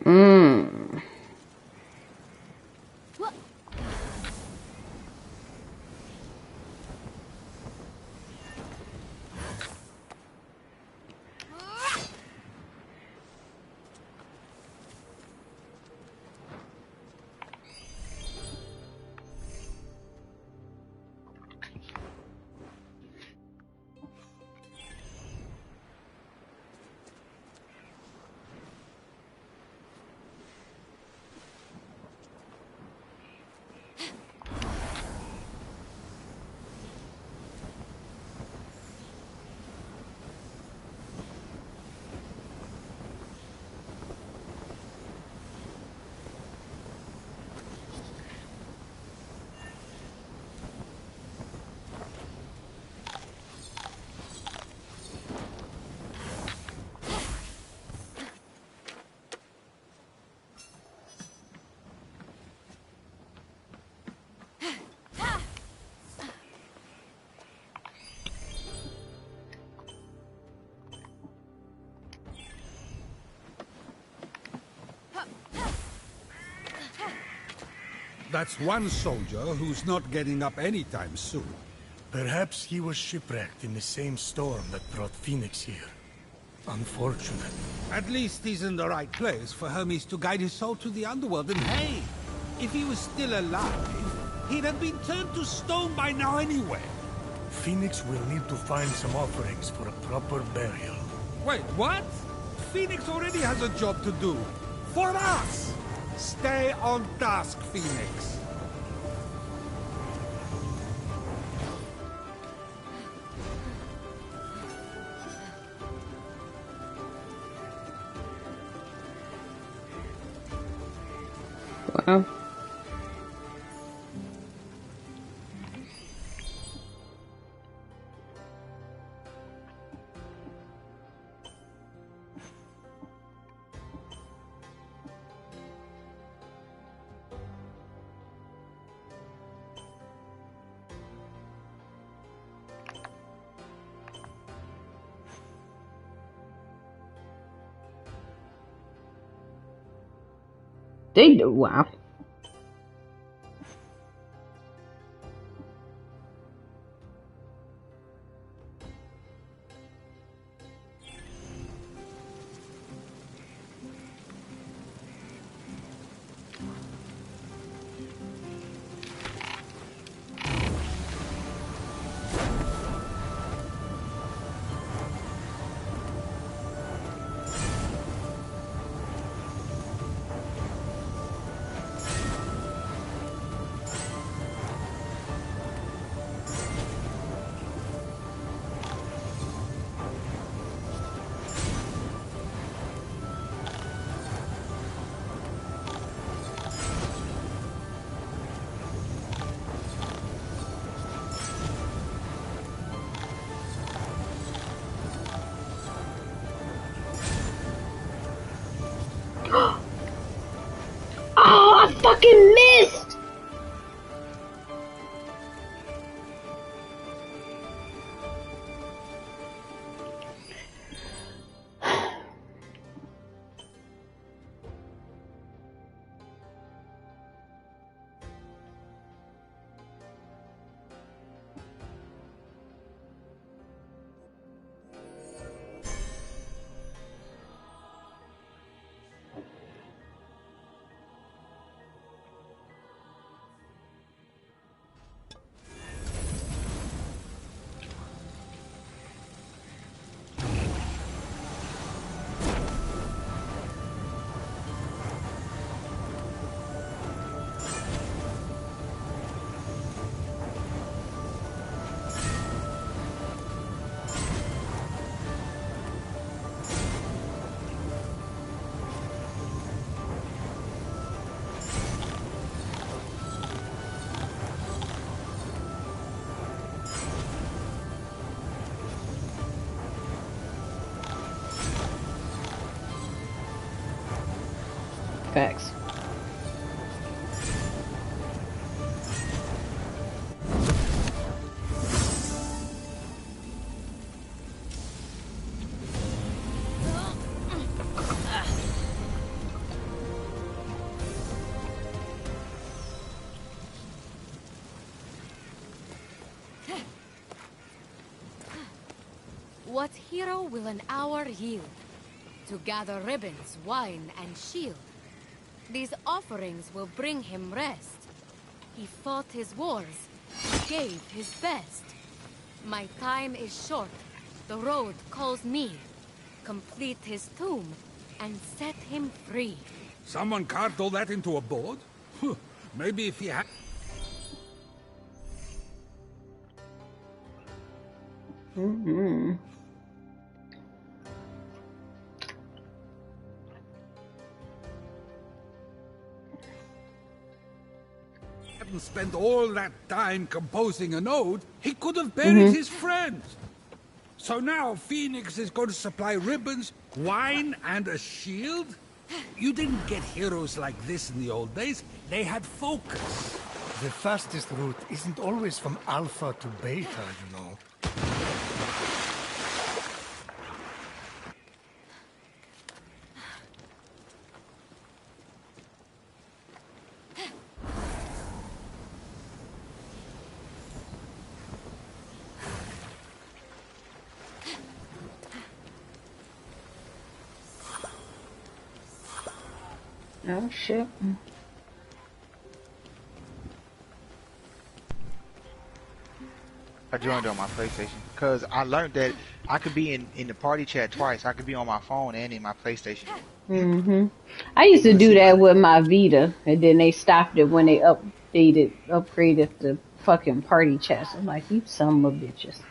Mmm. That's one soldier who's not getting up anytime soon. Perhaps he was shipwrecked in the same storm that brought Phoenix here. Unfortunate. At least he's in the right place for Hermes to guide his soul to the underworld. And hey, if he was still alive, he'd have been turned to stone by now anyway. Phoenix will need to find some offerings for a proper burial. Wait, what? Phoenix already has a job to do. For us! Stay on task, Phoenix. Wow. They do. Wow. Oh, I fucking missed! Facts. What hero will an hour yield? To gather ribbons, wine, and shield. These offerings will bring him rest. He fought his wars, gave his best. My time is short, the road calls me. Complete his tomb, and set him free. Someone carved all that into a board? Maybe if he had... Mm-hmm. Hadn't spent all that time composing an ode, he could have buried his friends. So now Fenyx is going to supply ribbons, wine, and a shield? You didn't get heroes like this in the old days. They had focus. The fastest route isn't always from Alpha to Beta, you know. Oh shit. I joined on my PlayStation because I learned that I could be in the party chat twice. I could be on my phone and in my PlayStation. I used to do that with my Vita, and then they stopped it when they upgraded the fucking party chat. I'm like, you son of a bitches.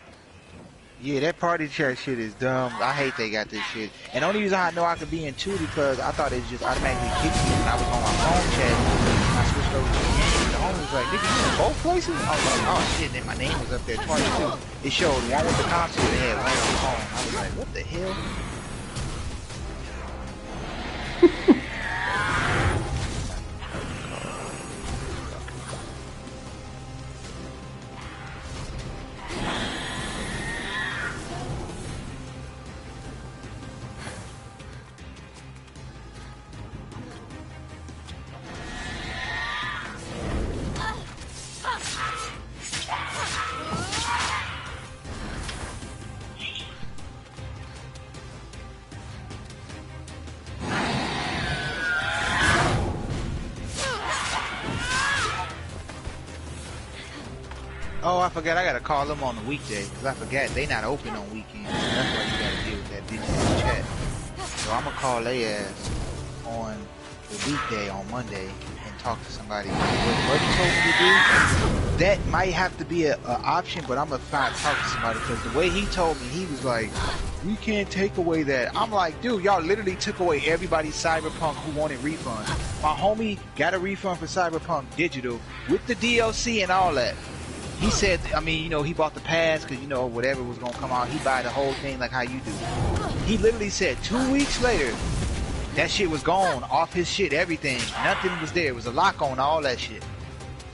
Yeah, that party chat shit is dumb. I hate they got this shit. And the only reason I know I could be in two because I thought it just automatically kicked me when I was on my phone chat. And I switched over to the game. The homie was like, nigga, you in both places? I was like, oh shit, then my name was up there twice too. It showed one with the console and had one on the phone. I was like, what the hell? Oh, I forgot. I gotta call them on the weekday because I forgot they not open on weekends. That's why you gotta deal with that bitch in the chat. So I'm gonna call their ass on the weekday on Monday and talk to somebody. What you told me to do, that might have to be a option, but I'm gonna try to talk to somebody because the way he told me, he was like, we can't take away that. I'm like, dude, y'all literally took away everybody's Cyberpunk who wanted refunds. My homie got a refund for Cyberpunk Digital with the DLC and all that. He said, I mean, you know, he bought the pass because, you know, whatever was going to come out, he buy the whole thing like how you do. He literally said 2 weeks later, that shit was gone off his shit, everything. Nothing was there. It was a lock on all that shit.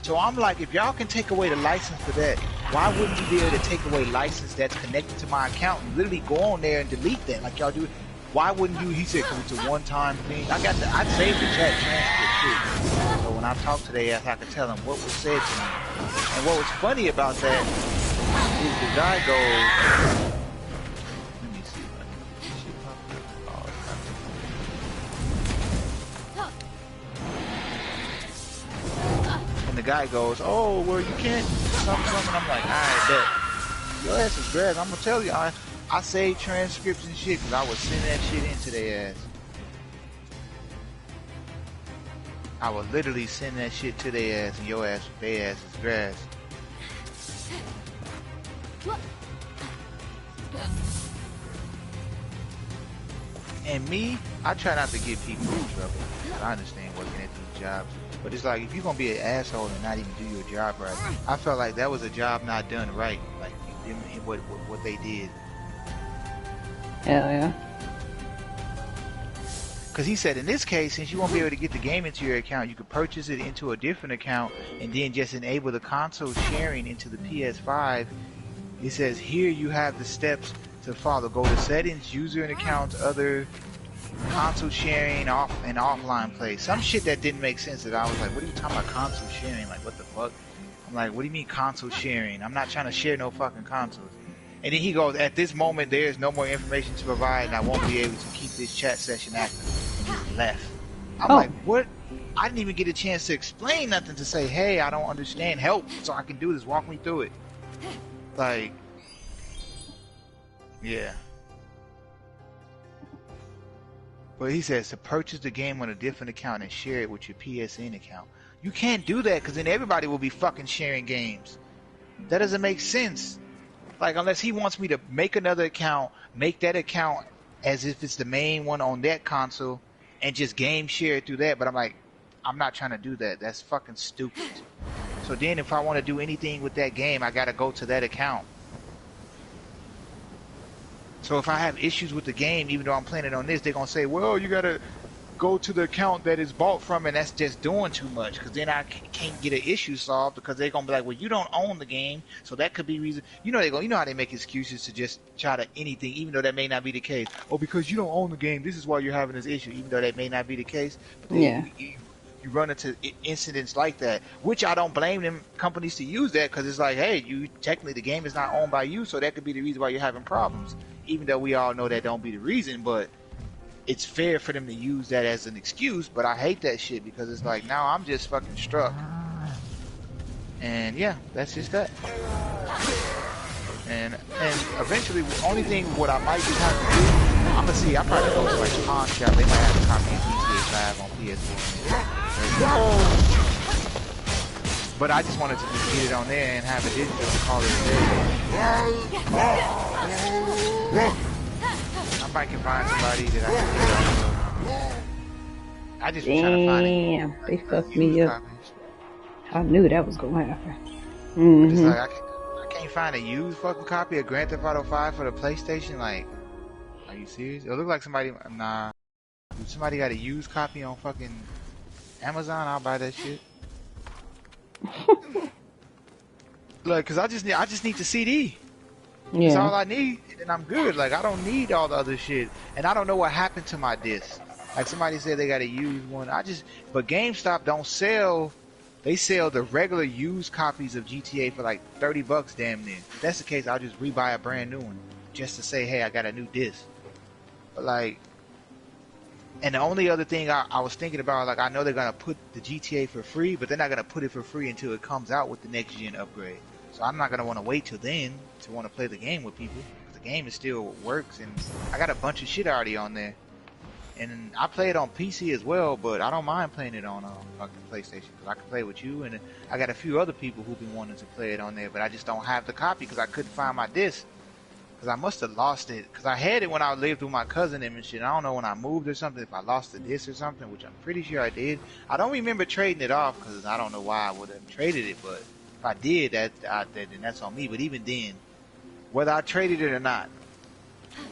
So I'm like, if y'all can take away the license for that, why wouldn't you be able to take away license that's connected to my account and literally go on there and delete that like y'all do? Why wouldn't you? He said, because it's a one-time thing. I saved the chat transcript too. So when I talked to their ass, I could tell them what was said to me. And what was funny about that is the guy goes, let me see. And the guy goes, oh, well, you can't something. I'm like, alright, bet. Your ass is grass. I'm gonna tell you, I saved transcripts and shit because I was sending that shit into their ass. I would literally send that shit to their ass and your ass, their ass is grass. And me, I try not to get people in trouble. I understand working at these jobs. But it's like, if you're gonna be an asshole and not even do your job right, I felt like that was a job not done right. Like, what they did. Hell yeah. Because he said in this case, since you won't be able to get the game into your account, you could purchase it into a different account and then just enable the console sharing into the PS5. It says here you have the steps to follow. Go to settings, user and accounts, other console sharing, off and offline play. Some shit that didn't make sense that I was like, what are you talking about console sharing? Like, what the fuck? I'm like, what do you mean console sharing? I'm not trying to share no fucking consoles. And then he goes, at this moment, there is no more information to provide and I won't be able to keep this chat session active. And he left. I'm like, what? I didn't even get a chance to explain nothing to say, hey, I don't understand. Help so I can do this. Walk me through it. Like, yeah. But he says to purchase the game on a different account and share it with your PSN account. You can't do that because then everybody will be fucking sharing games. That doesn't make sense. Like, unless he wants me to make another account, make that account as if it's the main one on that console, and just game share it through that. But I'm like, I'm not trying to do that. That's fucking stupid. So then if I want to do anything with that game, I gotta go to that account. So if I have issues with the game, even though I'm playing it on this, they're gonna say, well, you gotta go to the account that it's bought from, and that's just doing too much, because then I can't get an issue solved, because they're gonna be like, well, you don't own the game, so that could be reason. You know you know how they make excuses to just try to anything, even though that may not be the case. Oh, because you don't own the game, this is why you're having this issue, even though that may not be the case. But then you run into incidents like that, which I don't blame them companies to use that, because it's like, hey, you technically the game is not owned by you, so that could be the reason why you're having problems, even though we all know that don't be the reason. But it's fair for them to use that as an excuse. But I hate that shit, because it's like, now I'm just fucking struck. And yeah, that's just that. And eventually, the only thing what I might just have to do, I'm gonna see, I probably go to like a pawn shop. They might have a copy of GTA 5 on PS4. But I just wanted to just get it on there and have a digital to call it a day. I might can find somebody that I can get on. I just was trying to find it. Damn, they fucked me up. I knew that was gonna happen. It's like I can't find a used fucking copy of Grand Theft Auto 5 for the PlayStation. Like, are you serious? It look like somebody. Nah. If somebody got a used copy on fucking Amazon, I'll buy that shit. Like, cause I just need the CD. Yeah. That's all I need, and I'm good. Like, I don't need all the other shit, and I don't know what happened to my disc. Like, somebody said they got a used one. But GameStop don't sell. They sell the regular used copies of GTA for like $30 damn near. If that's the case, I'll just rebuy a brand new one just to say, hey, I got a new disc. But like, and the only other thing I was thinking about, like, I know they're gonna put the GTA for free, but they're not gonna put it for free until it comes out with the next gen upgrade. So I'm not gonna want to wait till then to want to play the game with people. The game is still works, and I got a bunch of shit already on there. And I play it on PC as well, but I don't mind playing it on fucking PlayStation, because I can play with you, and I got a few other people who've been wanting to play it on there, but I just don't have the copy because I couldn't find my disc. Because I must have lost it, because I had it when I lived with my cousin and shit. I don't know when I moved or something, if I lost the disc or something, which I'm pretty sure I did. I don't remember trading it off, because I don't know why I would have traded it, but if I did, then that's on me. But even then, whether I traded it or not,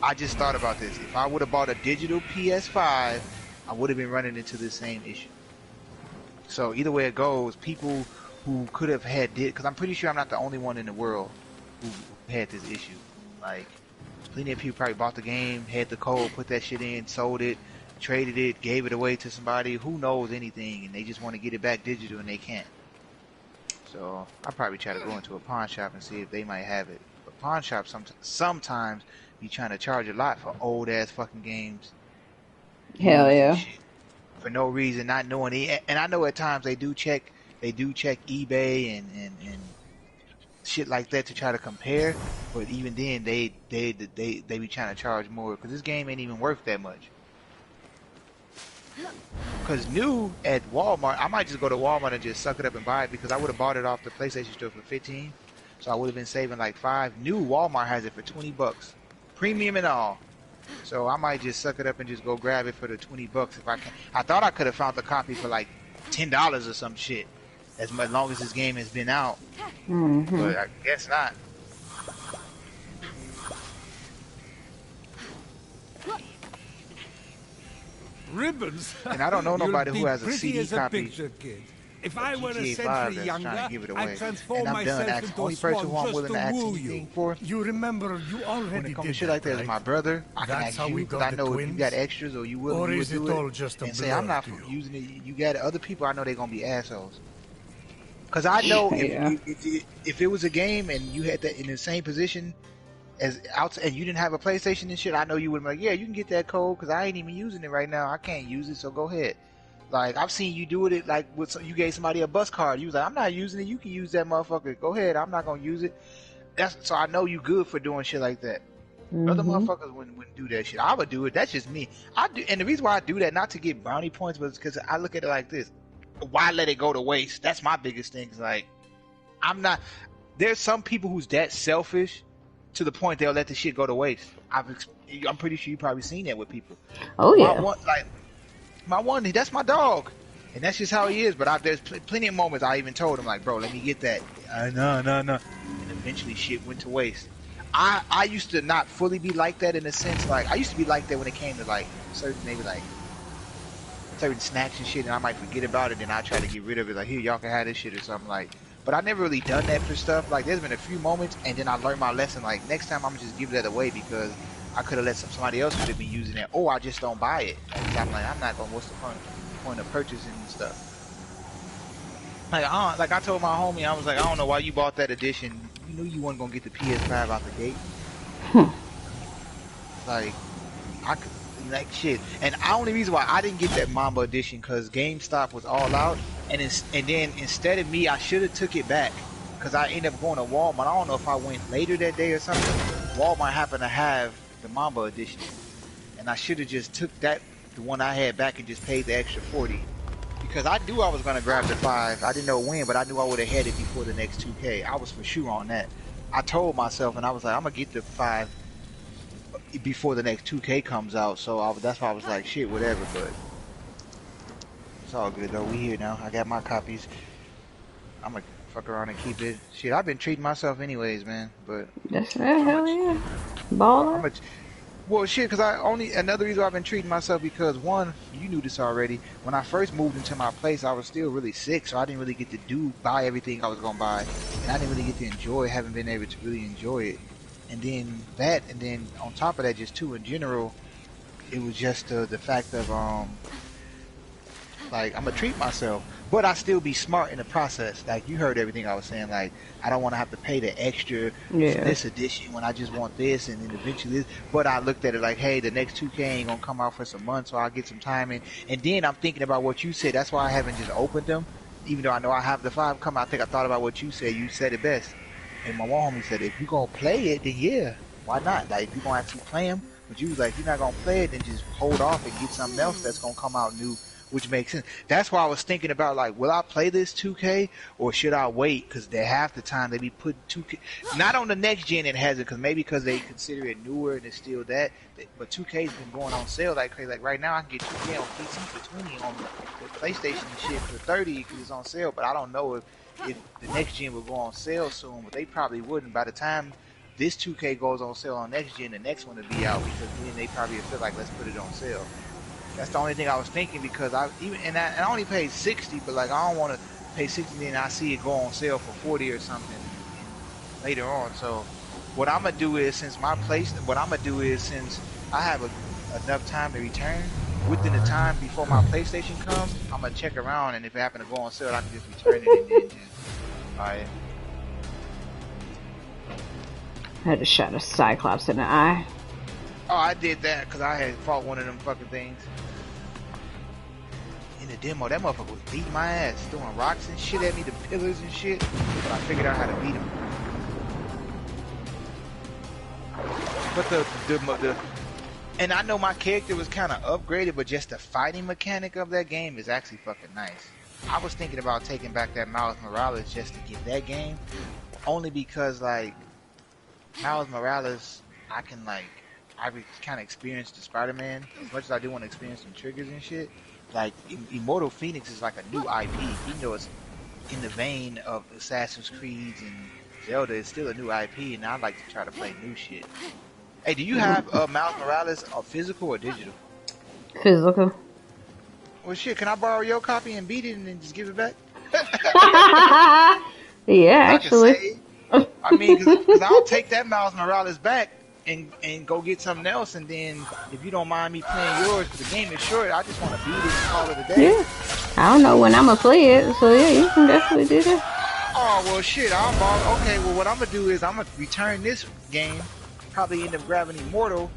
I just thought about this. If I would have bought a digital PS5, I would have been running into this same issue. So either way it goes, people who could have had it, because I'm pretty sure I'm not the only one in the world who had this issue. Like, plenty of people probably bought the game, had the code, put that shit in, sold it, traded it, gave it away to somebody who knows anything, and they just want to get it back digital and they can't. So I'll probably try to go into a pawn shop and see if they might have it. But pawn shops sometimes be trying to charge a lot for old ass fucking games. Hell yeah. For no reason, not knowing it. And I know at times they do check eBay and shit like that to try to compare, but even then they be trying to charge more, because this game ain't even worth that much. Because new at Walmart, I might just go to Walmart and just suck it up and buy it, because I would have bought it off the PlayStation store for $15, so I would have been saving like $5. New Walmart has it for $20, premium and all. So I might just suck it up and just go grab it for the $20 if I can. I thought I could have found the copy for like $10 or some shit, as long as this game has been out. But I guess not. Ribbons? And I don't know You'll nobody who be has a pretty CD as a copy picture, kid. If of I were a GTA 5 century that's trying younger, to give it I'd away. transform And I'm done. myself The into a only person swan who I'm just willing to to ask woo anything you. for You remember you when already it comes to did shit that, like that is right? my brother. I can That's ask how you we because got I the know if you got twins? extras or you willing, Or you would is it do it. all just a And say I'm blur not to you? using it. You got other people. I know they're gonna be assholes. Cause I know Yeah. if it was a game and you had that in the same position as out and you didn't have a PlayStation and shit, I know you would be like, yeah, you can get that code because I ain't even using it right now. I can't use it, so go ahead. Like I've seen you do it like with you gave somebody a bus card. You was like, I'm not using it. You can use that motherfucker. Go ahead. I'm not gonna use it. That's so I know you good for doing shit like that. Other Mhm. motherfuckers wouldn't do that shit. I would do it. That's just me. I do, and the reason why I do that not to get brownie points, but because I look at it like this: why let it go to waste? That's my biggest thing. Is like I'm not. There's some people who's that selfish to the point they'll let the shit go to waste. I'm pretty sure you probably seen that with people. Oh My yeah. one, like my one, that's my dog, and that's just how he is. But there's plenty of moments I even told him like, bro, let me get that. No, no, no. And eventually shit went to waste. I used to not fully be like that in a sense. Like I used to be like that when it came to like certain maybe like certain snacks and shit, and I might forget about it, and I try to get rid of it. Like here, y'all can have this shit or something like. But I never really done that for stuff. Like there's been a few moments, and then I learned my lesson. Like next time, I'm just give that away because I could have let somebody else could have been using it, or I just don't buy it. Like, I'm like, I'm not gonna. What's the point of purchasing and stuff? Like I told my homie, I was like, I don't know why you bought that edition. You knew you weren't gonna get the PS5 out the gate. Like I could. Like shit, and the only reason why I didn't get that Mamba edition because GameStop was all out, and then instead of me, I should have took it back because I ended up going to Walmart. I don't know if I went later that day or something. Walmart happened to have the Mamba edition, and I should have just took the one I had back and just paid the extra 40 because I knew I was gonna grab the 5. I didn't know when, but I knew I would have had it before the next 2K. I was for sure on that. I told myself, and I was like, I'm gonna get the 5 before the next 2K comes out, so that's why I was like, shit, whatever, but it's all good though. We here now. I got my copies. I'm gonna fuck around and keep it. Shit, I've been treating myself anyways, man, but That's right. Hell yeah. Baller. well, shit, because another reason I've been treating myself because one, you knew this already. When I first moved into my place, I was still really sick, so I didn't really get to buy everything I was gonna buy, and I didn't really get to enjoy, haven't been able to really enjoy it. And then on top of that, just too in general, it was just the fact of like I'm gonna treat myself, but I still be smart in the process. Like you heard everything I was saying. Like I don't want to have to pay the extra for this edition when I just want this, and then eventually this. But I looked at it like, hey, the next 2K ain't gonna come out for some months, so I'll get some time in. And then I'm thinking about what you said. That's why I haven't just opened them, even though I know I have the 5 come. I think I thought about what you said. You said it best. And my one homie said, if you gonna play it, then yeah, why not? Like if you gonna actually play them, but you was like, if you're not gonna play it, then just hold off and get something else that's gonna come out new, which makes sense. That's why I was thinking about like, will I play this 2K or should I wait? Because half the time they be putting 2K, not on the next gen it has it, because they consider it newer and it's still that. But 2K's been going on sale like crazy. Like right now I can get 2K on PC for 20 on the PlayStation and shit for 30 because it's on sale. But I don't know if the next gen will go on sale soon, but they probably wouldn't. By the time this 2K goes on sale on next gen, the next one will be out because then they probably feel like let's put it on sale. That's the only thing I was thinking because I only paid 60, but like I don't want to pay 60 and I see it go on sale for 40 or something later on. So what I'm gonna do is since I have enough time to return within the time before my PlayStation comes, I'm gonna check around and if it happen to go on sale, I can just return it and then just alright. I had to shot a Cyclops in the eye. Oh, I did that because I had fought one of them fucking things. In the demo, that motherfucker was beating my ass, throwing rocks and shit at me, the pillars and shit. But I figured out how to beat him. But and I know my character was kind of upgraded, but just the fighting mechanic of that game is actually fucking nice. I was thinking about taking back that Miles Morales just to get that game, only because like Miles Morales, I can like I kind of experience the Spider-Man as much as I do want to experience some triggers and shit. Like Immortals Fenyx is like a new IP, even though it's in the vein of Assassin's Creed and Zelda. It's still a new IP, and I like to try to play new shit. Hey, do you have Miles Morales physical or digital? Physical. Well, shit, can I borrow your copy and beat it and then just give it back? Yeah, Cause I can actually. save. I mean, cause I'll take that Miles Morales back and go get something else, and then if you don't mind me playing yours, cause the game is short, I just want to beat it and call it a day. Yeah. I don't know when I'm gonna play it, so yeah, you can definitely do that. Oh well, shit, I'll borrow. Okay, well, what I'm gonna do is I'm gonna return this game, probably end up grabbing Immortal,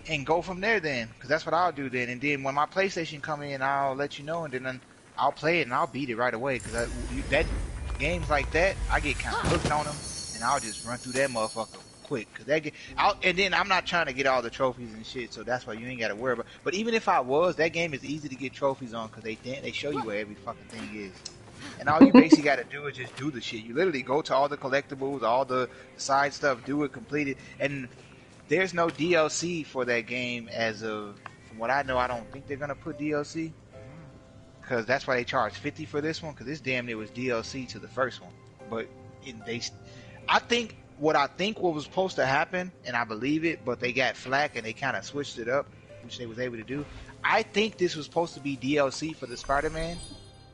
and go from there then, cause that's what I'll do then. And then when my PlayStation come in, I'll let you know, and then I'll play it and I'll beat it right away, cause that games like that, I get kind of hooked on them, and I'll just run through that motherfucker quick, cause and then I'm not trying to get all the trophies and shit, so that's why you ain't gotta worry about. But even if I was, that game is easy to get trophies on, cause they show you where every fucking thing is. And all you basically got to do is just do the shit. You literally go to all the collectibles, all the side stuff, do it, complete it. And there's no DLC for that game as of, from what I know, I don't think they're going to put DLC. Because that's why they charge 50 for this one, because this damn near was DLC to the first one. But I think what was supposed to happen, and I believe it, but they got flack and they kind of switched it up, which they was able to do. I think this was supposed to be DLC for the Spider-Man.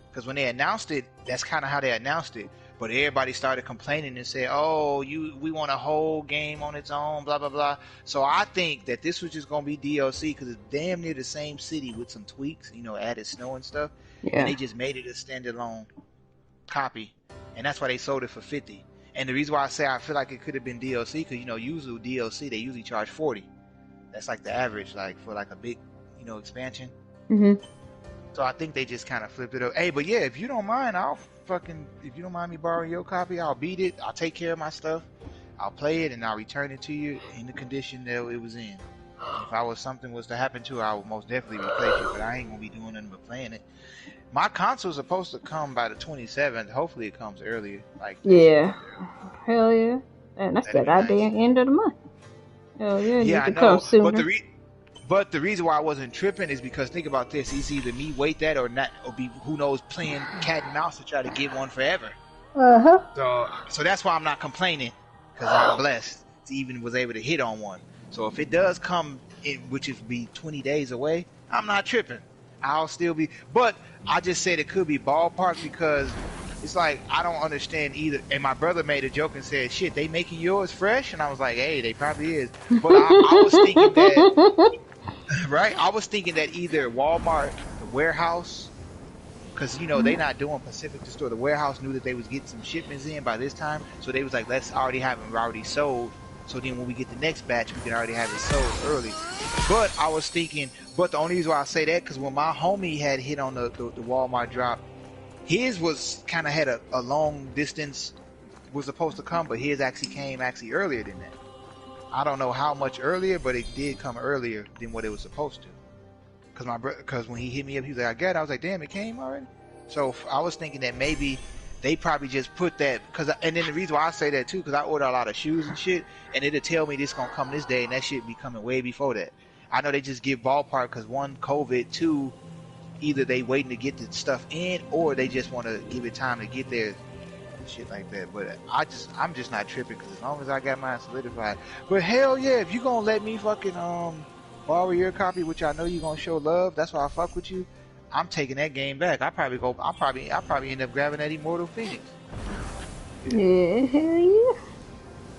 Because when they announced it, that's kind of how they announced it. But everybody started complaining and said, "Oh, we want a whole game on its own, blah blah blah." So I think that this was just gonna be DLC because it's damn near the same city with some tweaks, added snow and stuff. Yeah. And they just made it a standalone copy, and that's why they sold it for 50. And the reason why I say I feel like it could have been DLC because usually DLC they usually charge 40. That's like the average, like for like a big, expansion. Mhm. So I think they just kind of flipped it up. Hey, but yeah, if you don't mind, if you don't mind me borrowing your copy, I'll beat it. I'll take care of my stuff. I'll play it and I'll return it to you in the condition that it was in. If something was to happen to it, I would most definitely replace it, but I ain't gonna be doing nothing but playing it. My console's supposed to come by the 27th. Hopefully it comes earlier. Yeah. Hell yeah. And that's the That'd be goddamn nice. end of the month. Hell yeah, Yeah, you I can know. come sooner. But the reason why I wasn't tripping is because think about this: it's either me wait that or not, or be who knows playing cat and mouse to try to get one forever. So that's why I'm not complaining because I'm blessed to even was able to hit on one. So if it does come in, which is be 20 days away, I'm not tripping. I'll still be. But I just said it could be ballpark because it's like I don't understand either. And my brother made a joke and said, "Shit, they making yours fresh?" And I was like, "Hey, they probably is." But I was thinking that. Right? I was thinking that either Walmart, the warehouse, because they not doing Pacific to store. The warehouse knew that they was getting some shipments in by this time, so they was like, let's already have them already sold. So then when we get the next batch, we can already have it sold early. But I was thinking, but the only reason why I say that because when my homie had hit on the Walmart drop, his was kind of had a long distance was supposed to come, but his actually came earlier than that. I don't know how much earlier, but it did come earlier than what it was supposed to. Because when he hit me up, he was like, "I got it." I was like, "Damn, it came already." So I was thinking that maybe they probably just put that and then the reason why I say that too, because I order a lot of shoes and shit, and it'll tell me this gonna come this day, and that shit be coming way before that. I know they just give ballpark because one, COVID, two, either they waiting to get the stuff in, or they just want to give it time to get there. Shit like that, but I'm just not tripping because as long as I got mine solidified. But hell yeah, if you gonna let me fucking borrow your copy, which I know you gonna show love, that's why I fuck with you. I'm taking that game back. I'll probably end up grabbing that Immortal Fenyx. Yeah, hell yeah.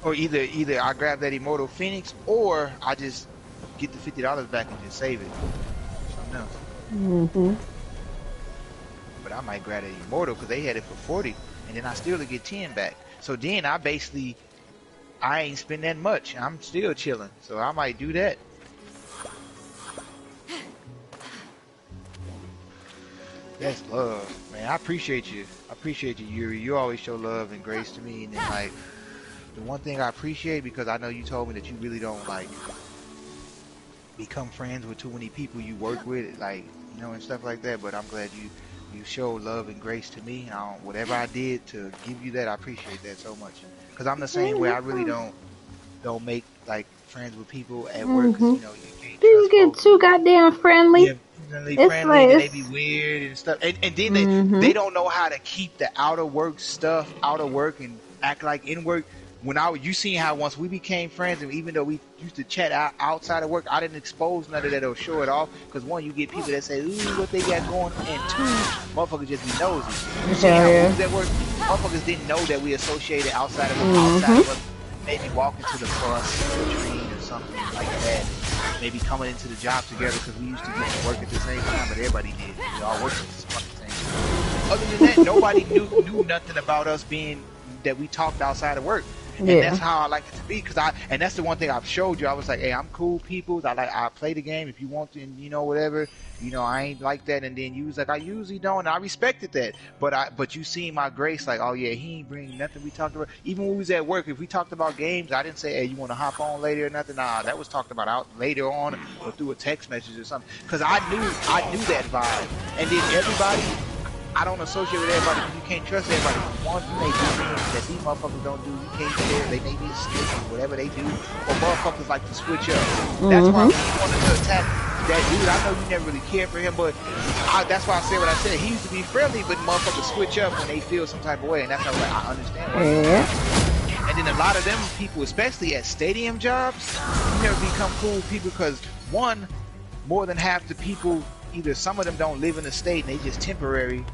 Or either I grab that Immortal Fenyx, or I just get the $50 back and just save it. Something else. Mhm. But I might grab that Immortal because they had it for 40. And then I still get 10 back. So then I ain't spend that much. I'm still chilling. So I might do that. That's love, man. I appreciate you. Yuri. You always show love and grace to me. And then the one thing I appreciate, because I know you told me that you really don't become friends with too many people you work with, and stuff like that. But I'm glad you show love and grace to me. Whatever I did to give you that, I appreciate that so much. Because I'm the same way. I really don't make friends with people at work. Because you can't People trust get folks. too goddamn friendly. Yeah, friendly, and they be weird and stuff. And then they don't know how to keep the outer work stuff out of work and act like in work. you seen how once we became friends, and even though we used to chat outside of work, I didn't expose none of that or show it off. Because one, you get people that say, ooh, what they got going, and two, motherfuckers just be nosy. You see how we was at work, motherfuckers didn't know that we associated outside of outside of us, maybe walking to the bus or train or something like that. Maybe coming into the job together because we used to get to work at the same time, but everybody did. We all worked at the fucking same time. Other than that, nobody knew nothing about us being that we talked outside of work. And that's how I like it to be, and that's the one thing I've showed you. I was like, hey, I'm cool people. I play the game if you want to, and whatever. I ain't like that. And then you was like, I usually don't, and I respected that. But you seen my grace, like, oh yeah, he ain't bring nothing we talked about. Even when we was at work, if we talked about games, I didn't say, hey, you want to hop on later or nothing. Nah, that was talked about out later on or through a text message or something. Because I knew that vibe. And then everybody, I don't associate with everybody because you can't trust everybody. One, you may do things that these motherfuckers don't do. You can't share. They may be a snitch or whatever they do. Or motherfuckers like to switch up. That's why when you wanted to attack that dude, I know you never really cared for him, but that's why I said what I said. He used to be friendly, but motherfuckers switch up when they feel some type of way, and that's how I understand why. And then a lot of them people, especially at stadium jobs, you never become cool with people because one, more than half the people, either some of them don't live in the state and they just temporary.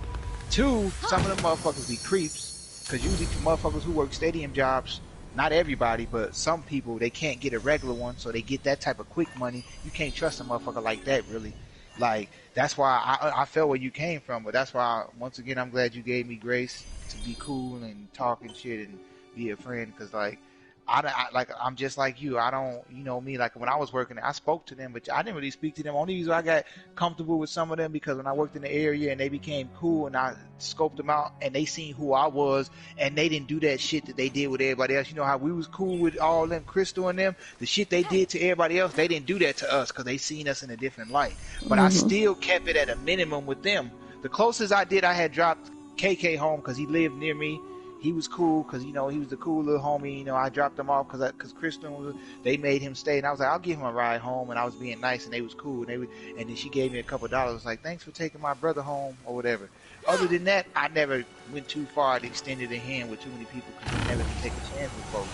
Two, some of them motherfuckers be creeps, because usually motherfuckers who work stadium jobs, not everybody, but some people, they can't get a regular one, so they get that type of quick money. You can't trust a motherfucker like that, really. Like, that's why I felt where you came from, but that's why, once again, I'm glad you gave me grace to be cool and talk and shit and be a friend, because, like, I'm just like you. I don't, me, like when I was working, I spoke to them, but I didn't really speak to them. Only reason I got comfortable with some of them because when I worked in the area and they became cool and I scoped them out and they seen who I was and they didn't do that shit that they did with everybody else. You know how we was cool with all them, Crystal and them? The shit they did to everybody else, they didn't do that to us because they seen us in a different light. But I still kept it at a minimum with them. The closest I did, I had dropped KK home because he lived near me. He was cool because, he was the cool little homie. I dropped him off because Kristen they made him stay. And I was like, I'll give him a ride home. And I was being nice and they was cool. And then she gave me a couple $. Like, thanks for taking my brother home or whatever. Other than that, I never went too far to extended a hand with too many people because you never can take a chance with folks.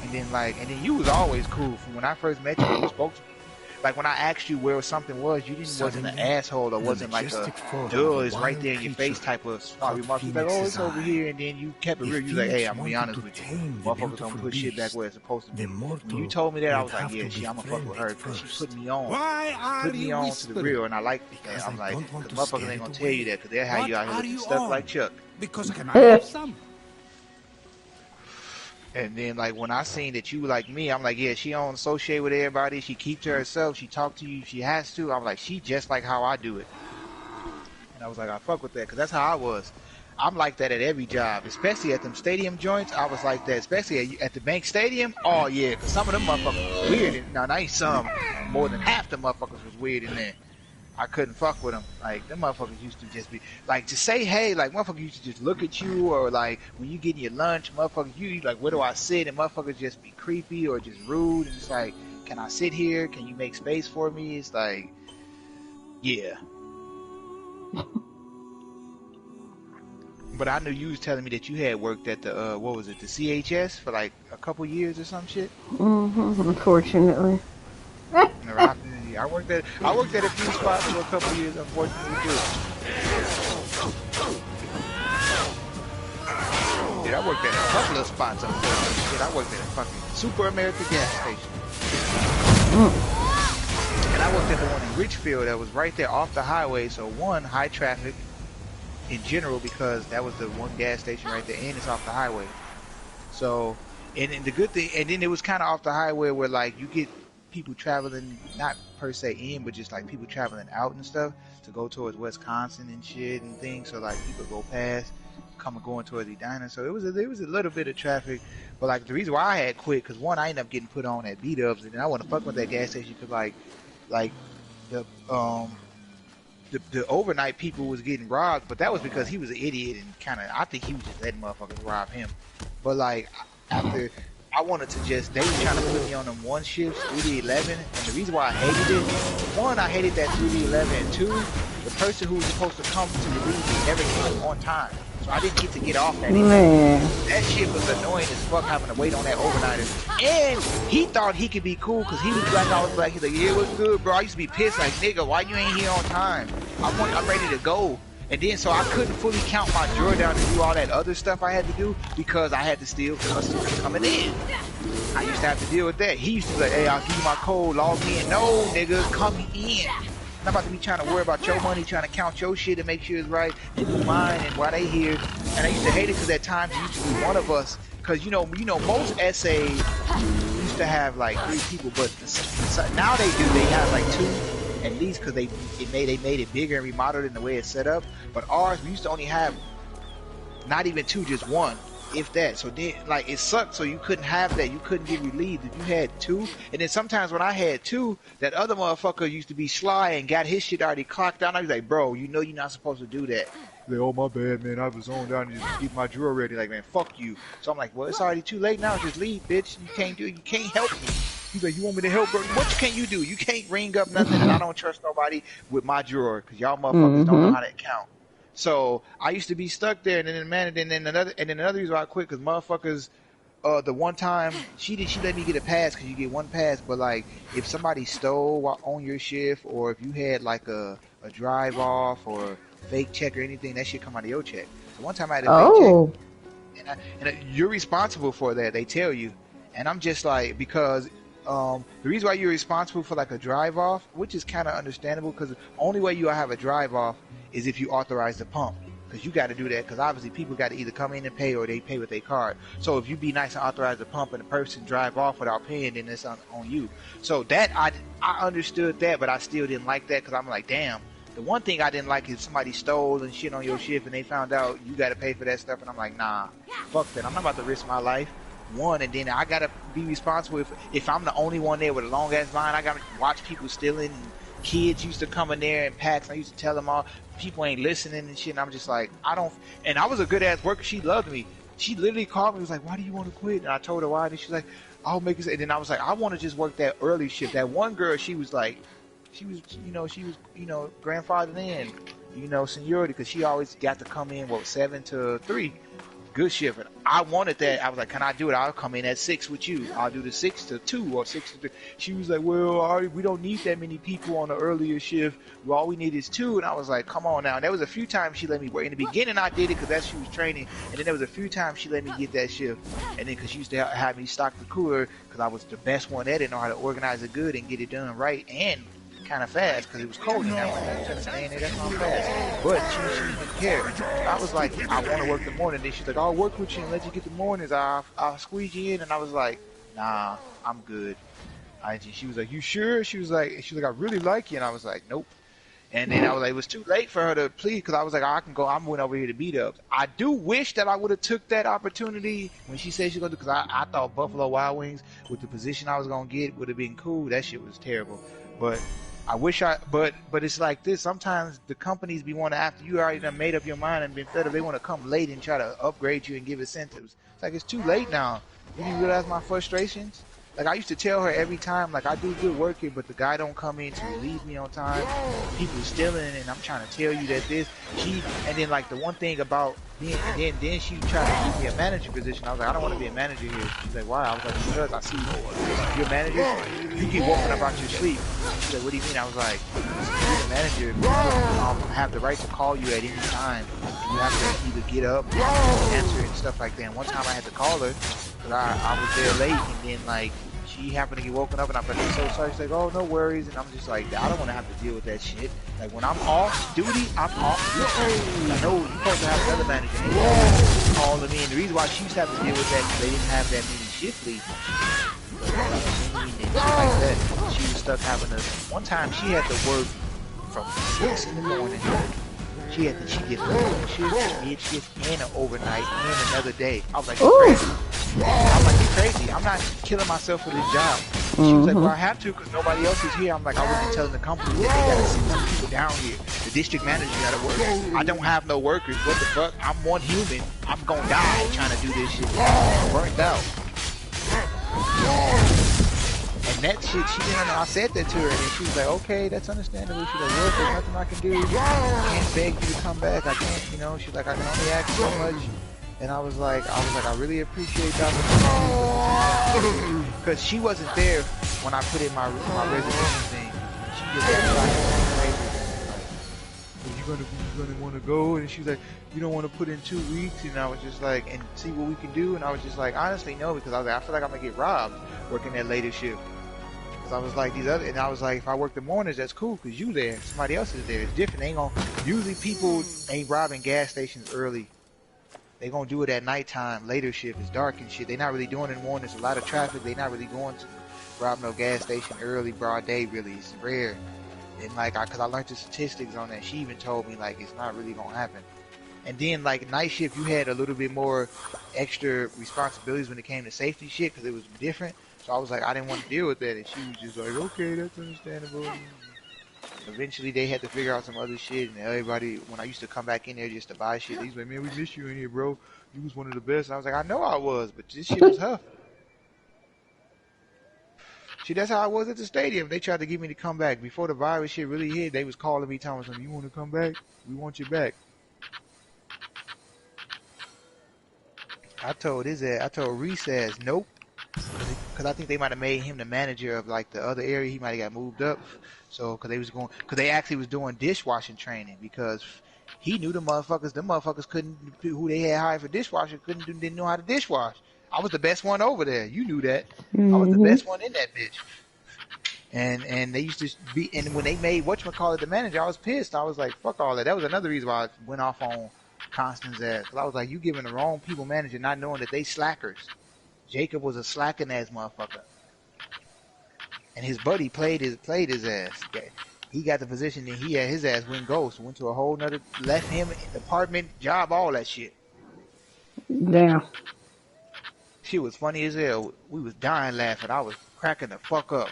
And then you was always cool. From when I first met you, you spoke to me. Like when I asked you where something was, you wasn't an asshole or wasn't like a duh, it's right there in your face type of smart remark. You're like, oh, it's over here, and then you kept it real. You like, hey, I'm gonna be honest with you, motherfuckers don't put shit back where it's supposed to be. When you told me that, I was like, yeah, I'm gonna fuck with her because she put me on. Put me on to the real, and I like that. I'm like, because motherfuckers ain't gonna tell you that because they'll have you out here looking stuck like Chuck. Because I can have some. And then, like, when I seen that you were like me, I'm like, yeah, she don't associate with everybody. She keeps to herself. She talk to you if she has to. I'm like, she just like how I do it. And I was like, I fuck with that because that's how I was. I'm like that at every job, especially at them stadium joints. I was like that, especially at the bank stadium. Oh, yeah, because some of them motherfuckers was weird. Now, ain't some. More than half the motherfuckers was weird in there. I couldn't fuck with them. Like, them motherfuckers used to just be, like, to say hey, like, motherfuckers used to just look at you, or, like, when you getting your lunch, motherfuckers, you like, where do I sit? And motherfuckers just be creepy or just rude, and it's like, can I sit here? Can you make space for me? It's like, yeah. But I knew you was telling me that you had worked at the, what was it, the CHS for, like, a couple years or some shit? Unfortunately. I worked at a few spots for a couple of years, unfortunately too. Yeah, I worked at a couple of spots, unfortunately. I worked at a fucking Super America gas station. And I worked at the one in Richfield that was right there off the highway, so one, high traffic in general because that was the one gas station right there and it's off the highway. So, and the good thing, and then it was kind of off the highway where like you get people traveling, not per se in, but just like people traveling out and stuff to go towards Wisconsin and shit and things. So like people go past, going towards Edina. So it was a little bit of traffic, but like the reason why I had quit, because one, I ended up getting put on at B-Dubs, and then I want to fuck with that gas station because like the overnight people was getting robbed, but that was because he was an idiot and kind of, I think he was just letting motherfuckers rob him. But like after, I wanted to just, they were trying to put me on them one shifts, 3 to 11, and the reason why I hated it, one, I hated that 3 to 11, and two, the person who was supposed to come to relieve me never came on time. So I didn't get to get off that. Man. That shit was annoying as fuck having to wait on that overnighter. And he thought he could be cool because he was black. I was black. He's like, yeah, what's good, bro? I used to be pissed like, nigga, why you ain't here on time? I'm ready to go. And then so I couldn't fully count my drawer down to do all that other stuff I had to do because I had to steal customers coming in. I used to have to deal with that. He used to be like, hey, I'll give you my code, log me in. No, nigga, come in. I'm about to be trying to worry about your money, trying to count your shit and make sure it's right, and do mine, and why they here. And I used to hate it because at times it used to be one of us. Because you know, most essays used to have like 3 people, but now they have like 2 at least because they made it bigger and remodeled in the way it's set up. But ours, we used to only have not even 2, just 1. If that. So then, like, it sucked. So you couldn't have that. You couldn't get relieved if you had 2. And then sometimes when I had 2, that other motherfucker used to be sly and got his shit already clocked down. I was like, bro, you know you're not supposed to do that. Like, oh my bad, man. I was on down and just keep my drawer ready. Like, man, fuck you. So I'm like, well, it's already too late now. Just leave, bitch. You can't help me. He's like, you want me to help, bro? What can you do? You can't ring up nothing, and I don't trust nobody with my drawer because y'all motherfuckers don't know how to count. So I used to be stuck there, and then another reason why I quit because motherfuckers. The one time she let me get a pass because you get 1 pass, but like if somebody stole while on your shift, or if you had like a drive off or fake check or anything, that shit come out of your check. So one time I had a fake check, and you're responsible for that. They tell you, and I'm just like because. The reason why you're responsible for like a drive off, which is kind of understandable, because the only way you have a drive off is if you authorize the pump, because you got to do that, because obviously people got to either come in and pay or they pay with their card. So if you be nice and authorize the pump and the person drive off without paying, then it's on you. So that I understood that, but I still didn't like that because I'm like, damn. The one thing I didn't like is somebody stole and shit on your shift and they found out you got to pay for that stuff, and I'm like, nah, fuck that. I'm not about to risk my life. One, and then I gotta be responsible if I'm the only one there with a long ass line. I gotta watch people stealing. And kids used to come in there in packs. I used to tell them all people ain't listening and shit. And I'm just like, I don't. And I was a good ass worker. She loved me. She literally called me. Was like, why do you want to quit? And I told her why. And she's like, I'll make it. And then I was like, I want to just work that early shift. That one girl, she was grandfathered in, seniority, because she always got to come in 7 to 3. Good shift, and I wanted that. I was like, can I do it? I'll come in at 6 with you. I'll do the 6 to 2 or 6 to 3. She was like, well, we don't need that many people on the earlier shift. Well, all we need is 2. And I was like, come on now. And there was a few times she let me work. In the beginning, I did it because that's she was training. And then there was a few times she let me get that shift. And then because she used to have me stock the cooler because I was the best one at it, know how to organize it good and get it done right and kind of fast because it was cold in that one. That's not fast. But she didn't care. So I was like, I want to work the morning. Then she's like, I'll work with you and let you get the mornings. I'll squeeze you in. And I was like, nah, I'm good. She was like, you sure? She was like, I really like you. And I was like, nope. And then I was like, it was too late for her to plead because I was like, I can go. I'm going over here to beat ups. I do wish that I would have took that opportunity when she said she's going to, because I thought Buffalo Wild Wings with the position I was going to get would have been cool. That shit was terrible. But I wish but it's like this. Sometimes the companies be wanting, after you already done made up your mind and been fed up, they want to come late and try to upgrade you and give incentives. It's like, it's too late now. You didn't realize my frustrations? Like, I used to tell her every time, like, I do good work here, but the guy don't come in to relieve me on time. People stealing, and I'm trying to tell you that and then, like, the one thing about being, and then she tried to give me a manager position. I was like, I don't want to be a manager here. She's like, why? I was like, because I see you're a manager. You keep walking about your sleep. She's like, what do you mean? I was like, you're the manager. I have the right to call you at any time. And you have to either get up, answer, and stuff like that. And one time I had to call her, because I was there late, and then, like, she happened to get woken up, and I'm like, I'm so sorry. She's like, oh, no worries. And I'm just like, I don't want to have to deal with that shit. Like, when I'm off duty, I'm off duty. I know you're supposed to have another manager calling me. And the reason why she used to have to deal with that is they didn't have that many shift leads. And shit like that. She was stuck having to. One time, she had to work from 6 in the morning. She did a shift, mid-shift, and an overnight, and another day. I was like, you're crazy. I'm like, you're crazy. I'm not killing myself for this job. She was like, well, I have to because nobody else is here. I'm like, I wasn't telling the company that they got to send some people down here. The district manager got to work. I don't have no workers. What the fuck? I'm one human. I'm going to die trying to do this shit. I'm burnt out. And that shit, she didn't know. I said that to her, and she was like, okay, that's understandable. She's like, look, there's nothing I can do. I can't beg you to come back. I can't, you know. She's like, I can only ask so much. And I was like, I really appreciate that. Because she wasn't there when I put in my resignation thing. She just like, you gonna want to go? And she was like, you don't want to put in 2 weeks? And I was just like, and see what we can do. And I was just like, honestly, no, because I was like, I feel like I'm gonna get robbed working that later shift. Because I was like, and I was like, if I work the mornings, that's cool, because you there, somebody else is there. It's different. They ain't gonna, usually people ain't robbing gas stations early. They gonna do it at nighttime, later shift. It's dark and shit. They not really doing it in the morning. There's a lot of traffic. They not really going to rob no gas station early, broad day. Really, it's rare. And like, cause I learned the statistics on that. She even told me like it's not really gonna happen. And then like night shift, you had a little bit more extra responsibilities when it came to safety shit, cause it was different. So I was like, I didn't want to deal with that. And she was just like, okay, that's understandable. Eventually, they had to figure out some other shit, and everybody, when I used to come back in there just to buy shit, they was like, man, we miss you in here, bro. You was one of the best. And I was like, I know I was, but this shit was tough. See, that's how I was at the stadium. They tried to get me to come back. Before the virus shit really hit, they was calling me, telling me, you want to come back? We want you back. I told Reese ass, nope. Because I think they might have made him the manager of like the other area. He might have got moved up. So, because they actually was doing dishwashing training, because he knew the motherfuckers couldn't, who they had hired for dishwashing didn't know how to dishwash. I was the best one over there. You knew that. I was the best one in that bitch. And they used to be, and when they made whatchamacallit the manager, I was pissed. I was like, fuck all that. That was another reason why I went off on Constance's ass. Because I was like, you giving the wrong people manager, not knowing that they slackers. Jacob was a slacking ass motherfucker. And his buddy played his ass. He got the position, and he had his ass went ghost, went to a whole nother, left him apartment, job, all that shit. Damn. Shit was funny as hell. We was dying laughing. I was cracking the fuck up.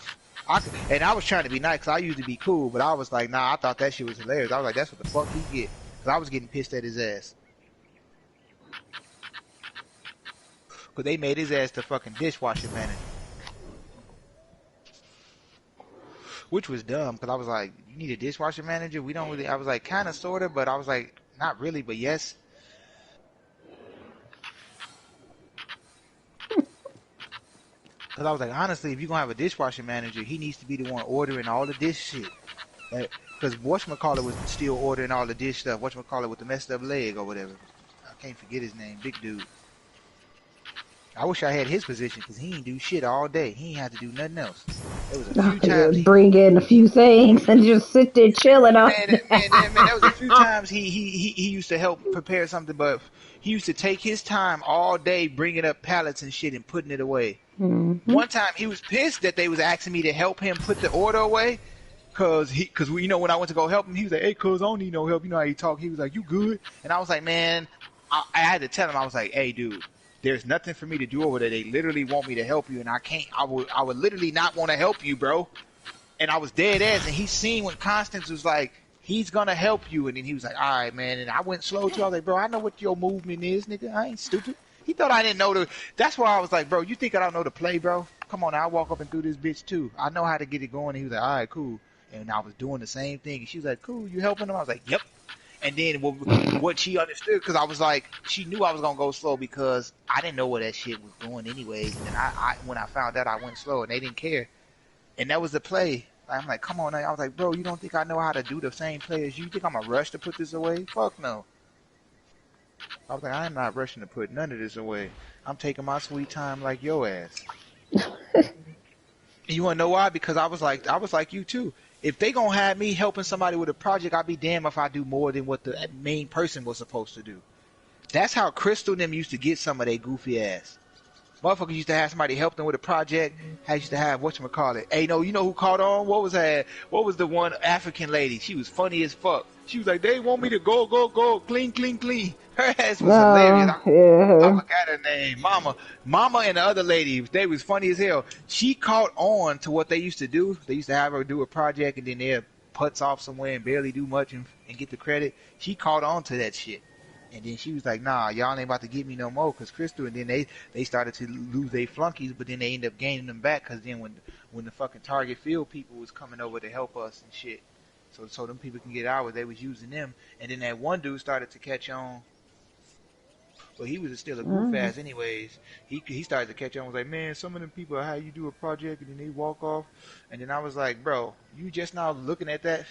And I was trying to be nice, because I used to be cool, but I was like, nah, I thought that shit was hilarious. I was like, that's what the fuck he get. Because I was getting pissed at his ass. Because they made his ass the fucking dishwasher manager. Which was dumb, because I was like, you need a dishwasher manager? We don't really, I was like, kind of, sort of, but I was like, not really, but yes. Because I was like, honestly, if you're going to have a dishwasher manager, he needs to be the one ordering all the dish shit. Because whatchamacallit was still ordering all the dish stuff. Whatchamacallit with the messed up leg or whatever. I can't forget his name, big dude. I wish I had his position, because he didn't do shit all day. He ain't have to do nothing else. There was a few times bring in a few things and just sit there chilling on. Man, there was a few times he used to help prepare something, but he used to take his time all day bringing up pallets and shit and putting it away. Mm-hmm. One time he was pissed that they was asking me to help him put the order away, cause you know, when I went to go help him, he was like, hey, cuz I don't need no help. You know how he talk. He was like, you good? And I was like, man, I had to tell him. I was like, hey, dude, there's nothing for me to do over there. They literally want me to help you, and I can't. I would literally not want to help you, bro. And I was dead ass, and he seen when Constance was like, he's gonna help you, and then he was like, all right, man. And I went slow too. I was like, bro, I know what your movement is, nigga. I ain't stupid. He thought I didn't know that's why I was like, bro, you think I don't know the play, bro? Come on, now, I walk up and do this bitch too. I know how to get it going. And he was like, all right, cool. And I was doing the same thing, and she was like, cool, you helping him? I was like, yep. And then what she understood, because I was like, she knew I was gonna go slow because I didn't know what that shit was doing anyways. And then I when I found out, I went slow, and they didn't care. And that was the play. I'm like, come on, I was like, bro, you don't think I know how to do the same play as you? Think I'm a rush to put this away? Fuck no. I was like, I'm not rushing to put none of this away. I'm taking my sweet time like your ass. You wanna know why? Because I was like you too. If they gonna have me helping somebody with a project, I'd be damned if I do more than what the main person was supposed to do. That's how Crystal and them used to get some of their goofy ass. Motherfuckers used to have somebody help them with a project. I used to have whatchamacallit. Hey, no, you know who caught on? What was that? What was the one African lady? She was funny as fuck. She was like, they want me to go, clean. Her ass was hilarious. I forgot her name. Mama and the other lady, they was funny as hell. She caught on to what they used to do. They used to have her do a project, and then they'd putz off somewhere and barely do much and get the credit. She caught on to that shit. And then she was like, nah, y'all ain't about to get me no more because Crystal. And then they started to lose their flunkies, but then they ended up gaining them back because then when the fucking Target Field people was coming over to help us and shit, so them people can get ours, they was using them. And then that one dude started to catch on. But he was still a goof ass anyways. He started to catch on, was like, man, some of them people are how you do a project and then they walk off. And then I was like, bro, you just now looking at that?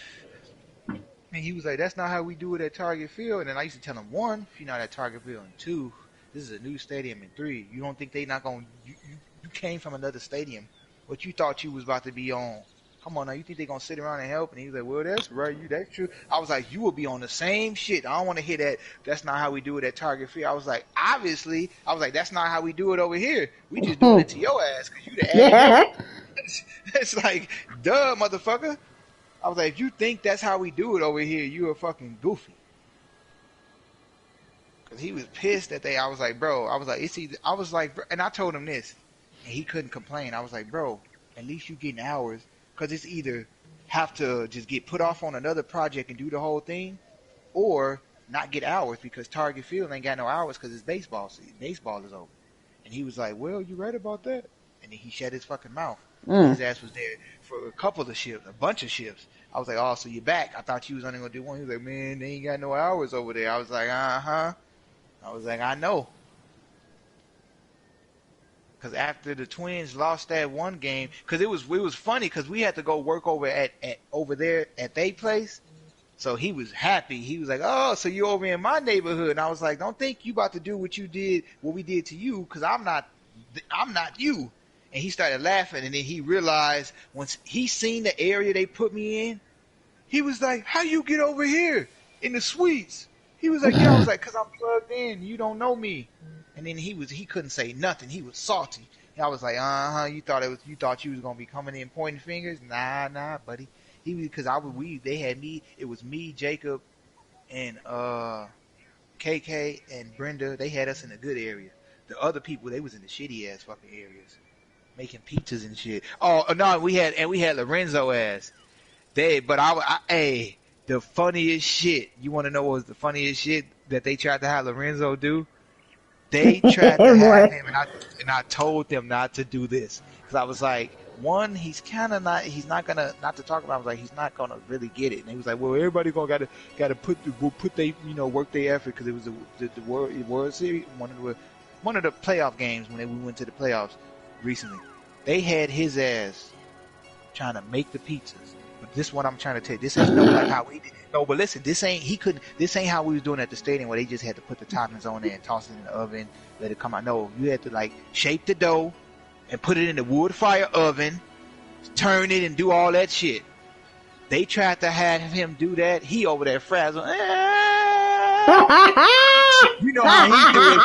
And he was like, that's not how we do it at Target Field. And then I used to tell him, one, if you're not at Target Field, and two, this is a new stadium, and three, you don't think they not going to, you came from another stadium. What you thought you was about to be on. Come on now, you think they going to sit around and help? And he was like, well, that's right, that's true. I was like, you will be on the same shit. I don't want to hear that. That's not how we do it at Target Field. I was like, obviously, that's not how we do it over here. We just doing it to your ass because you the ass. It's like, duh, motherfucker. I was like, if you think that's how we do it over here, you are fucking goofy. Cause he was pissed that I was like, bro, it's either, and I told him this, and he couldn't complain. I was like, bro, at least you getting hours, cause it's either have to just get put off on another project and do the whole thing, or not get hours because Target Field ain't got no hours cause it's baseball season. Baseball is over. And he was like, well, you right about that. And then he shut his fucking mouth. His ass was there for a couple of shifts, a bunch of shifts. I was like, oh, so you're back. I thought you was only going to do one. He was like, man, they ain't got no hours over there. I was like, uh-huh. I was like, I know. Because after the Twins lost that one game, because it was funny because we had to go work over there at their place. So he was happy. He was like, oh, so you're over in my neighborhood. And I was like, don't think you about to do what we did to you, because I'm not you. And he started laughing, and then he realized once he seen the area they put me in, he was like, how you get over here in the suites? He was like, yeah. I was like, because I'm plugged in. You don't know me. And then he couldn't say nothing. He was salty. And I was like, uh-huh, you thought you was going to be coming in pointing fingers? Nah, buddy. He was, because they had me, it was me, Jacob, and KK and Brenda. They had us in a good area. The other people, they was in the shitty ass fucking areas. Making pizzas and shit. Oh no, we had Lorenzo ass. The funniest shit. You want to know what was the funniest shit that they tried to have Lorenzo do? They tried to have him, and I told them not to do this because I was like, one, he's not gonna to talk about. I was like, he's not gonna really get it. And he was like, well, everybody gotta put they work their effort because it was the World Series, one of the playoff games when we went to the playoffs recently. They had his ass trying to make the pizzas. But this is what I'm trying to tell you. This ain't like how we did it. No, but listen, this ain't how we was doing at the stadium where they just had to put the toppings on there and toss it in the oven, let it come out. No, you had to like shape the dough and put it in the wood fire oven, turn it and do all that shit. They tried to have him do that. He over there frazzled. You know how he do it,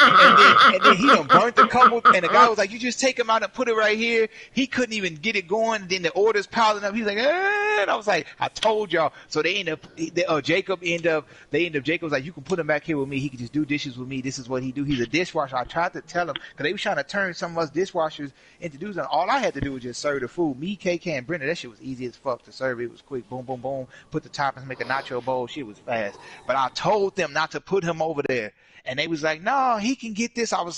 and then he done burnt a couple, and the guy was like, you just take him out and put it right here. He couldn't even get it going, and then the orders piling up. He's like, and I was like, I told y'all. So Jacob was like, you can put him back here with me. He can just do dishes with me. This is what he do. He's a dishwasher. I tried to tell him, because they was trying to turn some of us dishwashers into dudes, and all I had to do was just serve the food. Me, KK, and Brenda, that shit was easy as fuck to serve. It was quick. Boom, boom, boom. Put the toppings, make a nacho bowl. Shit was fast. But I told them not to put him over there. And they was like, no, he can get this. I was like,